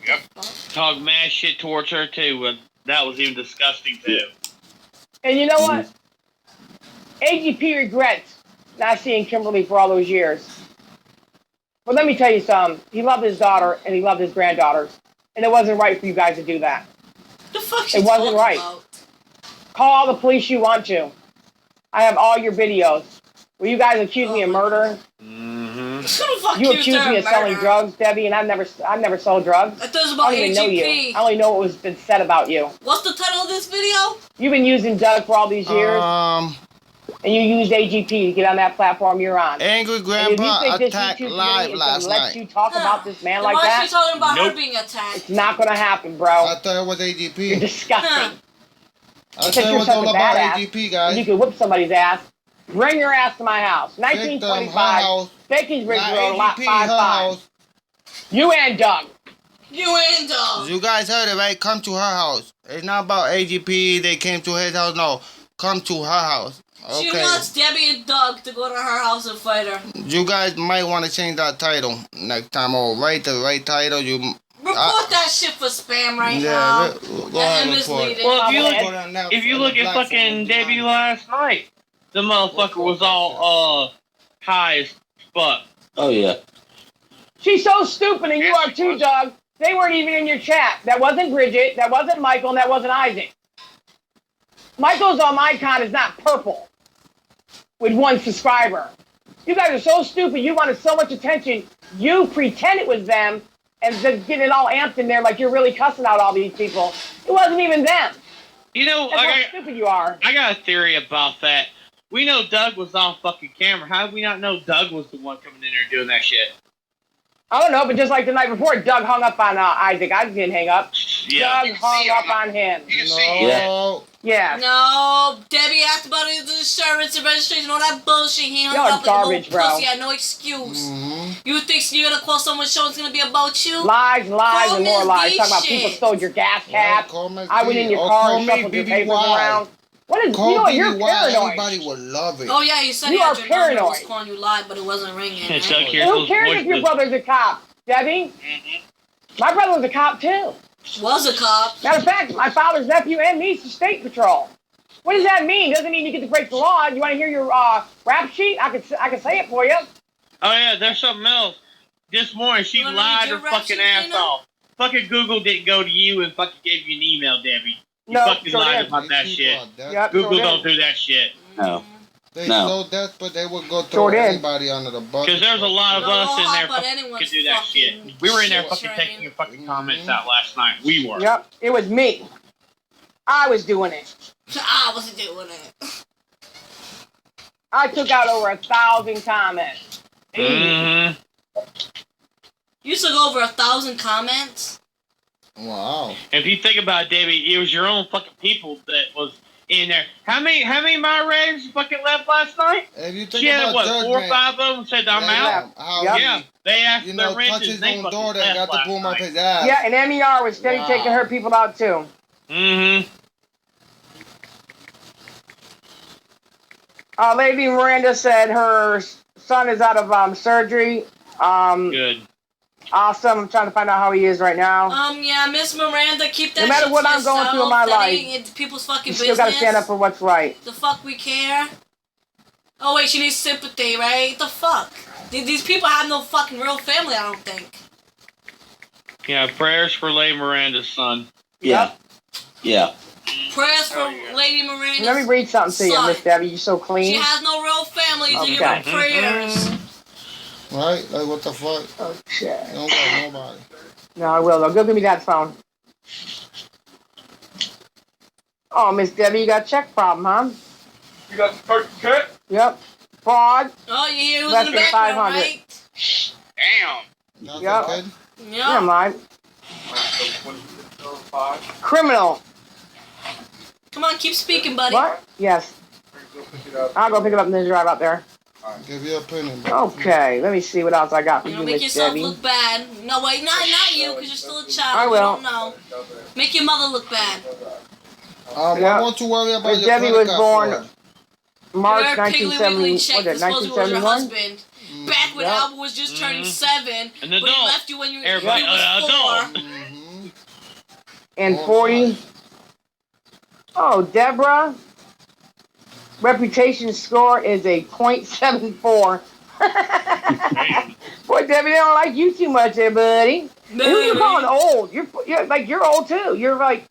Speaker 2: Yep. Talk mad shit towards her too. But that was even disgusting too.
Speaker 1: And you know what? AGP regrets not seeing Kimberly for all those years. But let me tell you something. He loved his daughter and he loved his granddaughters. And it wasn't right for you guys to do that.
Speaker 5: The fuck
Speaker 1: it wasn't right.
Speaker 5: About?
Speaker 1: Call all the police you want to. I have all your videos. Where you guys accuse me of murder. You accused me of selling drugs, Debbie, and I've never sold drugs.
Speaker 5: I thought it was about
Speaker 1: I don't even know you. I only know what was been said about you.
Speaker 5: What's the title of this video?
Speaker 1: You've been using Doug for all these years. And you used AGP to get on that platform you're on.
Speaker 4: Angry Grandpa attacked live last night.
Speaker 1: Let you talk about this man like
Speaker 5: why
Speaker 1: that?
Speaker 5: Why is she talking about her being attacked?
Speaker 1: It's not going to happen, bro.
Speaker 4: I thought it was AGP.
Speaker 1: You're disgusting.
Speaker 4: I thought it was all about AGP, guys.
Speaker 1: You can whip somebody's ass. Bring your ass to my house. 1925, Bacon's Ridge Road, lot 55. You and Doug.
Speaker 5: You and Doug.
Speaker 4: You guys heard it, right? Come to her house. It's not about AGP. They came to his house. No, come to her house. Okay.
Speaker 5: She wants Debbie and Doug to go to her house and fight her.
Speaker 4: You guys might want to change that title next time, or write the right title.
Speaker 5: Report that shit for spam right now.
Speaker 4: Go ahead and report.
Speaker 2: Well, if you look at fucking Debbie last night, the motherfucker was all high as fuck.
Speaker 3: Oh yeah.
Speaker 1: She's so stupid, and you are too, Doug. They weren't even in your chat. That wasn't Bridget. That wasn't Michael. And that wasn't Isaac. Michael's icon is not purple with 1 subscriber. You guys are so stupid. You wanted so much attention. You pretend it was them and then get it all amped in there like you're really cussing out all these people. It wasn't even them.
Speaker 2: You know,
Speaker 1: that's how stupid you are.
Speaker 2: I got a theory about that. We know Doug was on fucking camera. How did we not know Doug was the one coming in there doing that shit?
Speaker 1: I don't know, but just like the night before, Doug hung up on Isaac. Isaac didn't hang up.
Speaker 2: Yeah.
Speaker 1: Doug hung up on him.
Speaker 4: No.
Speaker 1: Yeah.
Speaker 5: No. Debbie asked about his insurance and registration, all that bullshit. He hung up
Speaker 1: garbage,
Speaker 5: like a
Speaker 1: bro.
Speaker 5: pussy. Had no excuse. You think you're gonna call someone's show it's gonna be about you?
Speaker 1: Lies, and more lies. Talking about people stole your gas cap. I went in your car and shuffled your papers around. What is, you're paranoid.
Speaker 4: Everybody would love it.
Speaker 5: Oh yeah, you said
Speaker 1: you are paranoid.
Speaker 5: Was calling you live, but it wasn't ringing.
Speaker 2: Right?
Speaker 1: Who cares if your brother's a cop, Debbie? My brother was a cop too.
Speaker 5: Was a cop.
Speaker 1: Matter of fact, my father's nephew and niece is state patrol. What does that mean? Doesn't mean you get to break the law. You want to hear your rap sheet? I can say it for you.
Speaker 2: Oh yeah, there's something else. This morning she lied her fucking ass off. Fucking Google didn't go to you and fucking gave you an email, Debbie. You fucking lied about that shit.
Speaker 1: Yep,
Speaker 2: Google don't do that shit.
Speaker 3: No.
Speaker 4: They so desperate they would go throw anybody under the bus.
Speaker 2: Because there's a lot of us in there fucking could do that shit. We were in there fucking taking your fucking comments out last night. We were.
Speaker 1: Yep, it was me. I was doing it.
Speaker 5: I wasn't doing it.
Speaker 1: I took out over 1,000 comments.
Speaker 5: You took over 1,000 comments?
Speaker 4: Wow.
Speaker 2: If you think about it, Debbie, it was your own fucking people that was in there. How many moderators fucking left last night?
Speaker 4: If you think
Speaker 2: she had,
Speaker 4: about
Speaker 2: 4 or 5 of them said I'm out? Yeah, they asked their rent.
Speaker 4: Touch his own door that got to boom up his ass.
Speaker 1: Yeah, and MER was steady taking her people out too. Lady Miranda said her son is out of surgery.
Speaker 2: Good.
Speaker 1: Awesome. I'm trying to find out how he is right now.
Speaker 5: Yeah, Miss Miranda, keep that.
Speaker 1: No matter what I'm going through in my life,
Speaker 5: it's people's fucking
Speaker 1: you still gotta stand up for what's right.
Speaker 5: The fuck we care? Oh wait, she needs sympathy, right? The fuck? These people have no fucking real family, I don't think.
Speaker 2: Yeah, prayers for Lady Miranda's son.
Speaker 3: Yeah. Yeah.
Speaker 5: Prayers for Lady Miranda's
Speaker 1: Let me read something to you, Miss Debbie. You're so clean.
Speaker 5: She has no real family to give her prayers.
Speaker 4: Right? Like, what the fuck?
Speaker 1: Oh, shit.
Speaker 4: You don't got nobody.
Speaker 1: No, I will, though. Go give me that phone. Oh, Miss Debbie, you got a check problem, huh?
Speaker 6: You got the first check?
Speaker 1: Yep. fraud.
Speaker 5: Oh, you hear who's
Speaker 1: Less
Speaker 5: in the
Speaker 1: than
Speaker 5: background,
Speaker 1: 500.
Speaker 5: right?
Speaker 2: Damn.
Speaker 4: That's
Speaker 1: Yep.
Speaker 4: okay.
Speaker 1: Never
Speaker 5: Yeah.
Speaker 1: mind. Criminal.
Speaker 5: Come on, keep speaking, buddy.
Speaker 1: What? Yes. I'll go pick it up in the drive out there.
Speaker 4: Give your opinion.
Speaker 1: Okay, let me see what else I got for
Speaker 5: You
Speaker 1: you,
Speaker 5: know, make
Speaker 1: Miss
Speaker 5: yourself
Speaker 1: Debbie.
Speaker 5: look bad. No, wait, not you, because you're still a child.
Speaker 1: I
Speaker 5: You
Speaker 1: will.
Speaker 5: don't know. Make your mother look bad.
Speaker 4: Why
Speaker 1: Yeah.
Speaker 4: won't you worry about
Speaker 1: Miss
Speaker 4: your
Speaker 1: Debbie
Speaker 4: credit
Speaker 1: was
Speaker 4: card
Speaker 1: born
Speaker 4: fraud?
Speaker 1: March
Speaker 5: Your Piggly
Speaker 1: 1970.
Speaker 5: Wiggly
Speaker 1: Was
Speaker 5: chick
Speaker 1: it
Speaker 5: was supposed to was your
Speaker 1: 1971?
Speaker 5: husband. Back when
Speaker 1: Yep.
Speaker 5: Albert was just turning 7.
Speaker 2: An
Speaker 5: But he
Speaker 2: adult.
Speaker 5: left you when you
Speaker 2: Everybody,
Speaker 5: he was
Speaker 2: adult.
Speaker 5: 4.
Speaker 4: Mm-hmm.
Speaker 1: And
Speaker 4: Oh,
Speaker 1: 40. Oh, Deborah. Reputation score is a .74. Boy, Debbie, they don't like you too much there, buddy. Who you calling old? You're old too. You're like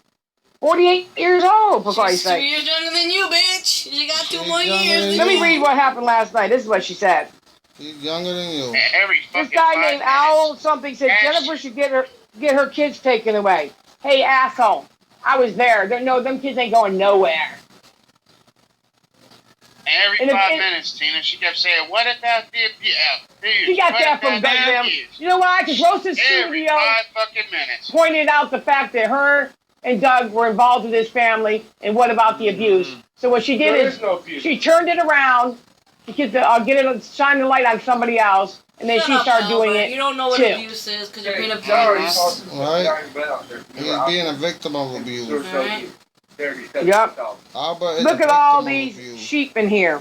Speaker 1: 48 years old, for
Speaker 5: She's
Speaker 1: Christ's
Speaker 5: 2
Speaker 1: sake.
Speaker 5: years younger than you, bitch. You got 2
Speaker 4: She's
Speaker 5: more
Speaker 4: younger
Speaker 5: years
Speaker 4: than
Speaker 5: than
Speaker 1: Let me
Speaker 5: you.
Speaker 1: read what happened last night. This is what she said.
Speaker 4: He's younger than you.
Speaker 2: Every
Speaker 1: This
Speaker 2: fucking
Speaker 1: guy
Speaker 2: 5
Speaker 1: named
Speaker 2: minutes.
Speaker 1: Owl something said
Speaker 2: Ash.
Speaker 1: Jennifer should get her kids taken away. Hey, asshole. I was there. No, them kids ain't going nowhere.
Speaker 2: Every
Speaker 1: And if
Speaker 2: 5
Speaker 1: it-
Speaker 2: minutes, Tina, she kept saying, "What if that did?"
Speaker 1: She got that from goddamn. You know why? Because Roasted
Speaker 2: Every
Speaker 1: Studio
Speaker 2: 5 fucking minutes.
Speaker 1: pointed out the fact that her and Doug were involved with this family, and what about the abuse? So what she did is she turned it around to get shine the light on somebody else, and then
Speaker 5: Shut
Speaker 1: she
Speaker 5: up,
Speaker 1: started doing
Speaker 5: Albert.
Speaker 1: it.
Speaker 5: You don't know what
Speaker 1: too.
Speaker 5: abuse is because you're being abused.
Speaker 4: Right? He's being a victim of abuse.
Speaker 5: Alright.
Speaker 1: Yep.
Speaker 4: Albert is
Speaker 1: Look
Speaker 4: a
Speaker 1: at all
Speaker 4: victim of
Speaker 1: these
Speaker 4: abuse.
Speaker 1: sheep in here.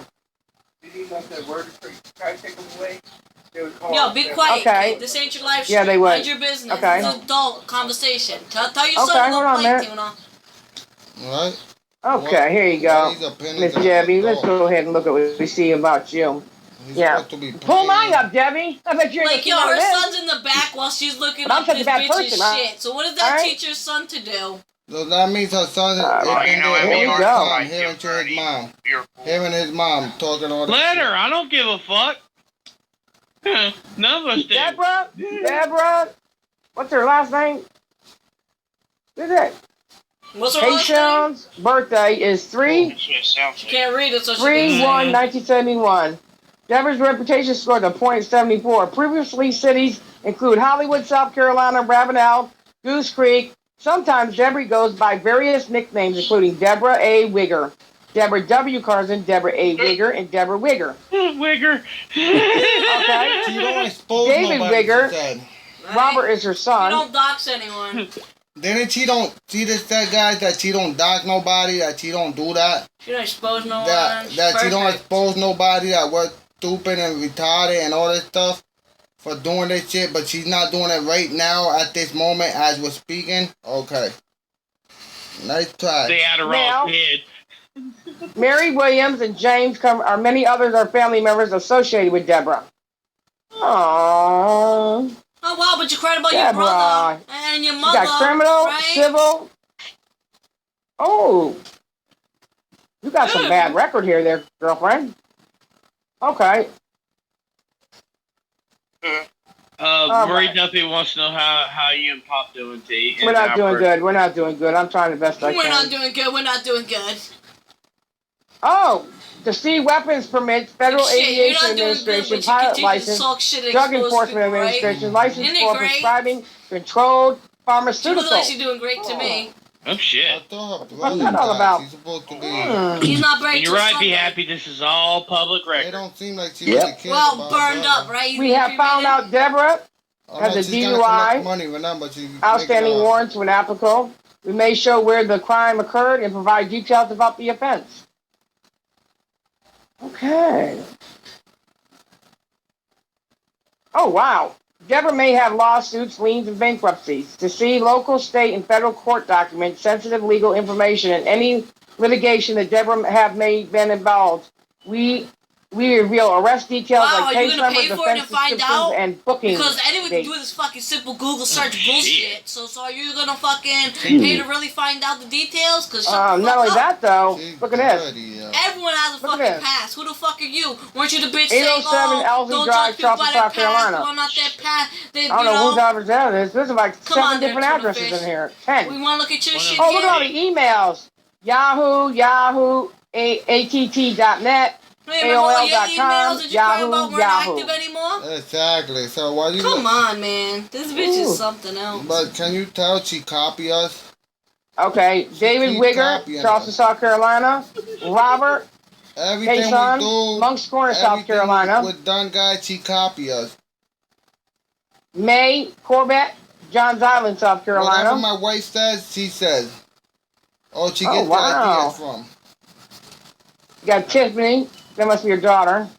Speaker 5: Yo, be quiet.
Speaker 1: Okay.
Speaker 5: This ain't your life.
Speaker 1: Yeah, they would.
Speaker 5: Mind your business.
Speaker 1: Okay.
Speaker 5: It's an adult conversation. Tell your
Speaker 1: Okay,
Speaker 5: son to
Speaker 1: hold
Speaker 5: go
Speaker 1: on a
Speaker 5: play,
Speaker 1: minute.
Speaker 5: Tuna.
Speaker 4: Right?
Speaker 1: Okay, here you
Speaker 4: What
Speaker 1: go.
Speaker 4: his opinions
Speaker 1: Miss
Speaker 4: are
Speaker 1: Debbie, let's
Speaker 4: adult.
Speaker 1: go ahead and look at what we see about you.
Speaker 4: He's
Speaker 1: Yeah.
Speaker 4: supposed to be
Speaker 1: Pull
Speaker 4: playing.
Speaker 1: mine up, Debbie. I bet you're
Speaker 5: Like, yo, her
Speaker 1: this.
Speaker 5: son's in the back while she's looking
Speaker 1: But I'm
Speaker 5: up
Speaker 1: such a
Speaker 5: this
Speaker 1: bad
Speaker 5: bitch's
Speaker 1: person, huh?
Speaker 5: shit. So what does that
Speaker 1: Alright.
Speaker 5: teach your son to do?
Speaker 4: So that means her son is
Speaker 1: Oh,
Speaker 4: been
Speaker 2: you know,
Speaker 4: there
Speaker 2: I mean,
Speaker 4: all
Speaker 1: you
Speaker 4: the
Speaker 1: go.
Speaker 4: time, hearing to his mom.
Speaker 2: You're
Speaker 4: Hearing his mom talking all that
Speaker 2: Let
Speaker 4: shit.
Speaker 2: her. I don't give a fuck. None of us do.
Speaker 1: Deborah, what's her last name? Who's it?
Speaker 5: What's her last name?
Speaker 1: Tayshawn's birthday is 3
Speaker 2: That's what it sounds
Speaker 5: She
Speaker 2: like.
Speaker 5: can't read it, so she
Speaker 1: 3/1/1971. Deborah's reputation scored a .74. Previously, cities include Hollywood, South Carolina, Ravenel, Goose Creek. Sometimes Deborah goes by various nicknames, including Deborah A. Wigger, Deborah W. Carson, Deborah A. Wigger, and Deborah Wigger.
Speaker 2: Wigger.
Speaker 1: Okay?
Speaker 4: She don't expose
Speaker 1: David
Speaker 4: nobody,
Speaker 1: Wigger.
Speaker 4: she said.
Speaker 1: Robert is her
Speaker 5: You
Speaker 1: son.
Speaker 5: don't dox anyone.
Speaker 4: Didn't she don't, she just said, guys, that she don't dock nobody, that she don't do that,
Speaker 5: You don't expose no one.
Speaker 4: that she don't
Speaker 5: Perfect.
Speaker 4: expose nobody, that we're stupid and retarded and all this stuff for doing this shit, but she's not doing it right now at this moment as we're speaking. Okay. Nice try.
Speaker 2: They had a
Speaker 1: Now-
Speaker 2: raw kid.
Speaker 1: Mary Williams and James many others are family members associated with Deborah. Aww.
Speaker 5: Oh wow, but you cried about
Speaker 1: Yeah,
Speaker 5: your brother
Speaker 1: bro.
Speaker 5: and your
Speaker 1: You
Speaker 5: mother.
Speaker 1: got criminal,
Speaker 5: right?
Speaker 1: civil. Oh. You got some bad record here there, girlfriend. Okay.
Speaker 2: Marie
Speaker 1: right.
Speaker 2: Duffy wants to know how you and Pop doing, T.
Speaker 1: We're not doing good. We're not doing good. I'm trying the best I
Speaker 5: We're not
Speaker 1: can.
Speaker 5: doing good. We're not doing good.
Speaker 1: Oh, to see weapons permits, Federal
Speaker 5: Shit, you're
Speaker 1: Aviation
Speaker 5: not doing good,
Speaker 1: Administration,
Speaker 5: but you
Speaker 1: pilot
Speaker 5: continue to
Speaker 1: license,
Speaker 5: talk shit and
Speaker 1: Drug
Speaker 5: expose
Speaker 1: Enforcement
Speaker 5: people, right?
Speaker 1: Administration, license
Speaker 5: Isn't it
Speaker 1: for
Speaker 5: great?
Speaker 1: prescribing controlled
Speaker 5: She
Speaker 1: pharmaceuticals.
Speaker 5: looks like she's doing great to me.
Speaker 2: Oh
Speaker 4: I
Speaker 2: shit.
Speaker 4: thought her
Speaker 1: What's
Speaker 4: brother
Speaker 1: that all
Speaker 4: died.
Speaker 1: about?
Speaker 4: She's supposed to be.
Speaker 5: He's not very.
Speaker 2: And you're right. Be happy. This is all public
Speaker 4: They
Speaker 2: record.
Speaker 4: don't seem like she
Speaker 3: Yep.
Speaker 4: really cares
Speaker 5: Well,
Speaker 4: about
Speaker 5: burned
Speaker 4: her
Speaker 5: up,
Speaker 4: brother.
Speaker 5: right?
Speaker 1: We have found out Deborah
Speaker 4: Oh,
Speaker 1: has
Speaker 4: no,
Speaker 1: a
Speaker 4: she's gonna
Speaker 1: DUI,
Speaker 4: collect money, remember, she
Speaker 1: outstanding
Speaker 4: make it,
Speaker 1: warrants when applicable. We may show where the crime occurred and provide details about the offense. Okay. Oh, wow. Deborah may have lawsuits, liens, and bankruptcies. To see local, state, and federal court documents, sensitive legal information, and any litigation that Deborah been involved, we reveal arrest details
Speaker 5: Wow,
Speaker 1: like
Speaker 5: are you
Speaker 1: case
Speaker 5: gonna
Speaker 1: numbers,
Speaker 5: pay for it
Speaker 1: offense
Speaker 5: and find
Speaker 1: descriptions,
Speaker 5: out?
Speaker 1: and booking
Speaker 5: Because anyone can
Speaker 1: dates.
Speaker 5: do this fucking simple Google search
Speaker 2: shit.
Speaker 5: bullshit. So are you gonna fucking pay to really find out the details? Cause shut the fuck
Speaker 1: Not only
Speaker 5: up.
Speaker 1: that, though,
Speaker 4: she's
Speaker 1: look at this.
Speaker 4: dirty, yeah.
Speaker 5: Everyone has a
Speaker 1: Look at
Speaker 5: fucking
Speaker 1: this.
Speaker 5: past. Who the fuck are you? Weren't you the bitch saying,
Speaker 1: 807 Elsie
Speaker 5: don't
Speaker 1: Drive,
Speaker 5: judge people by
Speaker 1: Charleston,
Speaker 5: their
Speaker 1: South
Speaker 5: past?
Speaker 1: Carolina.
Speaker 5: Well, not their past. They,
Speaker 1: I don't know whose address that is. There's like
Speaker 5: Come on
Speaker 1: 7
Speaker 5: there,
Speaker 1: different
Speaker 5: Tuna
Speaker 1: addresses
Speaker 5: Fish.
Speaker 1: in here. 10.
Speaker 5: We want to look at your shit
Speaker 1: Oh, look
Speaker 5: here.
Speaker 1: at all the emails. Yahoo, ATT.net,
Speaker 5: Hey, remember all your
Speaker 1: AOL.com,
Speaker 5: emails that you
Speaker 1: Yahoo,
Speaker 5: about weren't
Speaker 1: Yahoo.
Speaker 5: active anymore?
Speaker 4: Exactly. So why you?
Speaker 5: Come on, man. This bitch
Speaker 1: Ooh.
Speaker 5: is something else.
Speaker 4: But can you tell she copy us?
Speaker 1: Okay, David
Speaker 4: keep
Speaker 1: Wigger,
Speaker 4: copying
Speaker 1: Charleston,
Speaker 4: us.
Speaker 1: South Carolina. Robert
Speaker 4: Everything
Speaker 1: Payson,
Speaker 4: we do,
Speaker 1: Monk's Corner, South
Speaker 4: everything
Speaker 1: Carolina.
Speaker 4: with done, guys, she copy us.
Speaker 1: May Corbett, Johns Island, South
Speaker 4: Whatever
Speaker 1: Carolina.
Speaker 4: my wife says, she says. Oh, she
Speaker 1: Oh,
Speaker 4: gets
Speaker 1: wow.
Speaker 4: the ideas from.
Speaker 1: You got Tiffany, that must be your daughter.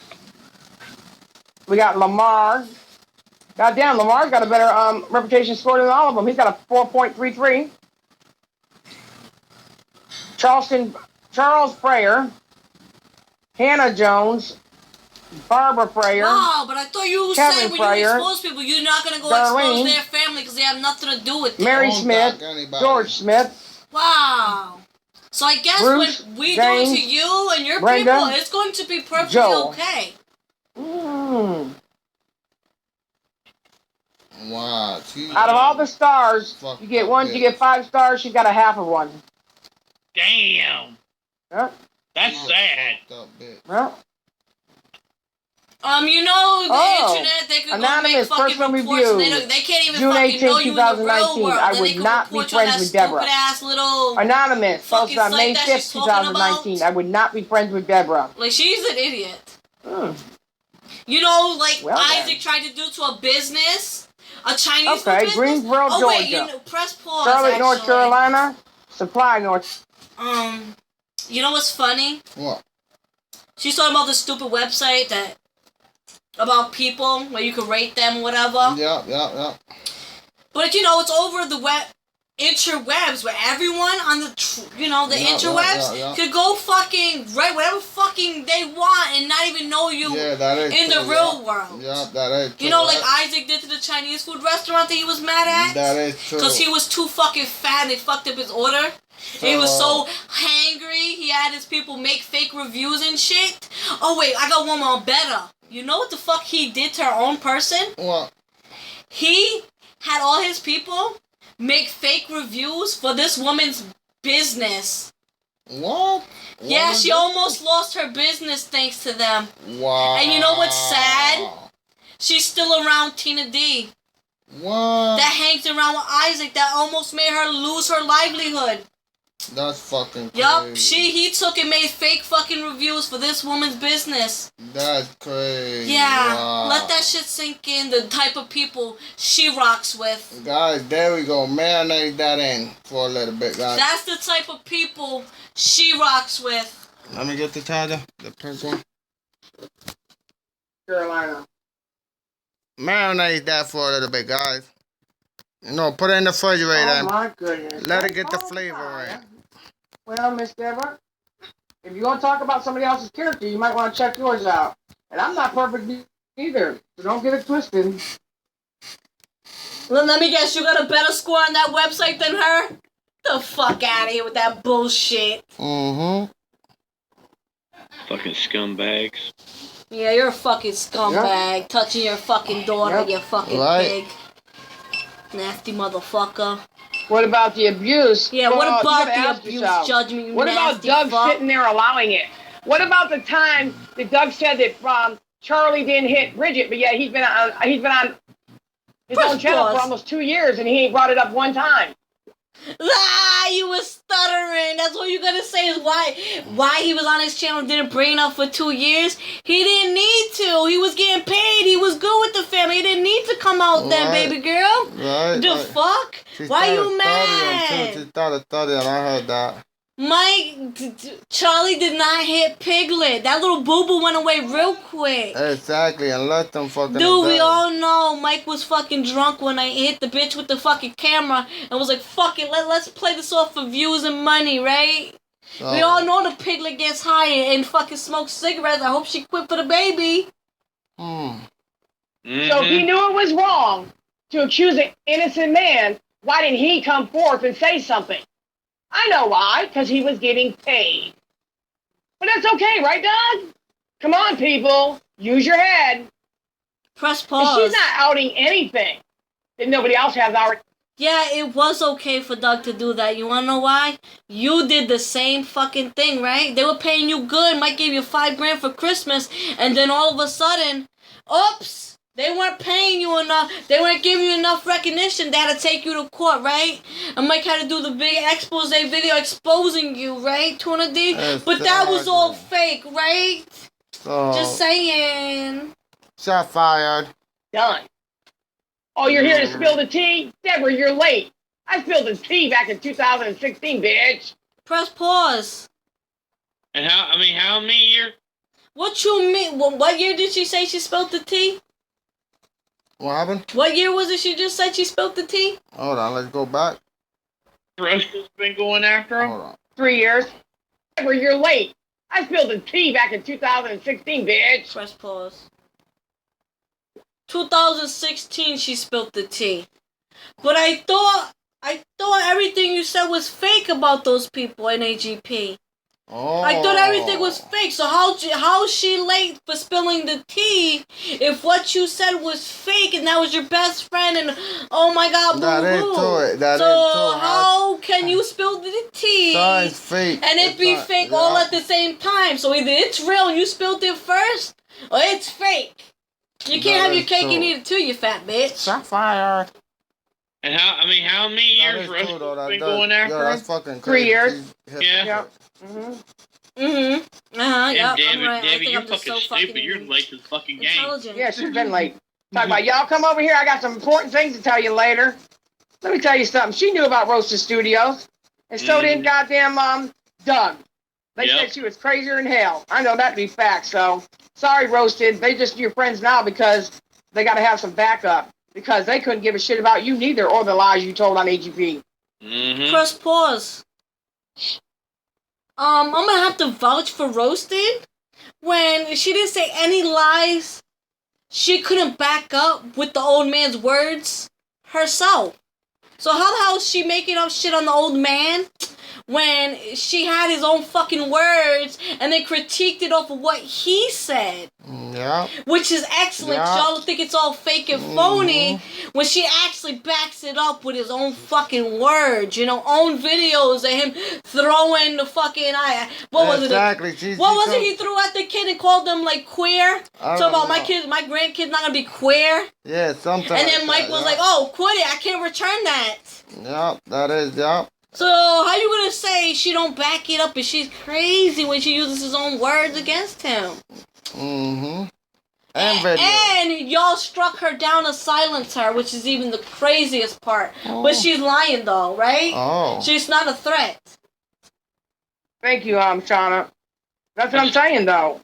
Speaker 1: We got Lamar. Goddamn, Lamar's got a better reputation score than all of them. He's got a 4.33. Charles Frayer, Hannah Jones, Barbara Frayer.
Speaker 5: Wow, but I thought you
Speaker 1: Kevin
Speaker 5: said when you
Speaker 1: Fryer,
Speaker 5: expose people, you're not going to go
Speaker 1: Darlene,
Speaker 5: expose their family because they have nothing to do with it.
Speaker 1: Mary
Speaker 4: Don't
Speaker 1: Smith,
Speaker 4: knock anybody.
Speaker 1: George Smith,
Speaker 5: Wow. So I guess
Speaker 1: Bruce,
Speaker 5: when we
Speaker 1: James,
Speaker 5: do it to you and your
Speaker 1: Brenda,
Speaker 5: people, it's going to be perfectly
Speaker 1: Joe.
Speaker 5: okay.
Speaker 4: Wow.
Speaker 1: Out of all the stars,
Speaker 4: Fuck
Speaker 1: you get
Speaker 4: that
Speaker 1: one,
Speaker 4: bitch.
Speaker 1: you get 5 stars, she got a half of one.
Speaker 2: Damn.
Speaker 1: Yeah,
Speaker 2: That's sad.
Speaker 4: Fucked up bitch.
Speaker 1: yeah.
Speaker 5: You know, the
Speaker 1: Oh,
Speaker 5: internet, they could
Speaker 1: anonymous
Speaker 5: go make fucking
Speaker 1: personal
Speaker 5: reports and
Speaker 1: review.
Speaker 5: they can't even
Speaker 1: June
Speaker 5: fucking
Speaker 1: 18,
Speaker 5: know you in the real
Speaker 1: 2019.
Speaker 5: world.
Speaker 1: I
Speaker 5: Then
Speaker 1: would
Speaker 5: they could
Speaker 1: not be
Speaker 5: report you on
Speaker 1: friends
Speaker 5: that
Speaker 1: with Deborah.
Speaker 5: stupid ass little...
Speaker 1: Anonymous,
Speaker 5: fucking
Speaker 1: posted on May
Speaker 5: site that
Speaker 1: 5th,
Speaker 5: she's talking about.
Speaker 1: 2019. I would not be friends with Deborah.
Speaker 5: Like, she's an idiot.
Speaker 1: Hmm.
Speaker 5: You know, like
Speaker 1: Well then.
Speaker 5: Isaac tried to do to a business, a Chinese food
Speaker 1: Okay,
Speaker 5: business.
Speaker 1: Greensboro,
Speaker 5: oh wait,
Speaker 1: Georgia.
Speaker 5: press pause.
Speaker 1: Charlotte, North
Speaker 5: actually.
Speaker 1: Carolina. Supply, North.
Speaker 5: You know what's funny?
Speaker 4: What?
Speaker 5: She's talking about this stupid website that about people where you could rate them, or whatever.
Speaker 4: Yeah.
Speaker 5: But you know, it's over the interwebs where everyone on the interwebs
Speaker 4: yeah.
Speaker 5: could go fucking write whatever fucking they want and not even know you
Speaker 4: Yeah, that is
Speaker 5: in
Speaker 4: true,
Speaker 5: the real world.
Speaker 4: Yeah, that is true.
Speaker 5: You know, like
Speaker 4: That-
Speaker 5: Isaac did to the Chinese food restaurant that he was mad at?
Speaker 4: That is true.
Speaker 5: Because he was too fucking fat and they fucked up his order. He was so hangry, he had his people make fake reviews and shit. Oh wait, I got one more better. You know what the fuck he did to our own person?
Speaker 4: What?
Speaker 5: He had all his people make fake reviews for this woman's business.
Speaker 4: What?
Speaker 5: Yeah,
Speaker 4: What is
Speaker 5: she
Speaker 4: it?
Speaker 5: almost lost her business thanks to them.
Speaker 4: Wow.
Speaker 5: And you know what's sad? She's still around Tina D.
Speaker 4: What?
Speaker 5: That hangs around with Isaac that almost made her lose her livelihood.
Speaker 4: That's fucking crazy.
Speaker 5: Yup, he took and made fake fucking reviews for this woman's business.
Speaker 4: That's crazy.
Speaker 5: Yeah,
Speaker 4: Wow.
Speaker 5: let that shit sink in, the type of people she rocks with.
Speaker 4: Guys, there we go. Marinate that in for a little bit, guys.
Speaker 5: That's the type of people she rocks with.
Speaker 4: Let me get the charger. The pink one.
Speaker 1: Carolina.
Speaker 4: Marinate that for a little bit, guys. You know, put it in the refrigerator.
Speaker 1: Oh my goodness.
Speaker 4: Let it get the
Speaker 1: Oh,
Speaker 4: flavor
Speaker 1: God.
Speaker 4: in.
Speaker 1: Well, Miss Deborah, if you're going to talk about somebody else's character, you might want to check yours out. And I'm not perfect either, so don't get it twisted.
Speaker 5: Let me guess, you got a better score on that website than her? The fuck out of here with that bullshit.
Speaker 4: Mm-hmm.
Speaker 6: Fucking scumbags.
Speaker 5: Yeah, you're a fucking scumbag. Touching your fucking daughter,
Speaker 1: Yep.
Speaker 5: you fucking
Speaker 4: Right.
Speaker 5: pig. Nasty motherfucker.
Speaker 1: What about the abuse?
Speaker 5: Yeah, what
Speaker 1: Well, you
Speaker 5: about
Speaker 1: gotta
Speaker 5: the
Speaker 1: ask
Speaker 5: abuse
Speaker 1: yourself,
Speaker 5: judgment, you
Speaker 1: what about
Speaker 5: nasty
Speaker 1: Doug
Speaker 5: fuck?
Speaker 1: sitting there allowing it? What about the time that Doug said that Charlie didn't hit Bridget, but yet he's been on his
Speaker 5: Press
Speaker 1: own channel
Speaker 5: pause.
Speaker 1: for almost 2 years and he ain't brought it up one time?
Speaker 5: Ah, you were stuttering. That's what you gotta say is why he was on his channel and didn't bring it up for 2 years. He didn't need to. He was getting paid. He was good with the family. He didn't need to come out then,
Speaker 4: Right.
Speaker 5: baby girl.
Speaker 4: Right.
Speaker 5: The
Speaker 4: right.
Speaker 5: fuck?
Speaker 4: She
Speaker 5: Why
Speaker 4: started
Speaker 5: you
Speaker 4: studying, too.
Speaker 5: mad?
Speaker 4: She started studying. I heard that.
Speaker 5: Charlie did not hit Piglet. That little boo-boo went away real quick.
Speaker 4: Exactly, and let them fucking.
Speaker 5: Dude, we
Speaker 4: invest.
Speaker 5: all know Mike was fucking drunk when I hit the bitch with the fucking camera and was like, fuck it, let's play this off for views and money, right?
Speaker 4: So,
Speaker 5: We all know the Piglet gets high and fucking smokes cigarettes. I hope she quit for the baby.
Speaker 4: Hmm.
Speaker 1: So if he knew it was wrong to accuse an innocent man, why didn't he come forth and say something? I know why, because he was getting paid. But that's okay, right, Doug? Come on, people. Use your head.
Speaker 5: Press
Speaker 1: And
Speaker 5: pause.
Speaker 1: she's not outing anything that nobody else has
Speaker 5: Yeah, it was okay for Doug to do that. You wanna know why? You did the same fucking thing, right? They were paying you good, might give you $5,000 for Christmas, and then all of a sudden, oops, they weren't paying you enough. They weren't giving you enough recognition. They had to take you to court, right? And Mike had to do the big expose video exposing you, right, Tuna D? But that was all fake, right?
Speaker 4: So,
Speaker 5: Just saying.
Speaker 4: shot fired.
Speaker 1: Done. Oh, you're here to spill the tea? Deborah, you're late. I spilled the tea back in 2016, bitch.
Speaker 5: Press pause.
Speaker 2: And how many years?
Speaker 5: What you mean? What year did she say she spilled the tea?
Speaker 4: What happened?
Speaker 5: What year was it she just said she spilled the tea?
Speaker 4: Hold on, let's go back.
Speaker 2: Roasted been going after him?
Speaker 4: Hold on.
Speaker 1: 3 years. Deborah, you're late. I spilled the tea back in 2016, bitch.
Speaker 5: Press pause. 2016 she spilled the tea. But I thought everything you said was fake about those people in AGP.
Speaker 4: Oh.
Speaker 5: I thought everything was fake. So how is she late for spilling the tea if what you said was fake and that was your best friend and oh my god,
Speaker 4: That ain't to it. That
Speaker 5: so
Speaker 4: ain't to it.
Speaker 5: how can you spill the tea
Speaker 4: It's fake.
Speaker 5: and it be fake all at the same time? So either it's real and you spilled it first or it's fake. You can't have your cake and eat it too, you fat bitch.
Speaker 4: Shot fired.
Speaker 2: And how many years Roasted been going after him?
Speaker 4: That's fucking
Speaker 1: 3 years.
Speaker 2: Yeah.
Speaker 1: Yep. Mm-hmm.
Speaker 5: Yeah,
Speaker 2: Damn
Speaker 5: I'm
Speaker 2: it,
Speaker 5: right. I
Speaker 2: David,
Speaker 5: think
Speaker 2: you're
Speaker 5: I'm just
Speaker 2: fucking
Speaker 5: so
Speaker 2: stupid.
Speaker 5: fucking
Speaker 2: You're late to the fucking game.
Speaker 5: intelligent.
Speaker 1: Yeah, she's been late. Talk about y'all come over here. I got some important things to tell you later. Let me tell you something. She knew about Roasted Studios, and so did goddamn Doug. They said she was crazier than hell. I know that to be fact. So sorry, Roasted. They just your friends now because they got to have some backup because they couldn't give a shit about you neither or the lies you told on AGP.
Speaker 2: Mm-hmm.
Speaker 5: Press pause. I'm gonna have to vouch for Roasted when she didn't say any lies. She couldn't back up with the old man's words herself. So how the hell is she making up shit on the old man when she had his own fucking words and then critiqued it off of what he said?
Speaker 4: Yeah.
Speaker 5: Which is excellent.
Speaker 4: Yeah.
Speaker 5: Y'all think it's all fake and phony when she actually backs it up with his own fucking words. You know, own videos of him throwing the fucking what was it? What was it he threw at the kid and called them like queer? So about my grandkid's not gonna be queer.
Speaker 4: Yeah, sometimes.
Speaker 5: And then Mike was like, "Oh, quit it! I can't return that."
Speaker 4: Yeah, that is. Yeah.
Speaker 5: So how you gonna say she don't back it up and she's crazy when she uses his own words against him?
Speaker 4: Mm-hmm. And video.
Speaker 5: And y'all struck her down to silence her, which is even the craziest part. But she's lying though, right?
Speaker 4: Oh.
Speaker 5: She's not a threat.
Speaker 1: Thank you, Shauna. That's what I'm saying though.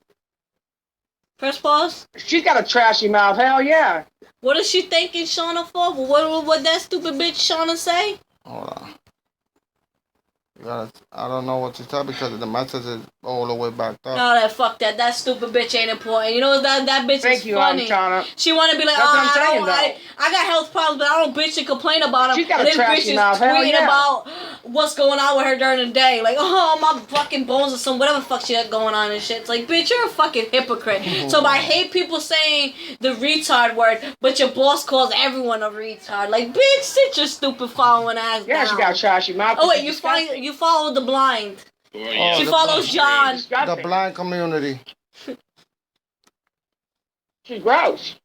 Speaker 5: Press pause.
Speaker 1: She's got a trashy mouth. Hell yeah.
Speaker 5: What is she thanking Shauna for? What that stupid bitch Shauna say?
Speaker 4: Hold on. I don't know what to tell because the message is all the way back up.
Speaker 5: No, fuck that. That stupid bitch ain't important. You know that bitch
Speaker 1: Thank
Speaker 5: is
Speaker 1: you,
Speaker 5: funny.
Speaker 1: Shauna.
Speaker 5: She want to be like,
Speaker 1: That's what I'm saying,
Speaker 5: I got health problems, but I don't bitch and complain about them.
Speaker 1: She's got a
Speaker 5: This
Speaker 1: trashy
Speaker 5: bitch is
Speaker 1: mouth. Hell
Speaker 5: tweeting
Speaker 1: yeah.
Speaker 5: about what's going on with her during the day. Like, oh, my fucking bones or some whatever the fuck she got going on and shit. It's like, bitch, you're a fucking hypocrite. So I hate people saying the retard word, but your boss calls everyone a retard. Like, bitch, sit your stupid following ass down.
Speaker 1: Yeah, she got a trashy mouth.
Speaker 5: Oh wait, you follow the blind.
Speaker 2: Oh, yeah.
Speaker 5: She follows John.
Speaker 4: The blind community.
Speaker 1: She's gross.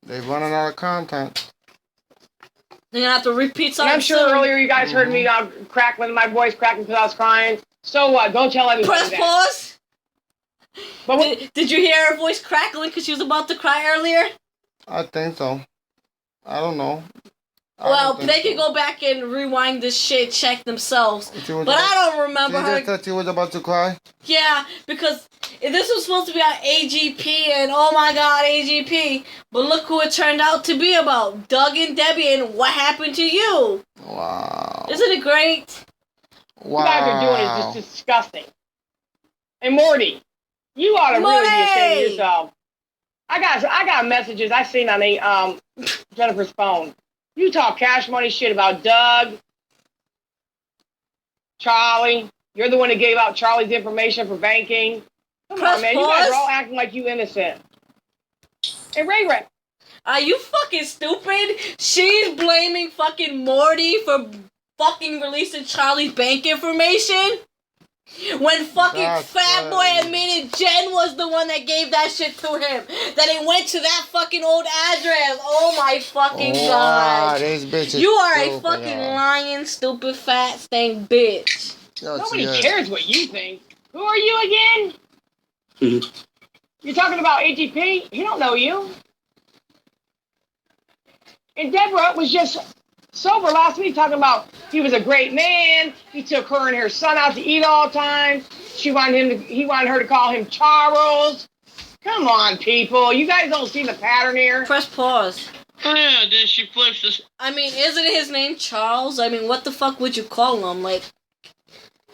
Speaker 4: They're running out of content.
Speaker 5: You're gonna have to repeat
Speaker 1: And
Speaker 5: something.
Speaker 1: I'm sure
Speaker 5: soon.
Speaker 1: earlier you guys heard me crackling, my voice cracking because I was crying. So what? Don't tell everybody
Speaker 5: Press
Speaker 1: that.
Speaker 5: pause.
Speaker 1: But what,
Speaker 5: Did you hear her voice crackling because she was about to cry earlier?
Speaker 4: I think so. I don't know.
Speaker 5: Well, they can go back and rewind this shit, check themselves. But I don't remember
Speaker 4: She
Speaker 5: her.
Speaker 4: just said she was about to cry.
Speaker 5: Yeah, because this was supposed to be on AGP, and oh my god, AGP. But look who it turned out to be about. Doug and Debbie, and what happened to you.
Speaker 4: Wow.
Speaker 5: Isn't it great?
Speaker 4: Wow.
Speaker 1: you guys are doing is just disgusting. And Morty, you ought to really be ashamed of yourself. I got messages I seen on Jennifer's phone. You talk cash money shit about Doug, Charlie. You're the one that gave out Charlie's information for banking. Come
Speaker 5: Press
Speaker 1: on, man.
Speaker 5: pause.
Speaker 1: You guys are all acting like you innocent. Hey, Ray Ray.
Speaker 5: Are you fucking stupid? She's blaming fucking Morty for fucking releasing Charlie's bank information? When fucking
Speaker 4: That's
Speaker 5: Fat Boy
Speaker 4: crazy.
Speaker 5: admitted Jen was the one that gave that shit to him. That it went to that fucking old address. Oh my fucking
Speaker 4: Wow,
Speaker 5: god.
Speaker 4: this bitch is
Speaker 5: You are a
Speaker 4: stupid,
Speaker 5: fucking
Speaker 4: yo.
Speaker 5: lying, stupid, fat, stank bitch.
Speaker 4: Yo,
Speaker 1: Nobody
Speaker 4: she is.
Speaker 1: cares what you think. Who are you again? You're talking about AGP? He don't know you. And Deborah was just sober last week talking about he was a great man. He took her and her son out to eat all the time. He wanted her to call him Charles. Come on, people. You guys don't see the pattern here.
Speaker 5: Press pause.
Speaker 2: Yeah, then she flips this.
Speaker 5: I mean, isn't his name Charles? I mean, what the fuck would you call him? Like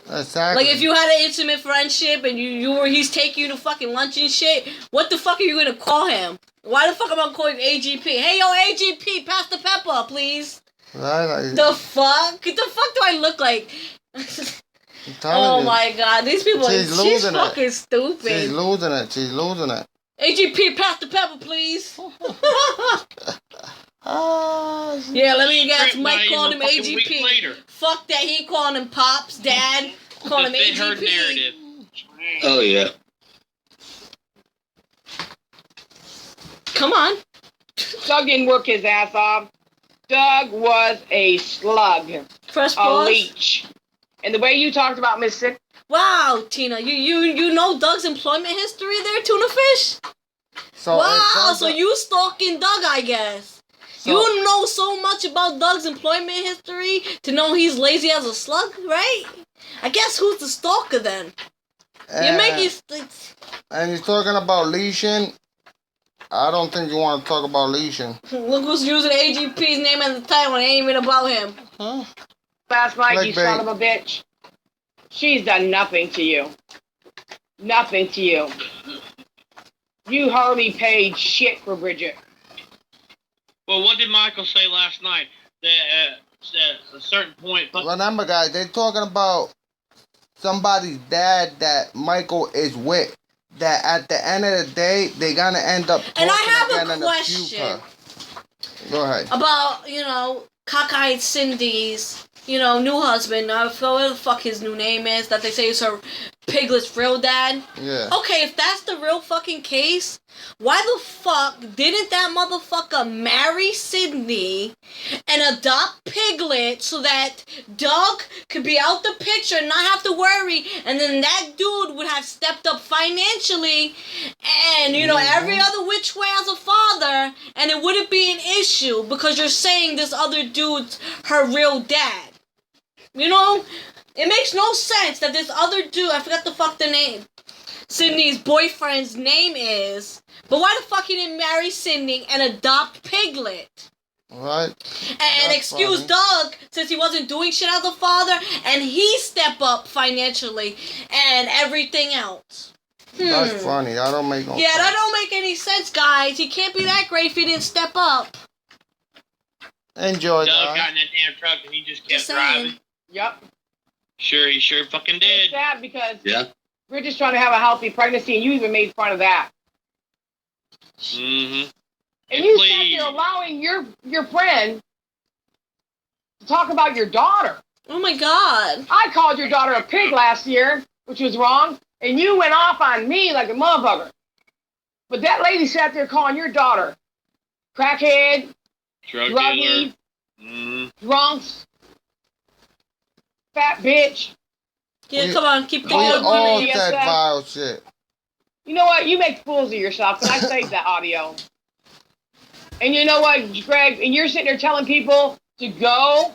Speaker 4: Exactly.
Speaker 5: if you had an intimate friendship and he's taking you to fucking lunch and shit, what the fuck are you gonna call him? Why the fuck am I calling him AGP? Hey, yo, AGP, pass the pepper, please.
Speaker 4: Right, like,
Speaker 5: The fuck? The fuck do I look like?
Speaker 4: I'm telling
Speaker 5: Oh
Speaker 4: you.
Speaker 5: my god, these people
Speaker 4: She's
Speaker 5: she's
Speaker 4: losing it.
Speaker 5: fucking
Speaker 4: She's
Speaker 5: stupid.
Speaker 4: losing it. She's losing it.
Speaker 5: AGP, pass the pepper, please.
Speaker 4: Ah, she-
Speaker 5: Yeah, let me guess.
Speaker 2: Script
Speaker 5: Mike
Speaker 2: not
Speaker 5: called him
Speaker 2: even a fucking week
Speaker 5: AGP.
Speaker 2: later.
Speaker 5: Fuck that, he calling him Pops, Dad. Calling him
Speaker 2: To fit her
Speaker 5: AGP.
Speaker 2: narrative.
Speaker 3: Oh yeah.
Speaker 5: Come on.
Speaker 1: Doug didn't work his ass off. Doug was a slug,
Speaker 5: Press
Speaker 1: a
Speaker 5: pause.
Speaker 1: leech. And the way you talked about Miss Sick,
Speaker 5: Wow, Tina, you know Doug's employment history there, Tuna Fish?
Speaker 4: So
Speaker 5: Wow,
Speaker 4: it does
Speaker 5: so
Speaker 4: it-
Speaker 5: you stalking Doug, I guess.
Speaker 4: so-
Speaker 5: You know so much about Doug's employment history to know he's lazy as a slug, right? I guess who's the stalker then? You're making...
Speaker 4: And he's talking about leashing. I don't think you want to talk about leashing.
Speaker 5: Look who's using AGP's name as the title and it ain't even about him.
Speaker 4: Huh?
Speaker 1: last night, you
Speaker 4: Clickbait.
Speaker 1: son of a bitch. She's done nothing to you. Nothing to you. You hardly paid shit for Bridget.
Speaker 2: Well, what did Michael say last night? That at a certain point, but
Speaker 4: Remember, guys, they're talking about somebody's dad that Michael is with. That at the end of the day, they're gonna end up talking
Speaker 5: And I have a
Speaker 4: again in the
Speaker 5: question.
Speaker 4: future. Go ahead.
Speaker 5: About, cockeyed Cindy's, new husband. I forget what the fuck his new name is, that they say is her Piglet's real dad.
Speaker 4: Yeah.
Speaker 5: Okay, if that's the real fucking case, why the fuck didn't that motherfucker marry Sydney and adopt Piglet so that Doug could be out the picture and not have to worry, and then that dude would have stepped up financially and, every other which way as a father, and it wouldn't be an issue because you're saying this other dude's her real dad. It makes no sense that this other dude, I forgot the fuck the name, Sydney's boyfriend's name is, but why the fuck he didn't marry Sydney and adopt Piglet?
Speaker 4: Right.
Speaker 5: And
Speaker 4: That's
Speaker 5: excuse
Speaker 4: funny.
Speaker 5: Doug, since he wasn't doing shit as a father, and he step up financially and everything else.
Speaker 4: That's funny. That don't make no
Speaker 5: Yeah,
Speaker 4: sense.
Speaker 5: that don't make any sense, guys. He can't be that great if he didn't step up.
Speaker 4: Enjoy
Speaker 2: Doug got
Speaker 4: that.
Speaker 2: in that damn truck and he just kept
Speaker 5: Just saying.
Speaker 2: driving.
Speaker 1: Yep.
Speaker 2: He sure fucking
Speaker 1: It's
Speaker 2: did.
Speaker 1: sad because
Speaker 3: Yeah.
Speaker 1: Bridget's trying to have a healthy pregnancy, and you even made fun of that.
Speaker 2: Mm-hmm.
Speaker 1: And you sat
Speaker 2: Please.
Speaker 1: there allowing your friend to talk about your daughter.
Speaker 5: Oh my god.
Speaker 1: I called your daughter a pig last year, which was wrong, and you went off on me like a motherfucker. But that lady sat there calling your daughter crackhead,
Speaker 2: Drug dealer.
Speaker 1: druggie,
Speaker 2: Mm-hmm.
Speaker 1: drunks, fat bitch.
Speaker 5: Yeah,
Speaker 4: We-
Speaker 5: come on, keep
Speaker 4: We
Speaker 5: going.
Speaker 1: Doug
Speaker 4: all
Speaker 1: Williams,
Speaker 4: said
Speaker 1: yes,
Speaker 4: vile shit.
Speaker 1: You know what? You make fools of yourself, and I saved that audio. And you know what, Greg? And you're sitting there telling people to go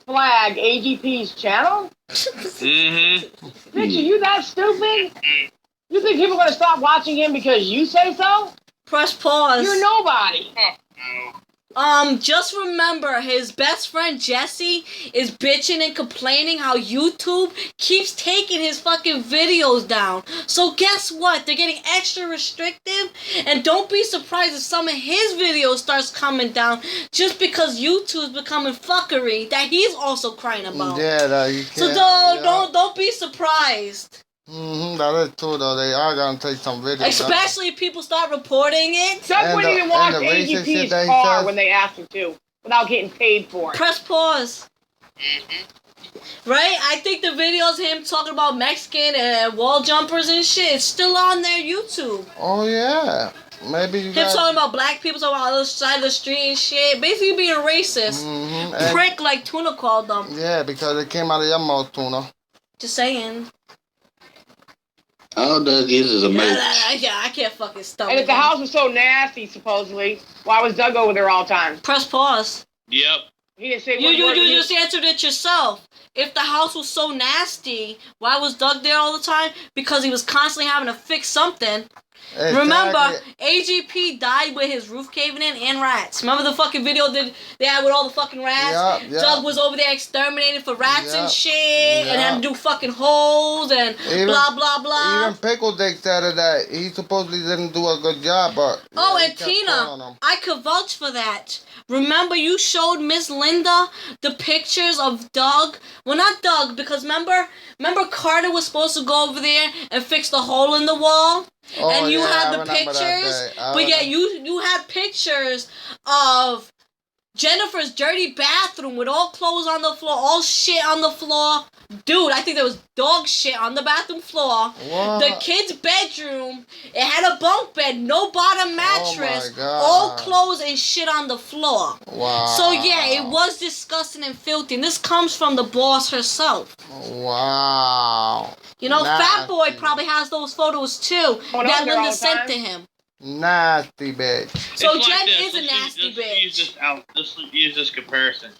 Speaker 1: flag AGP's channel?
Speaker 2: Mm-hmm.
Speaker 1: Bitch, are you that stupid? You think people are going to stop watching him because you say so?
Speaker 5: Press pause.
Speaker 1: You're nobody.
Speaker 5: Just remember, his best friend Jesse is bitching and complaining how YouTube keeps taking his fucking videos down. So guess what? They're getting extra restrictive, and don't be surprised if some of his videos starts coming down just because YouTube's becoming fuckery that he's also crying about.
Speaker 4: Yeah, that you can't.
Speaker 5: So
Speaker 4: yeah.
Speaker 5: don't be surprised.
Speaker 4: That is true though. They are gonna take some videos.
Speaker 5: Especially if people start reporting it.
Speaker 1: Doug
Speaker 4: And
Speaker 1: wouldn't
Speaker 4: the-
Speaker 1: even wash
Speaker 4: and the racist shit
Speaker 1: AGP's
Speaker 4: that he
Speaker 1: car
Speaker 4: says.
Speaker 1: when they asked him to, without getting paid for it.
Speaker 5: Press pause. Right? I think the videos of him talking about Mexican and wall jumpers and shit is still on their YouTube.
Speaker 4: Oh yeah. Maybe you
Speaker 5: Him
Speaker 4: guys.
Speaker 5: talking about black people talking about the other side of the street and shit. Basically being racist. Prick like Tuna called them.
Speaker 4: Yeah, because it came out of your mouth, Tuna.
Speaker 5: Just saying.
Speaker 3: All Doug is a mooch.
Speaker 5: Yeah, I can't fucking stomach
Speaker 1: And if the
Speaker 5: him.
Speaker 1: house was so nasty, supposedly, why was Doug over there all the time?
Speaker 5: Press pause.
Speaker 2: Yep.
Speaker 1: He didn't say
Speaker 5: You
Speaker 1: one word.
Speaker 5: just answered it yourself. If the house was so nasty, why was Doug there all the time? Because he was constantly having to fix something.
Speaker 4: Exactly.
Speaker 5: Remember, AGP died with his roof caving in and rats. Remember the fucking video that they had with all the fucking rats?
Speaker 4: Yup.
Speaker 5: Doug was over there exterminating for rats and
Speaker 4: Yup.
Speaker 5: shit, and had to do fucking holes and
Speaker 4: Even-
Speaker 5: blah blah blah.
Speaker 4: Even Pickle Dick said it that he supposedly didn't do a good job, but
Speaker 5: Oh,
Speaker 4: he
Speaker 5: and
Speaker 4: kept calling
Speaker 5: Tina,
Speaker 4: him.
Speaker 5: I could vouch for that. Remember, you showed Miss Linda the pictures of Doug. Well, not Doug, because remember Carter was supposed to go over there and fix the hole in the wall,
Speaker 4: Oh,
Speaker 5: and you
Speaker 4: yeah,
Speaker 5: had
Speaker 4: I
Speaker 5: the
Speaker 4: remember that
Speaker 5: pictures.
Speaker 4: day. I
Speaker 5: But yeah,
Speaker 4: remember.
Speaker 5: you had pictures of Jennifer's dirty bathroom with all clothes on the floor, all shit on the floor. Dude, I think there was dog shit on the bathroom floor.
Speaker 4: What?
Speaker 5: The kid's bedroom, it had a bunk bed, no bottom mattress,
Speaker 4: Oh my God.
Speaker 5: all clothes and shit on the floor.
Speaker 4: Wow.
Speaker 5: So yeah, it was disgusting and filthy. And this comes from the boss herself.
Speaker 4: Wow.
Speaker 5: You know, Fat Boy
Speaker 4: Nasty.
Speaker 5: probably has those photos too
Speaker 1: Oh, no,
Speaker 5: that
Speaker 1: they're all
Speaker 5: Linda
Speaker 1: the
Speaker 5: sent
Speaker 1: time.
Speaker 5: to him.
Speaker 4: Nasty bitch.
Speaker 5: So
Speaker 2: It's like
Speaker 5: Jen
Speaker 2: this.
Speaker 5: is a
Speaker 2: Let's
Speaker 5: nasty
Speaker 2: use
Speaker 5: bitch.
Speaker 2: this out. Let's use this comparison.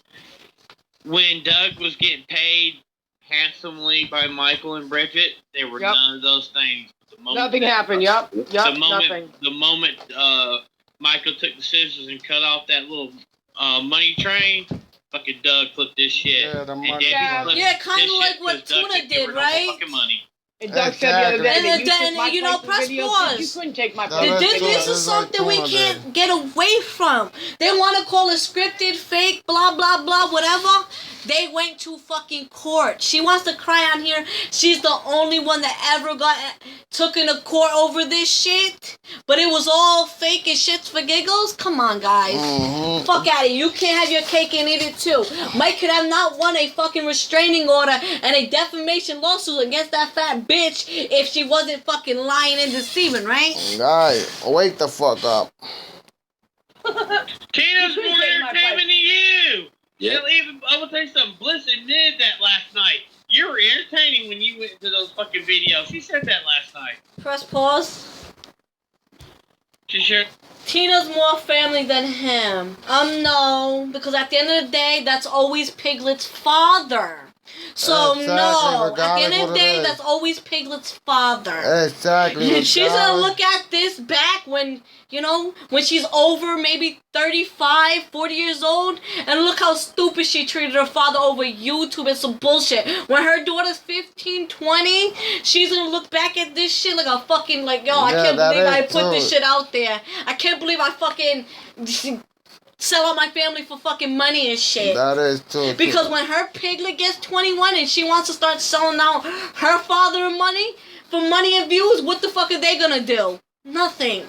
Speaker 2: When Doug was getting paid handsomely by Michael and Bridget, there were
Speaker 1: Yep.
Speaker 2: none of those things. The moment
Speaker 1: Nothing happened. Yup.
Speaker 2: The
Speaker 1: Yup.
Speaker 2: moment,
Speaker 1: Nothing.
Speaker 2: the moment Michael took the scissors and cut off that little money train, fucking Doug flipped this shit.
Speaker 4: Yeah, the
Speaker 2: And
Speaker 4: money.
Speaker 2: Debbie
Speaker 1: Yeah.
Speaker 2: flipped
Speaker 5: Yeah, kinda
Speaker 2: this
Speaker 5: like
Speaker 2: shit
Speaker 5: what
Speaker 2: 'cause Doug
Speaker 5: Tuna
Speaker 2: couldn't give her
Speaker 5: did,
Speaker 2: no
Speaker 5: right?
Speaker 2: fucking money.
Speaker 1: And Doug said the other day
Speaker 5: And
Speaker 1: that
Speaker 5: then,
Speaker 1: you took my
Speaker 5: you know,
Speaker 1: place
Speaker 5: press
Speaker 1: for videos,
Speaker 5: pause.
Speaker 1: but you couldn't take my
Speaker 4: That
Speaker 1: place.
Speaker 4: is
Speaker 5: This,
Speaker 4: true.
Speaker 5: this
Speaker 4: It's
Speaker 5: is
Speaker 4: like
Speaker 5: something we
Speaker 4: Tuna
Speaker 5: can't
Speaker 4: did.
Speaker 5: get away from. They want to call it scripted, fake, blah, blah, blah, whatever. They went to fucking court. She wants to cry on here. She's the only one that ever got took into court over this shit. But it was all fake and shits for giggles. Come on, guys.
Speaker 4: Mhm.
Speaker 5: Fuck out of it. You can't have your cake and eat it too. Mike could have not won a fucking restraining order and a defamation lawsuit against that fat bitch if she wasn't fucking lying and deceiving, right?
Speaker 4: Guy, wake the fuck up.
Speaker 2: Tina's
Speaker 1: You
Speaker 2: more
Speaker 1: couldn't take my
Speaker 2: entertainment than you.
Speaker 3: Yeah.
Speaker 2: Hell, even I'm gonna tell you something. Bliss admitted that last night. You were entertaining when you went to those fucking videos. She said that last night.
Speaker 5: Press pause.
Speaker 2: She sure.
Speaker 5: Tina's more family than him. No, because at the end of the day, that's always Piglet's father. So
Speaker 4: Exactly,
Speaker 5: no, at the end
Speaker 4: regardless
Speaker 5: of the
Speaker 4: what it
Speaker 5: day,
Speaker 4: is.
Speaker 5: that's always Piglet's father.
Speaker 4: Exactly.
Speaker 5: She's gonna look at this back when, you know, when she's over maybe 35, 40 years old, and look how stupid she treated her father over YouTube and some bullshit. When her daughter's 15, 20, she's gonna look back at this shit like a fucking, like, yo, I
Speaker 4: Yeah,
Speaker 5: can't
Speaker 4: that
Speaker 5: believe I
Speaker 4: is
Speaker 5: put this
Speaker 4: true.
Speaker 5: shit out there. I can't believe I fucking sell out my family for fucking money and shit.
Speaker 4: That is true.
Speaker 5: Because when her piglet gets 21 and she wants to start selling out her father money for money and views, what the fuck are they gonna do? Nothing.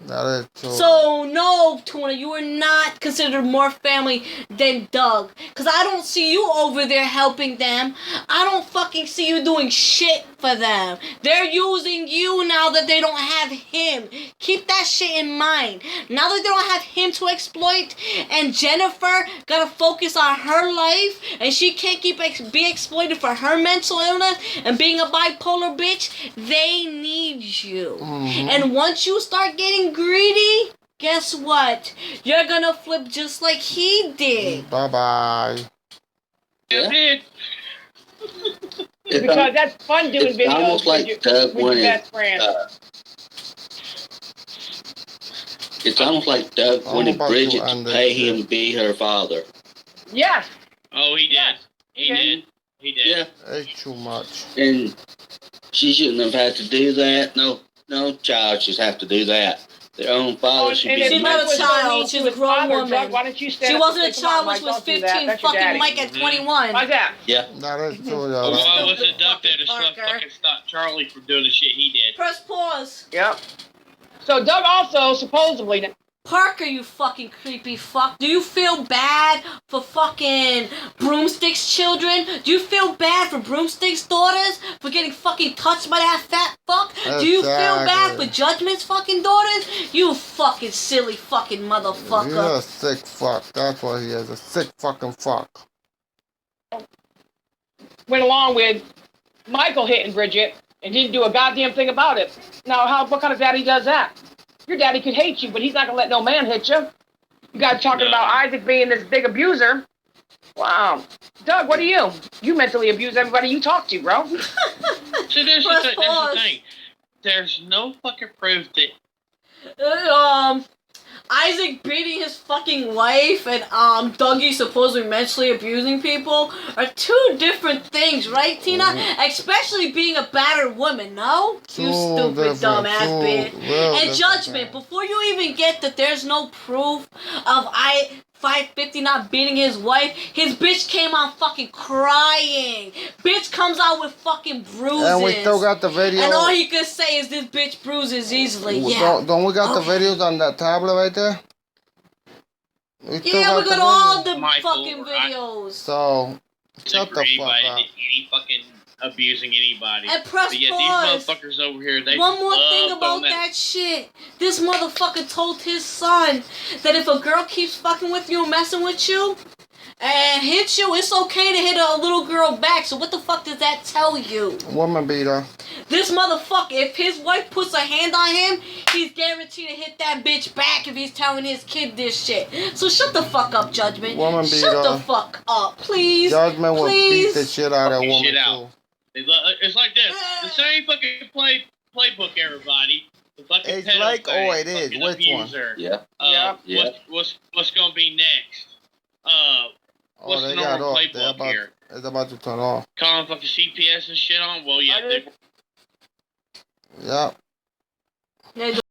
Speaker 4: That is true.
Speaker 5: So, no, Tuna, you are not considered more family than Doug. Because I don't see you over there helping them. I don't fucking see you doing shit for them. They're using you now that they don't have him. Keep that shit in mind. Now that they don't have him to exploit, and Jennifer gotta focus on her life, and she can't be exploited for her mental illness and being a bipolar bitch, they need you.
Speaker 4: Mhm.
Speaker 5: And once you start getting greedy, guess what? You're gonna flip just like he did.
Speaker 4: Bye-bye.
Speaker 2: Yeah. Did.
Speaker 3: It's
Speaker 1: Because that's fun doing
Speaker 3: it's
Speaker 1: videos
Speaker 3: almost like
Speaker 1: with
Speaker 3: Doug
Speaker 1: your
Speaker 3: wanted.
Speaker 1: best friend.
Speaker 3: It's almost like Doug
Speaker 4: I'm
Speaker 3: wanted
Speaker 4: about to
Speaker 3: Bridget to
Speaker 4: end this
Speaker 3: pay
Speaker 4: shit.
Speaker 3: him to be her father.
Speaker 1: Yes.
Speaker 2: Oh, he did.
Speaker 1: Yes.
Speaker 2: He
Speaker 1: Okay.
Speaker 2: did. He did.
Speaker 3: Yeah,
Speaker 4: It's too much.
Speaker 3: and she shouldn't have had to do that. No child should have to do that. Their own father should
Speaker 1: and
Speaker 3: be
Speaker 1: if
Speaker 3: the
Speaker 5: She's
Speaker 1: Mike
Speaker 5: not a
Speaker 1: was
Speaker 3: man.
Speaker 1: so
Speaker 5: child,
Speaker 1: mean
Speaker 5: she's
Speaker 1: to
Speaker 5: a
Speaker 1: his
Speaker 5: grown
Speaker 1: father,
Speaker 5: woman.
Speaker 1: Doug, why don't you stand
Speaker 5: She
Speaker 1: up
Speaker 5: wasn't a
Speaker 1: and say, "Come on,
Speaker 5: child when
Speaker 1: Mike,
Speaker 5: she was
Speaker 1: don't do that.
Speaker 5: 15.
Speaker 1: That's your
Speaker 5: Fucking
Speaker 1: daddy."
Speaker 5: Mike at 21.
Speaker 1: Why's that?
Speaker 3: Yeah.
Speaker 4: That is true,
Speaker 2: Well,
Speaker 4: y'all.
Speaker 2: why wasn't
Speaker 5: Stupid
Speaker 2: Duck there to
Speaker 5: fucking Parker.
Speaker 2: fucking stop Charlie from doing the shit he did?
Speaker 5: Press pause.
Speaker 1: Yep. So Doug also supposedly.
Speaker 5: Parker, you fucking creepy fuck. Do you feel bad for fucking Broomstick's children? Do you feel bad for Broomstick's daughters for getting fucking touched by that fat fuck? Do you feel bad for Judgment's fucking daughters? You fucking silly fucking motherfucker.
Speaker 4: You're a sick fuck. That's what he is. A sick fucking fuck.
Speaker 1: Went along with Michael hitting Bridget and didn't do a goddamn thing about it. Now, what kind of daddy does that? Your daddy could hate you, but he's not gonna let no man hit you. You guys talking about Isaac being this big abuser. Wow. Doug, what are you? You mentally abuse everybody you talk to, bro.
Speaker 2: So there's the thing. There's no fucking proof that
Speaker 5: Isaac beating his fucking wife and Dougie supposedly mentally abusing people are two different things, right, Tina? Especially being a battered woman, no? You stupid dumbass bitch. And Judgment, before you even get that there's no proof of 550 not beating his wife, his bitch came out fucking crying. Bitch comes out with fucking bruises.
Speaker 4: And we still got the video.
Speaker 5: And all he could say is this bitch bruises easily.
Speaker 4: Don't we got the videos on that tablet right there? We
Speaker 5: got all the fucking videos.
Speaker 4: So, shut the fuck
Speaker 2: anybody
Speaker 4: up.
Speaker 2: did any fucking abusing anybody.
Speaker 5: And press
Speaker 2: But yet
Speaker 5: pause.
Speaker 2: these motherfuckers over here, they
Speaker 5: One more thing
Speaker 2: love
Speaker 5: about
Speaker 2: on
Speaker 5: that shit. This motherfucker told his son that if a girl keeps fucking with you and messing with you and hits you, it's okay to hit a little girl back. So what the fuck does that tell you?
Speaker 4: Woman beater.
Speaker 5: This motherfucker, if his wife puts a hand on him, he's guaranteed to hit that bitch back if he's telling his kid this shit. So shut the fuck up, Judgment.
Speaker 4: Woman
Speaker 5: Shut
Speaker 4: beater.
Speaker 5: the fuck up, please.
Speaker 4: Judgment will beat
Speaker 5: Please.
Speaker 4: the shit out of that
Speaker 2: Fuck
Speaker 4: woman
Speaker 2: shit out.
Speaker 4: too.
Speaker 2: It's like this. The same fucking playbook, everybody. The fucking
Speaker 4: It's
Speaker 2: pedo
Speaker 4: like,
Speaker 2: thing,
Speaker 4: oh, it is.
Speaker 2: fucking
Speaker 4: Which one?
Speaker 2: abuser.
Speaker 3: Yeah. Yeah.
Speaker 2: What's gonna be next? What's the
Speaker 4: they got
Speaker 2: normal
Speaker 4: off.
Speaker 2: playbook here?
Speaker 4: It's about to turn off.
Speaker 2: Calling fucking CPS and shit on? Well, yeah,
Speaker 1: I did.
Speaker 4: Yep.
Speaker 5: Yeah,